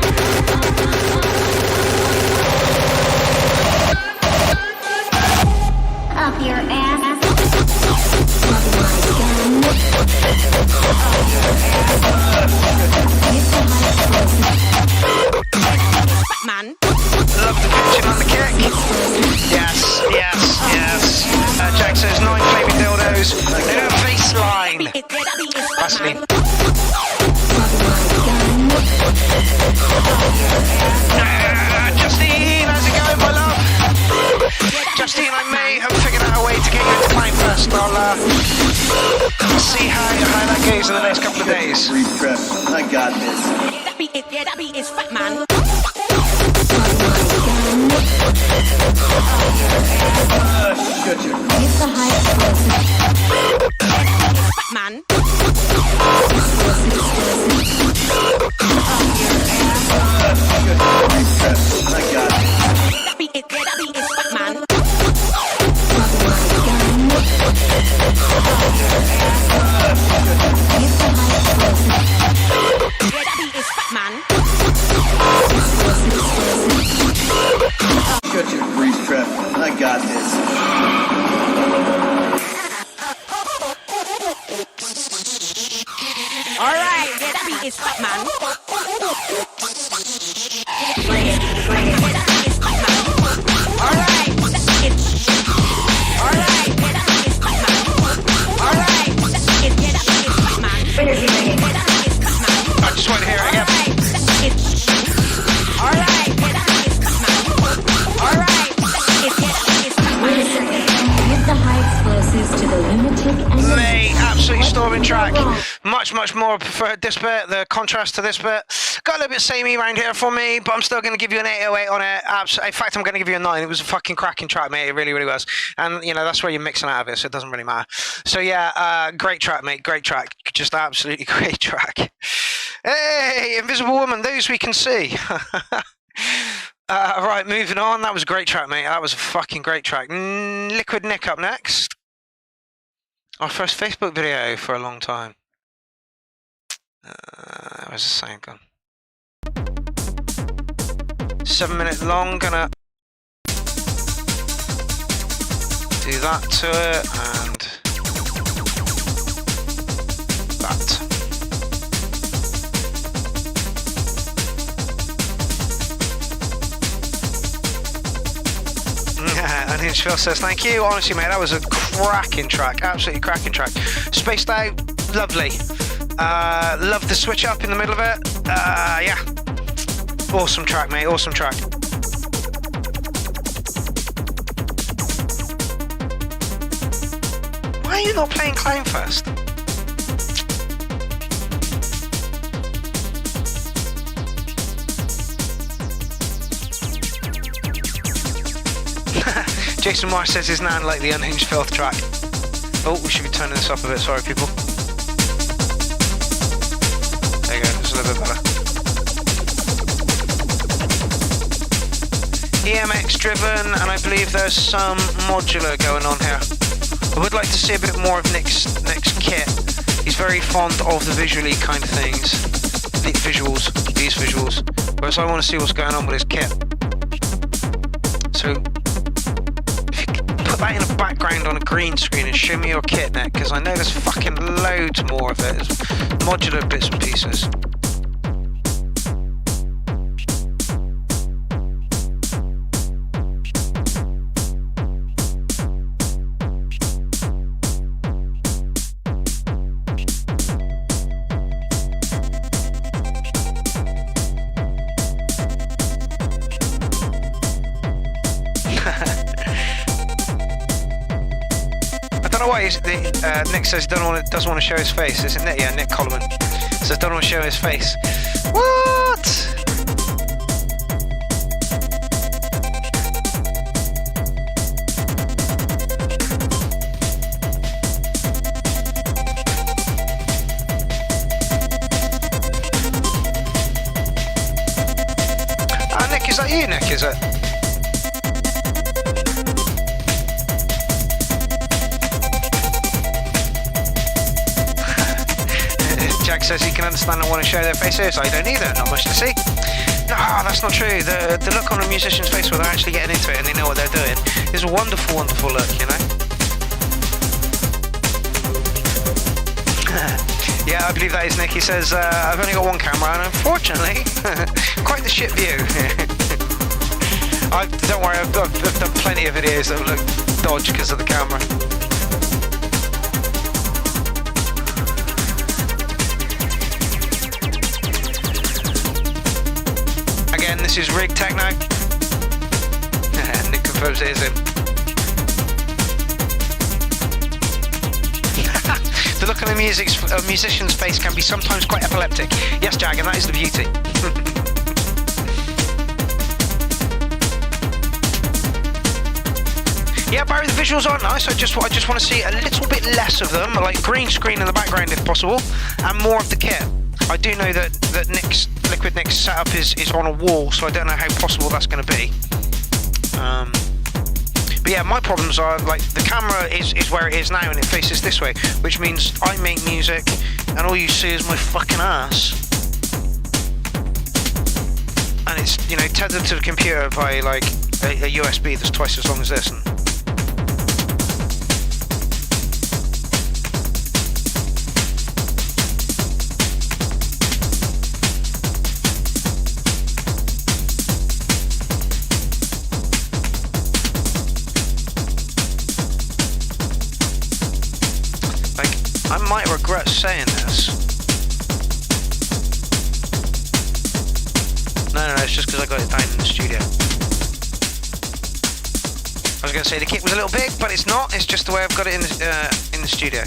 Up your ass. Man. Love the pitching on the kick. Yes, yes, yes. Jack says 9 flaming dildos. They do a baseline. That's me. Justine, how's it going, my love? Justine, I may have figured out a way to get you into Clownfest. I'll see how that goes in the next couple of days. Grease trap. I got this. That beat is fat, man. Got your It's the high explosive. Man. grease trap. I got this. That beat is fat, man. It's the high explosive. That beat is fat, man. Got your grease trap. I got this. Alright, yeah, that beat is fat, man. I just want to hear it again. Wait a second. Give the high explosives to the lunatic and the Mate, absolutely storming track. Much more preferred this bit, the contrast to this bit. Got a little bit samey around here for me, but I'm still going to give you an 808 on it. In fact, I'm going to give you a 9. It was a fucking cracking track, mate. It really was. And, you know, that's where you're mixing out of it, so it doesn't really matter. So, yeah, great track, mate. Great track. Just absolutely great track. Hey, Invisible Woman, those we can see. Right, moving on. That was a great track, mate. That was a fucking great track. Liquid Nick up next. Our first Facebook video for a long time. Where's the sound gone? 7 minutes long. Gonna do that to it and that. Unhinged Phil says thank you. Honestly, mate, that was a cracking track. Absolutely cracking track. Spaced out, lovely. Love the switch up in the middle of it. Yeah. Awesome track, mate. Awesome track. Why are you not playing Clownfest? Jason Marsh says his nan like the Unhinged Filth track. Oh, we should be turning this up a bit. Sorry, people. There you go. It's a little bit better. EMX driven, and I believe there's some modular going on here. I would like to see a bit more of Nick's kit. He's very fond of the visually kind of things. These visuals. Whereas I want to see what's going on with his kit. So, put that in a background on a green screen and show me your kit, Nick, because I know there's fucking loads more of it. There's modular bits and pieces. why Nick says he doesn't want to show his face. Isn't it? Yeah, Nick Coleman says don't want to show his face. What? Nick, is that you, Nick? Is it? Jack says he can understand and want to show their faces. I don't either, not much to see. No, that's not true. The look on a musician's face where they're actually getting into it and they know what they're doing is a wonderful, wonderful look, you know? Yeah, I believe that is Nick. He says, I've only got one camera and unfortunately, quite the shit view. Don't worry, I've done plenty of videos that look dodgy because of the camera. Again, this is Rig Techno. Nick confirms it is him. The look on a musician's face can be sometimes quite epileptic. Yes, Jag, and that is the beauty. Yeah, Barry, the visuals aren't nice. I just want to see a little bit less of them, like green screen in the background if possible, and more of the kit. I do know that Liquid Nick's setup is on a wall, so I don't know how possible that's going to be. But yeah, my problems are, like, the camera is where it is now and it faces this way, which means I make music and all you see is my fucking ass. And it's, you know, tethered to the computer by, like, a USB that's twice as long as this. And I might regret saying this. No, it's just because I got it down in the studio. I was going to say the kit was a little big, but it's not. It's just the way I've got it in the studio.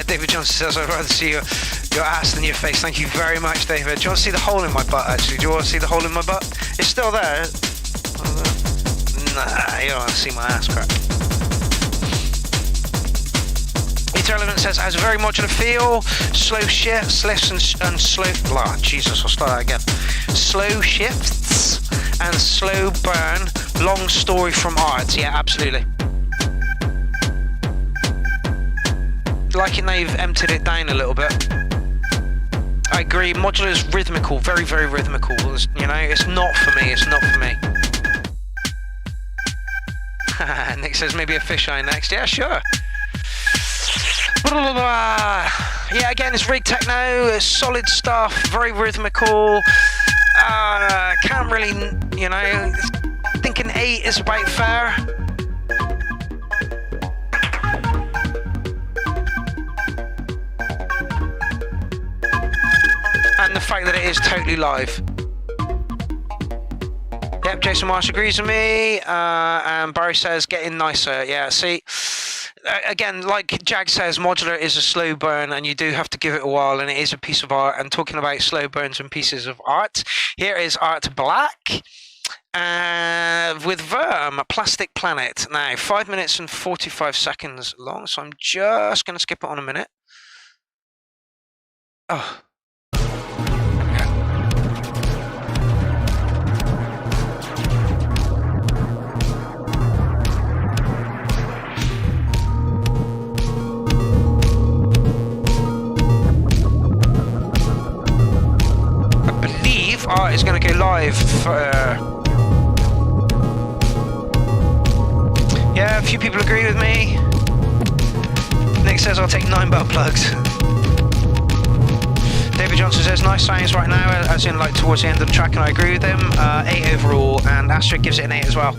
David Johnson says, I'd rather see your ass than your face. Thank you very much, David. Do you want to see the hole in my butt, actually? Do you want to see the hole in my butt? It's still there. Nah, you don't want to see my ass crack. Eterlevant says, has a very modular feel, slow shifts, lifts and slow... Blah, Jesus, I'll start that again. Slow shifts and slow burn, long story from art. Yeah, absolutely. Like it now you've emptied it down a little bit. I agree, modular is rhythmical, very, very rhythmical. You know, it's not for me, it's not for me. Nick says maybe a fisheye next. Yeah, sure. Yeah, again, it's Rig Techno, it's solid stuff, very rhythmical. Can't really, you know, thinking 8 is about fair. And the fact that it is totally live. Yep, Jason Marsh agrees with me, and Barry says getting nicer. Yeah, see, again, like Jag says, modular is a slow burn and you do have to give it a while, and it is a piece of art. And talking about slow burns and pieces of art, here is Art Black with Verm, Plastic Planet. Now, 5 minutes and 45 seconds long, so I'm just going to skip it on a minute. Oh. Art is going to go live for, yeah, a few people agree with me. Nick says I'll take 9 butt plugs. David Johnson says nice sounds right now, as in like towards the end of the track, and I agree with him. 8 overall, and Astrid gives it an 8 as well.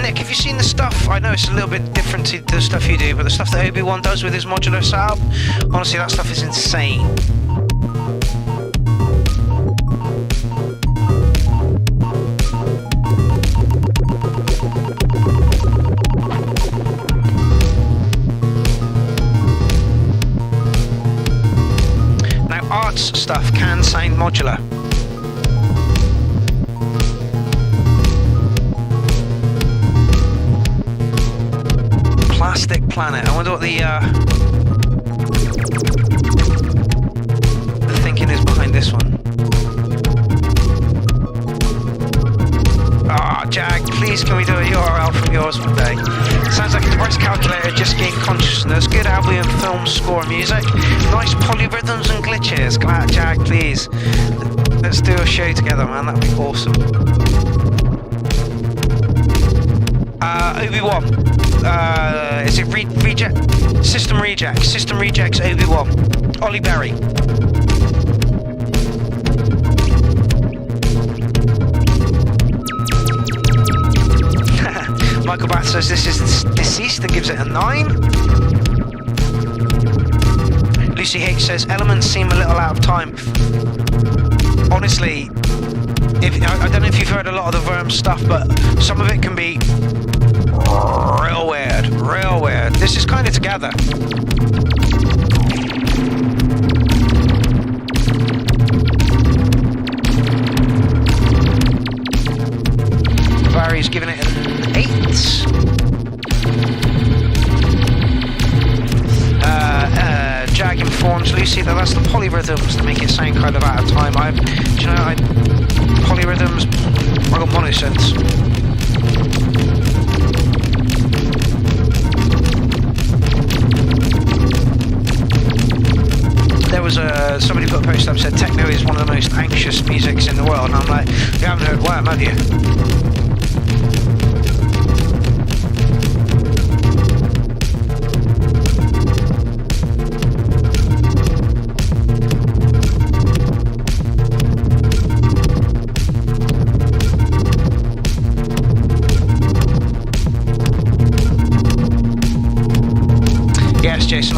Nick, have you seen the stuff? I know it's a little bit different to the stuff you do, but the stuff that Obi-Wan does with his modular setup, honestly, that stuff is insane. Unsigned modular. Plastic Planet. I wonder what the thinking is behind this one. Ah, Jag, please can we do a URL from yours one day? Sounds like a breast calculator just gained consciousness. Good album, film, score, music. Nice polyrhythms and glitches. Glad, Jag, please. Let's do a show together, man. That'd be awesome. Obi-Wan. Is it reject? System reject. System rejects Obi-Wan. Ollie Berry. Michael Bath says this is deceased and gives it a 9. Lucy H says elements seem a little out of time. Honestly, I don't know if you've heard a lot of the Worm stuff, but some of it can be real weird, real weird. This is kind of together. Barry's giving it an 8. Jag informs Lucy that that's the polyrhythms that make it sound kind of out of time. Polyrhythms, I got monosynths. There was somebody put a post up said techno is one of the most anxious musics in the world, and I'm like, you haven't heard Worm, have you? Jason,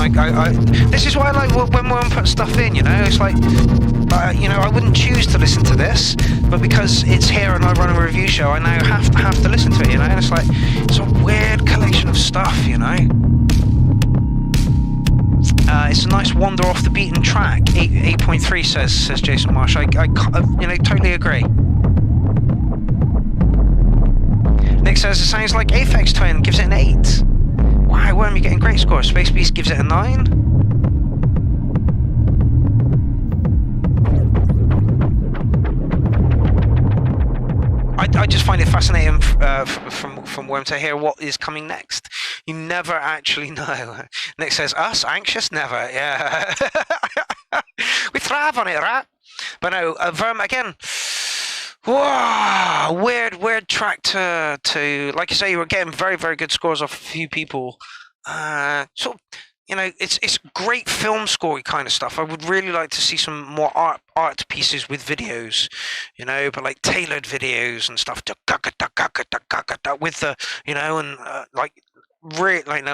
this is why I like when Worm puts stuff in, you know, it's like, I wouldn't choose to listen to this, but because it's here and I run a review show, I now have to listen to it, you know, and it's like, it's a weird collection of stuff, you know. It's a nice wander off the beaten track. 8.3 says Jason Marsh. I totally agree. Nick says it sounds like Aphex Twin, gives it an 8. Wow, Worm, you're getting great scores. Space Beast gives it a 9. I just find it fascinating from Worm to hear what is coming next. You never actually know. Nick says, us? Anxious? Never. Yeah. We thrive on it, right? But no, Worm, again... Wow, weird track to like you say, you were getting very, very good scores off a few people. Sort of, you know, it's great film score kind of stuff. I would really like to see some more art pieces with videos, you know, but like tailored videos and stuff with the, you know, and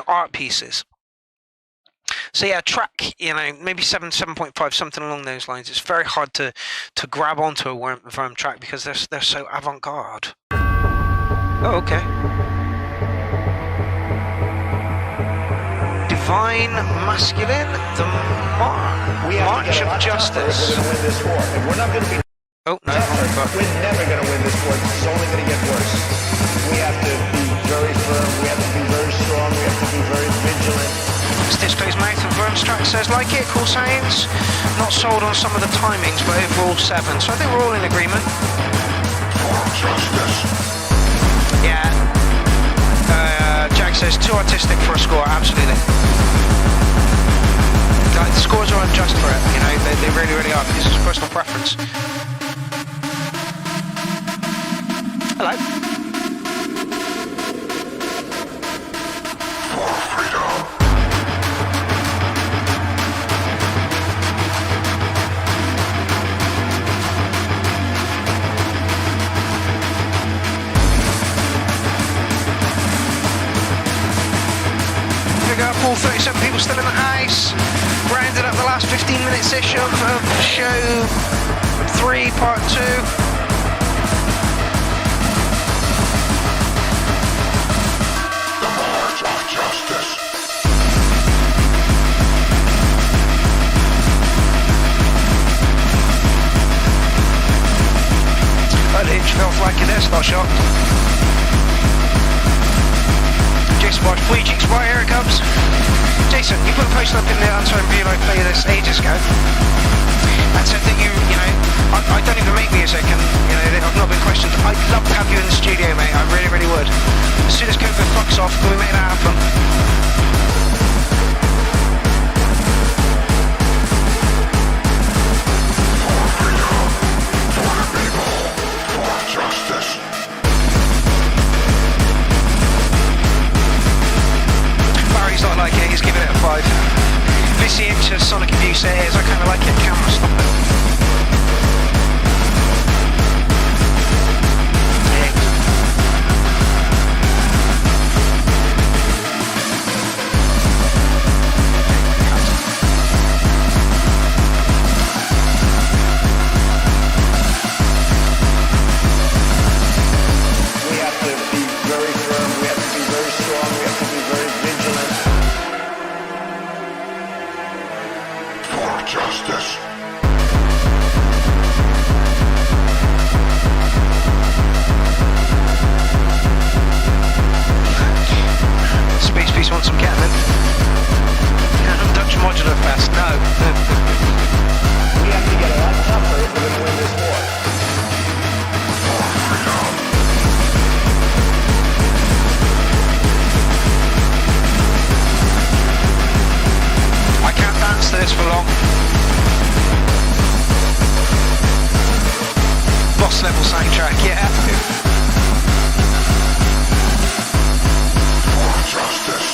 art pieces. So yeah, track, you know, maybe 7.5, something along those lines. It's very hard to grab onto a Worm track because they're so avant-garde. Oh, okay. Divine Masculine, the March of Justice. We're going to win this war. If we're not going to be tougher, we're never going to win this war. It's only going to get worse. We have to be very firm. We have to be very strong. We have to be very vigilant. Stitchco's Mouth of Worm's track says, like it, cool sounds. Not sold on some of the timings, but overall 7. So I think we're all in agreement. Yeah. Jack says, too artistic for a score. Absolutely. Like, the scores are unjust for it, you know, they really, really are. This is personal preference. Hello. All 37 people still in the house. Rounded up the last 15 minutes-ish of show 3, part 2. this, not shocked. Jason Bosch, Fleeting Spot, here it comes. Jason, you put a post up in the Unsigned video I played this ages ago. And said that you know, I don't even make music and, you know, I've not been questioned. I'd love to have you in the studio, mate. I really, really would. As soon as COVID fucks off, can we make that happen? Barry's not like it, he's giving it a 5. VCH as Sonic Abuse it is, I kind of like it, camera stop it. We have to be very firm, we have to be very strong, we have to be very vigilant. For justice. Space Beast wants some Catman. Dutch Modular Fest, no. We have to get a lot tougher if we're going to win this war. I can't dance to this for long. Boss level soundtrack, yeah. For justice.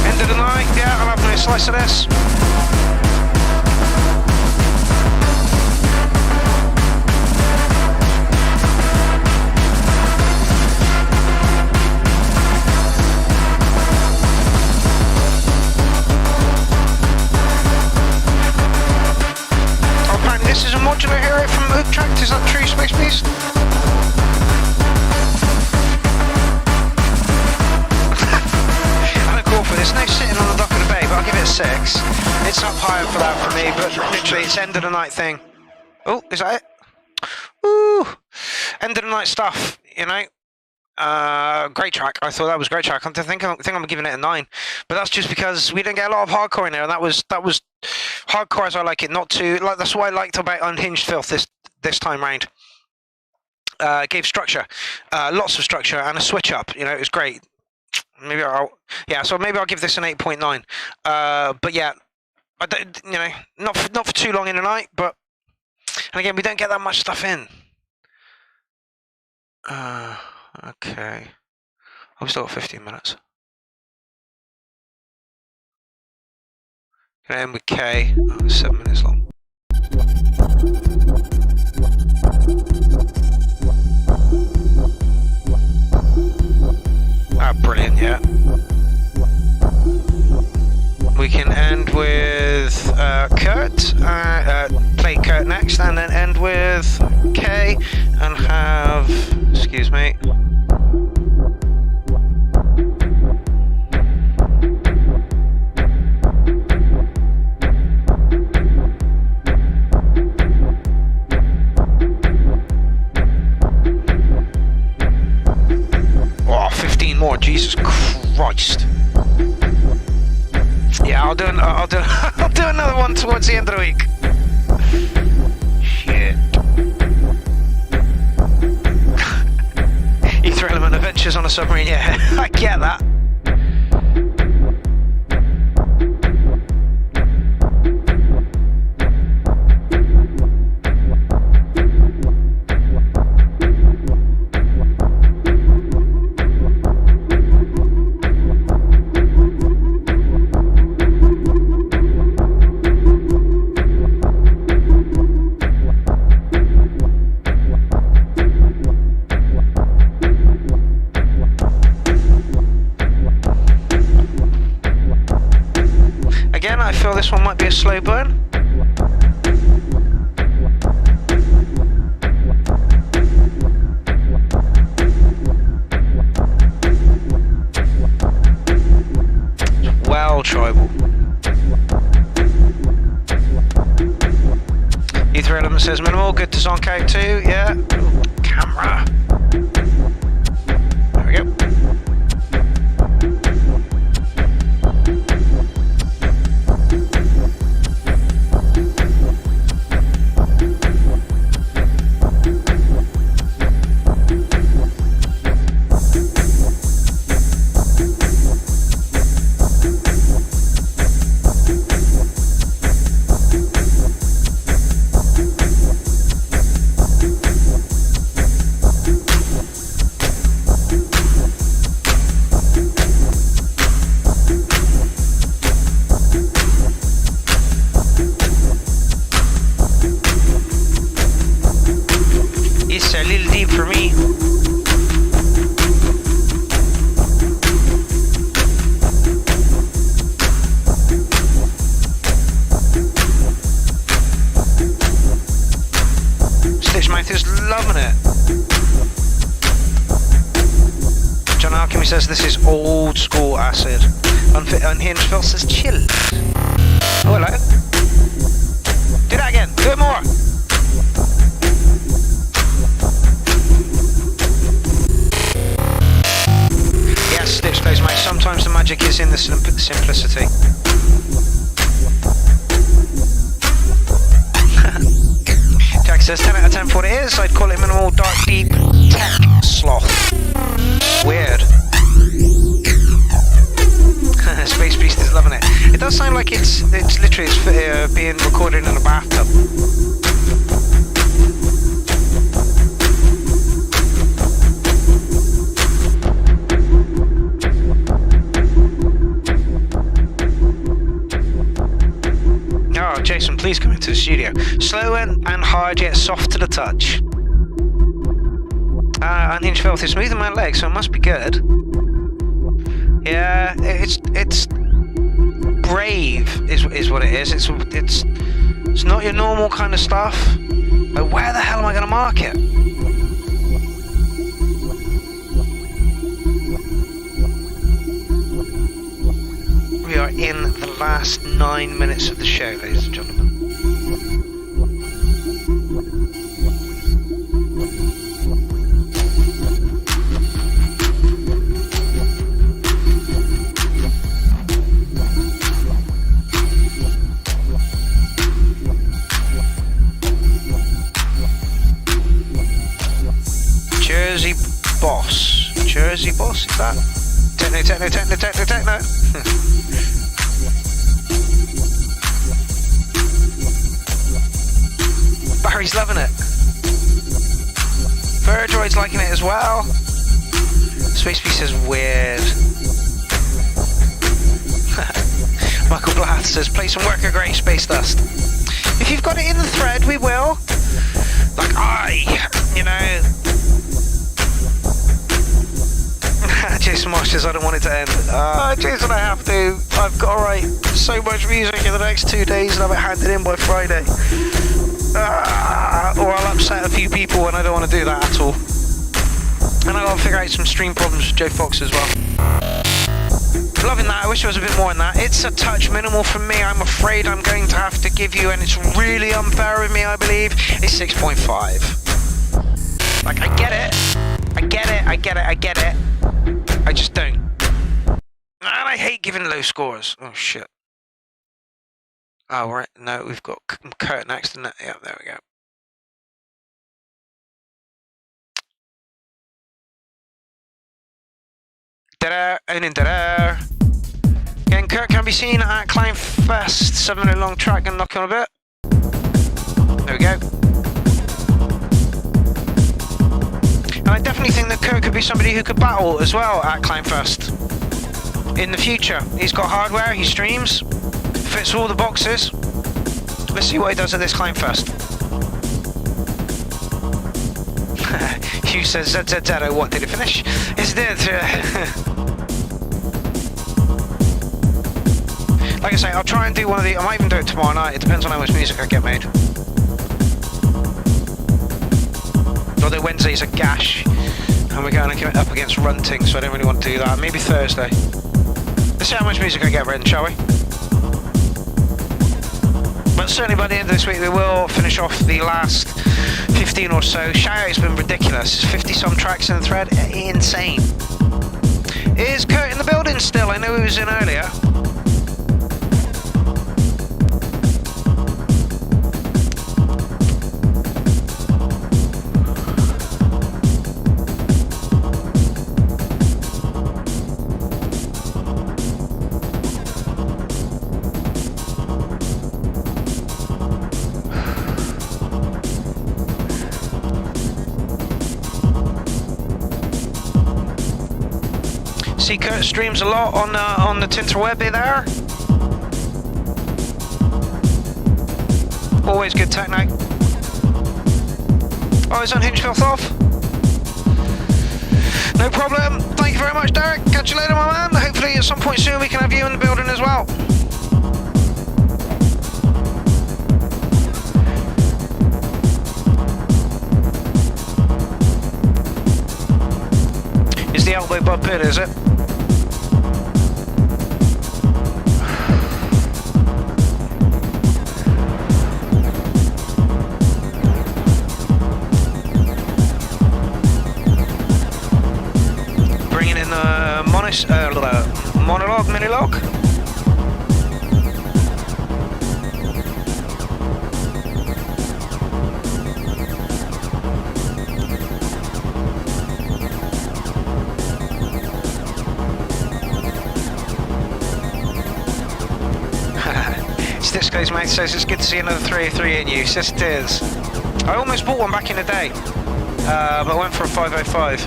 End of the night, yeah, I'll have a slice of this. Oh, apparently this is a modular hero from Eclectic, is that true, Space Beast? There's no sitting on the dock of the bay, but I'll give it a 6. It's up higher for that for me, but literally it's end of the night thing. Oh, is that it? Ooh, end of the night stuff, you know. Great track. I thought that was a great track. I think I'm giving it a 9, but that's just because we didn't get a lot of hardcore in there, and that was hardcore as I like it. Not too like that's what I liked about Unhinged Filth this time round. Gave structure, lots of structure, and a switch up. You know, it was great. Maybe I'll give this an 8.9. But yeah, I don't, you know, not for too long in the night. But and again, we don't get that much stuff in. Okay, I've still got 15 minutes. Gonna end with K. Oh, it's 7 minutes long. Ah, brilliant, yeah. We can end with Kurt, play Kurt next, and then end with K, and have, excuse me. Oh, 15 more, Jesus Christ. Yeah, I'll do another one towards the end of the week. Shit. Ether Element Adventures on a Submarine, yeah, I get that. I feel this one might be a slow burn. Well, tribal. Weather element says minimal. Good to zonk out too. Yeah. Ooh, camera. There we go. Says this is old school acid. Unhinged Phil says chill. Oh, hello. Do that again. Do it more. Yes, Stitch goes, mate. Sometimes the magic is in the simplicity. Jack says 10 out of 10 for what it is. I'd call it minimal, dark, deep, tech sloth. Weird. Space Beast is loving it. It does sound like it's literally being recorded in a bathtub. Oh, Jason, please come into the studio. Slow and hard, yet soft to the touch. Unhinged Filth is smooth on my legs, so it must be good. Yeah, it's brave is what it is. It's not your normal kind of stuff. Like, where the hell am I going to mark it? We are in the last 9 minutes of the show, ladies and gentlemen. Jersey Boss, is that? Techno. Barry's loving it. Verdroid's liking it as well. Space Beast says weird. Michael Blath says play some Worker Grey Space Dust. If you've got it in the thread, we will. Like you know. Jason Marsh says I don't want it to end. Jason, I have to. I've got to write so much music in the next 2 days and have it handed in by Friday. Or I'll upset a few people and I don't want to do that at all. And I've got to figure out some stream problems with Joe Fox as well. Loving that. I wish there was a bit more in that. It's a touch minimal from me. I'm afraid I'm going to have to give you, and it's really unfair of me, I believe, it's 6.5. Like, I get it. I just don't. And I hate giving low scores. Oh, shit. Oh, right. No, we've got Kurt next. And yeah, there we go. Da-da, owning da-da. Again, Kurt can be seen at Clownfest. 7-minute long track and knock on a bit. There we go. And I definitely think that Kurt could be somebody who could battle as well at Clownfest in the future. He's got hardware, he streams, fits all the boxes. Let's see what he does at this Clownfest. Hugh says, ZZZ, what, did it finish? Yes, it did. Like I say, I'll try and do one of the, I might even do it tomorrow night. It depends on how much music I get made. Although Wednesday's a gash, and we're going up against Runting, so I don't really want to do that. Maybe Thursday. Let's see how much music I get written, shall we? But certainly by the end of this week we will finish off the last 15 or so. Shout-out's been ridiculous. 50 some tracks in the thread. Insane. Is Kurt in the building still? I know he was in earlier. See Kurt streams a lot on the Tinterwebby there. Always good techno. Oh, is Unhinged Filth off? No problem. Thank you very much, Derek. Catch you later, my man. Hopefully at some point soon we can have you in the building as well. Is the elbow bud pit, is it? Bringing in the monologue, mini-log. Disco's mate says it's good to see another 303 in use. Yes, it is. I almost bought one back in the day, but I went for a 505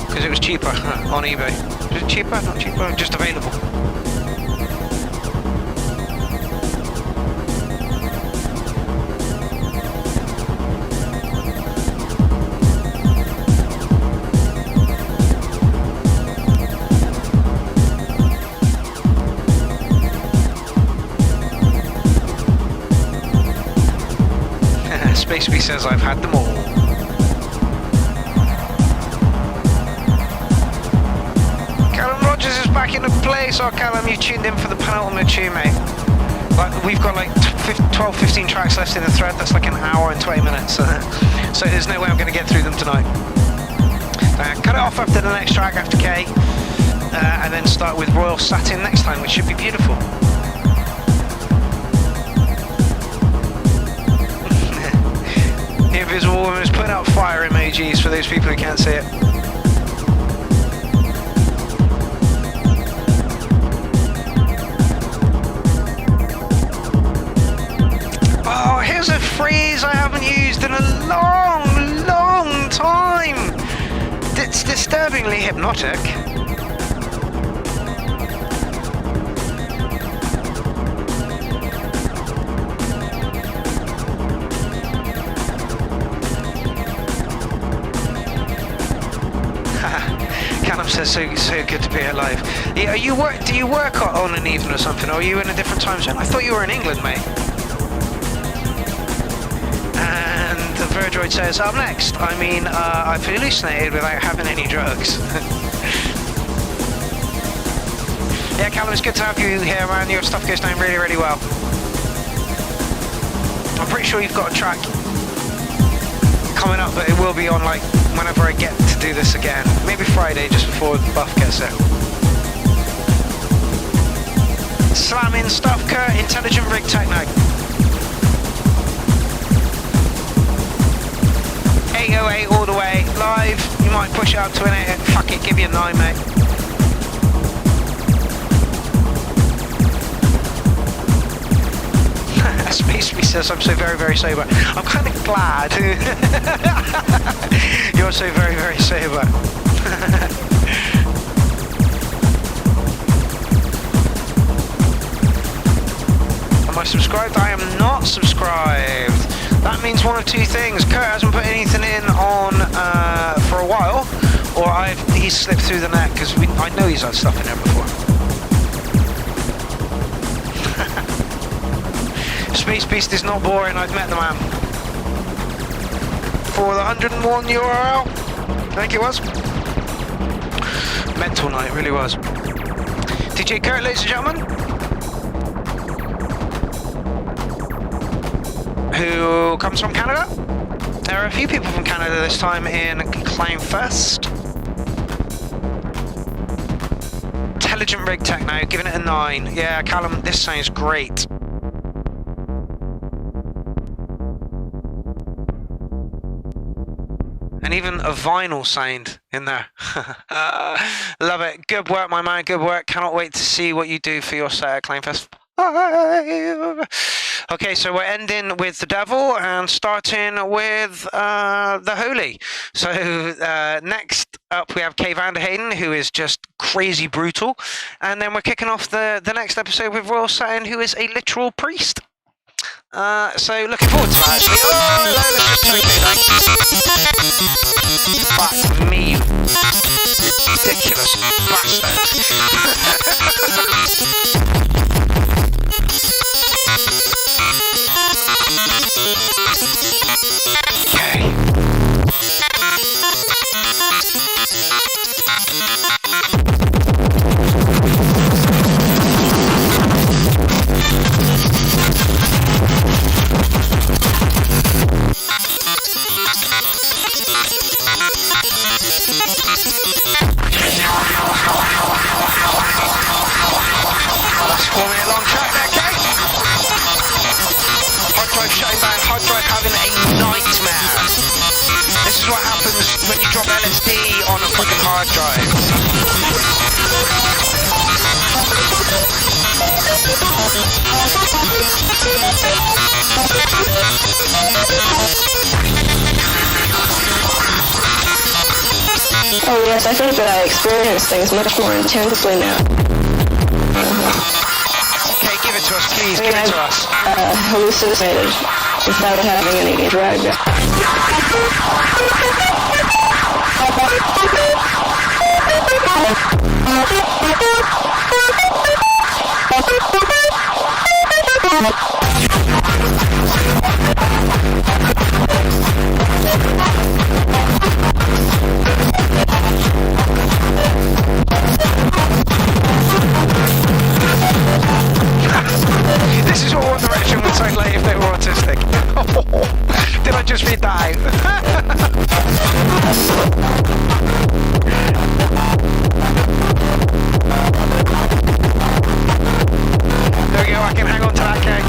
because it was cheaper on eBay. Is it cheaper? Not cheaper, just available. Spaceby says I've had them all. Callum Rogers is back in the place. Oh, Callum, you tuned in for the penultimate tune, mate. Like, we've got like 12, 15 tracks left in the thread. That's like an hour and 20 minutes. So there's no way I'm going to get through them tonight. Cut it off after the next track, after K, and then start with Royal Satin next time, which should be beautiful. Invisible Woman is putting out fire emojis for those people who can't see it. Oh, here's a phrase I haven't used in a long, long time. It's disturbingly hypnotic. Callum says so good to be alive. Yeah, do you work on an evening or something, or are you in a different time zone? I thought you were in England, mate. And the Verdroid says, up next, I mean, I've hallucinated without having any drugs. Yeah, Callum, it's good to have you here, man. Your stuff goes down really, really well. I'm pretty sure you've got a track coming up, but it will be on like whenever I get to do this again. Maybe Friday, just before Buff gets there. Slamming stuff, Kurt. Intelligent Rig Techno. 808 all the way. Live. You might push it up to an 8. Fuck it, give you a 9, mate. Spaceby says I'm so very, very sober. I'm kind of glad. You're so very, very sober. Am I subscribed? I am not subscribed. That means one of two things. Kurt hasn't put anything in on for a while, or he's slipped through the net, because I know he's had stuff in there before. Space Beast is not boring, I've met the man. For the 101 URL, I think it was. Mental night, really was. DJ Kurt, ladies and gentlemen. comes from Canada. There are a few people from Canada this time in Clownfest. Intelligent Rig Techno, giving it a 9. Yeah, Callum, this sounds great. And even a vinyl sound in there. Love it. Good work, my man. Good work. Cannot wait to see what you do for your set at Clownfest 5. Okay, so we're ending with the Devil and starting with the Holy. So next up we have Kay Vanderhayden, who is just crazy brutal. And then we're kicking off the next episode with Royal Saturn, who is a literal priest. So looking forward to that, actually. Oh, hello, let's just turn it down. Fuck me, you ridiculous bastard. Okay. That's 4 minute long track there, Kay. Hard drive shutting down, hard drive having a nightmare. This is what happens when you drop LSD on a fucking hard drive. Oh yes, I think that I experience things much more intensely now. Okay, give it to us, please. Give it to us. Hallucinated without having any drug. This is what One Direction would sound like if they were autistic. Did I just read that out? There we go, I can hang on to that, Kay.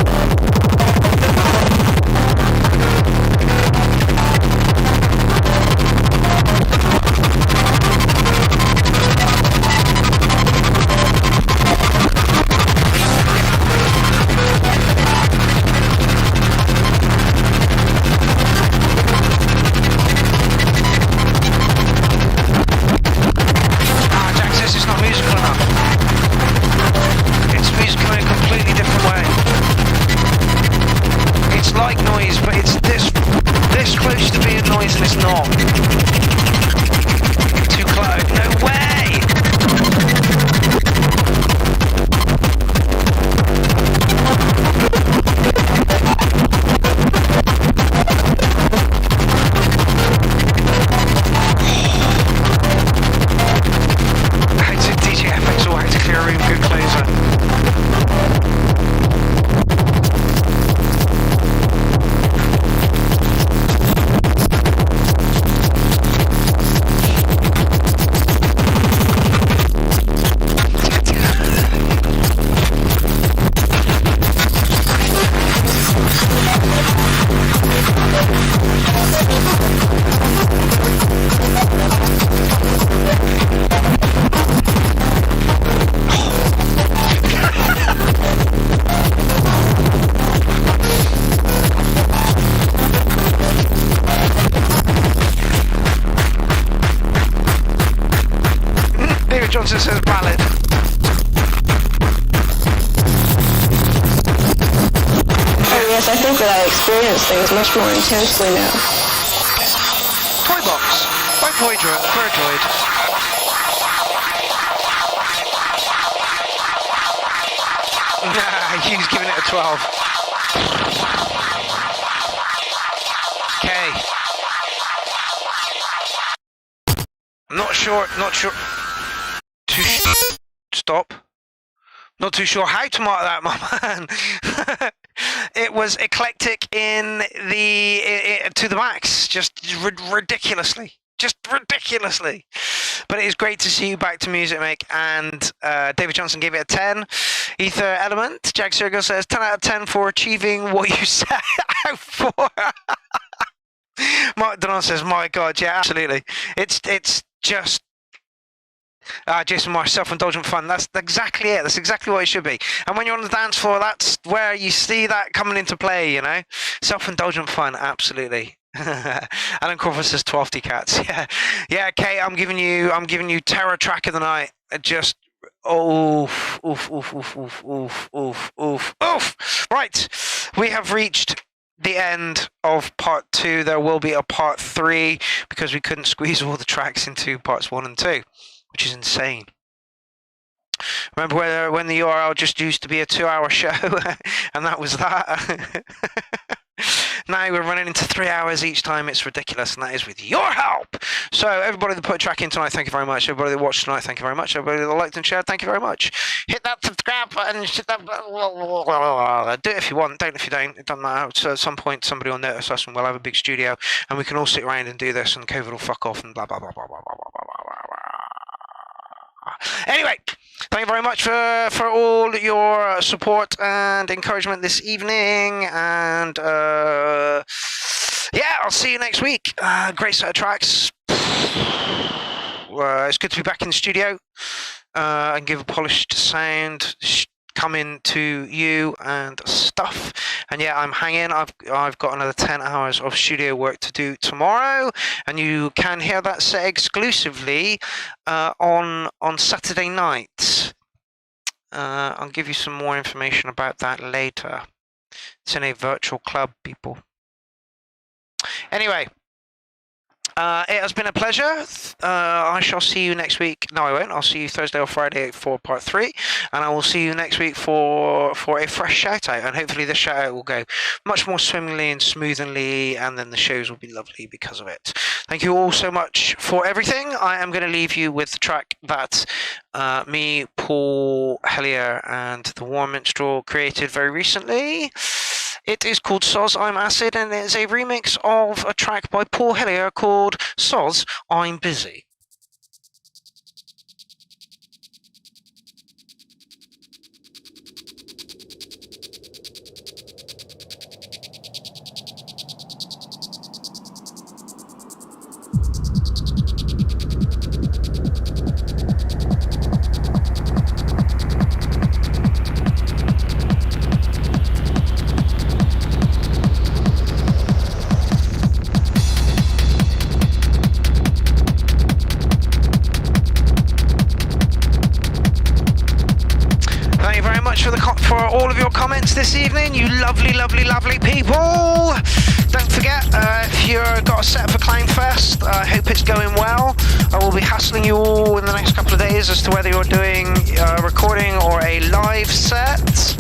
Johnson says ballad. Oh yes, I think that I experience things much more intensely now. Toy box by Voidroid. Nah, he's giving it a 12. Okay. Not sure. Stop. Not too sure how to mark that, my man. It it was eclectic to the max, just ridiculously. Just ridiculously. But it is great to see you back to music, Mick. And David Johnson gave it a 10. Ether Element, Jack Sergio says 10 out of 10 for achieving what you set out for. Mark Donan says, my God, yeah, absolutely. It's just Jason Marsh, self-indulgent fun. That's exactly it. That's exactly what it should be. And when you're on the dance floor, that's where you see that coming into play, you know? Self-indulgent fun, absolutely. Alan Crawford says 12 cats. Yeah, Kate, I'm giving you terror track of the night. Just oof. Right, we have reached the end of part 2. There will be a part 3 because we couldn't squeeze all the tracks into parts 1 and 2, which is insane. Remember when the URL just used to be a 2-hour show and that was that? Now we're running into 3 hours each time. It's ridiculous, and that is with your help. So everybody that put a track in tonight, thank you very much. Everybody that watched tonight, thank you very much. Everybody that liked and shared, thank you very much. Hit that subscribe button. Hit that do it if you want, don't if you don't. It doesn't matter. So at some point somebody will notice us and we'll have a big studio and we can all sit around and do this and COVID will fuck off and blah blah blah blah blah blah blah blah blah. Anyway, thank you very much for all your support and encouragement this evening, and yeah, I'll see you next week. Great set of tracks. It's good to be back in the studio and give a polished sound coming to you and stuff. And yeah, I'm hanging. I've got another 10 hours of studio work to do tomorrow, and you can hear that set exclusively on Saturday night. I'll give you some more information about that later. It's in a virtual club, people. Anyway, it has been a pleasure. I shall see you next week. No, I won't. I'll see you Thursday or Friday for part 3, and I will see you next week for a fresh shout out. And hopefully this shout out will go much more swimmingly and smoothly, and then the shows will be lovely because of it. Thank you all so much for everything. I am going to leave you with the track that me, Paul Hellier, and the Warm Minstrel created very recently. It is called Soz, I'm Acid, and it is a remix of a track by Paul Hellier called Soz, I'm Busy. For all of your comments this evening, you lovely, lovely, lovely people. Don't forget, if you've got a set for Clownfest, I hope it's going well. I will be hassling you all in the next couple of days as to whether you're doing a recording or a live set.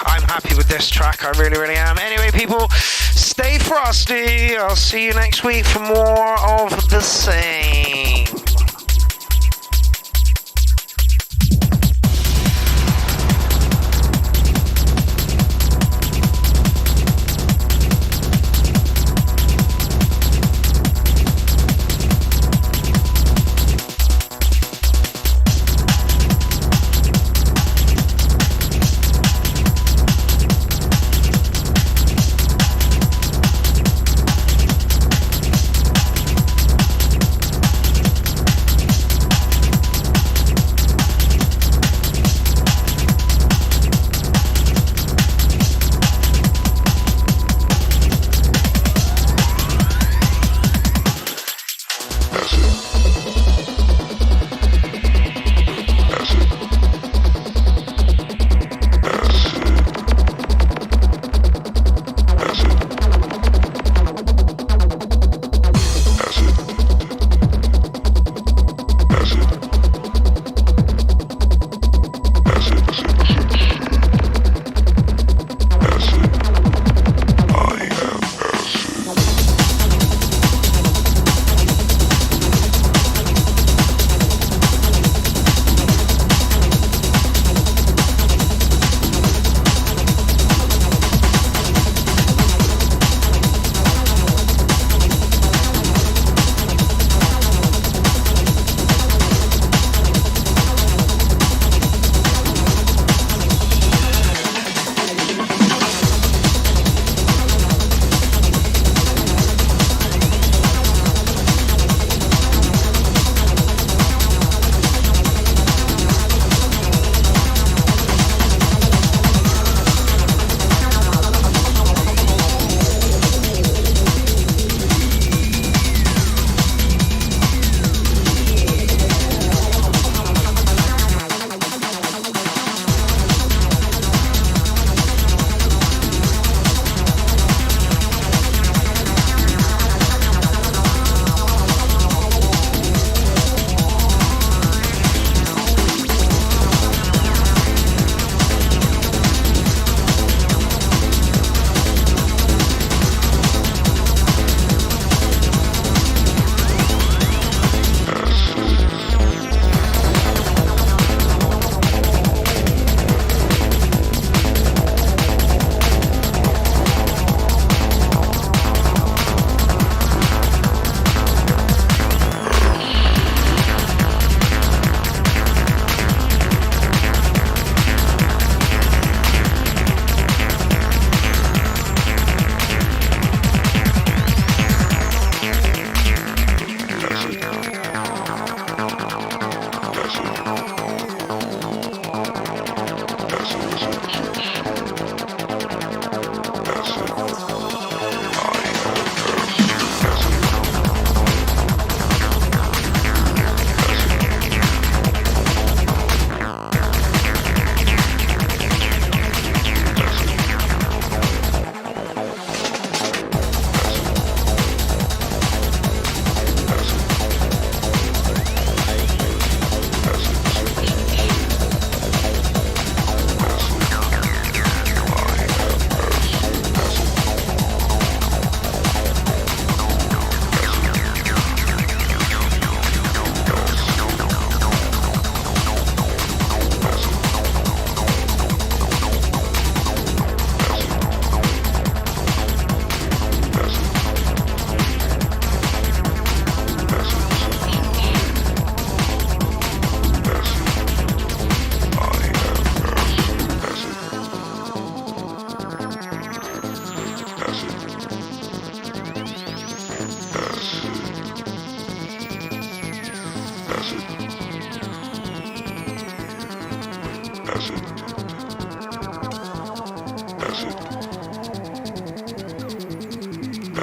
I'm happy with this track, I really, really am. Anyway, people, stay frosty. I'll see you next week for more of the same.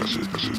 acid.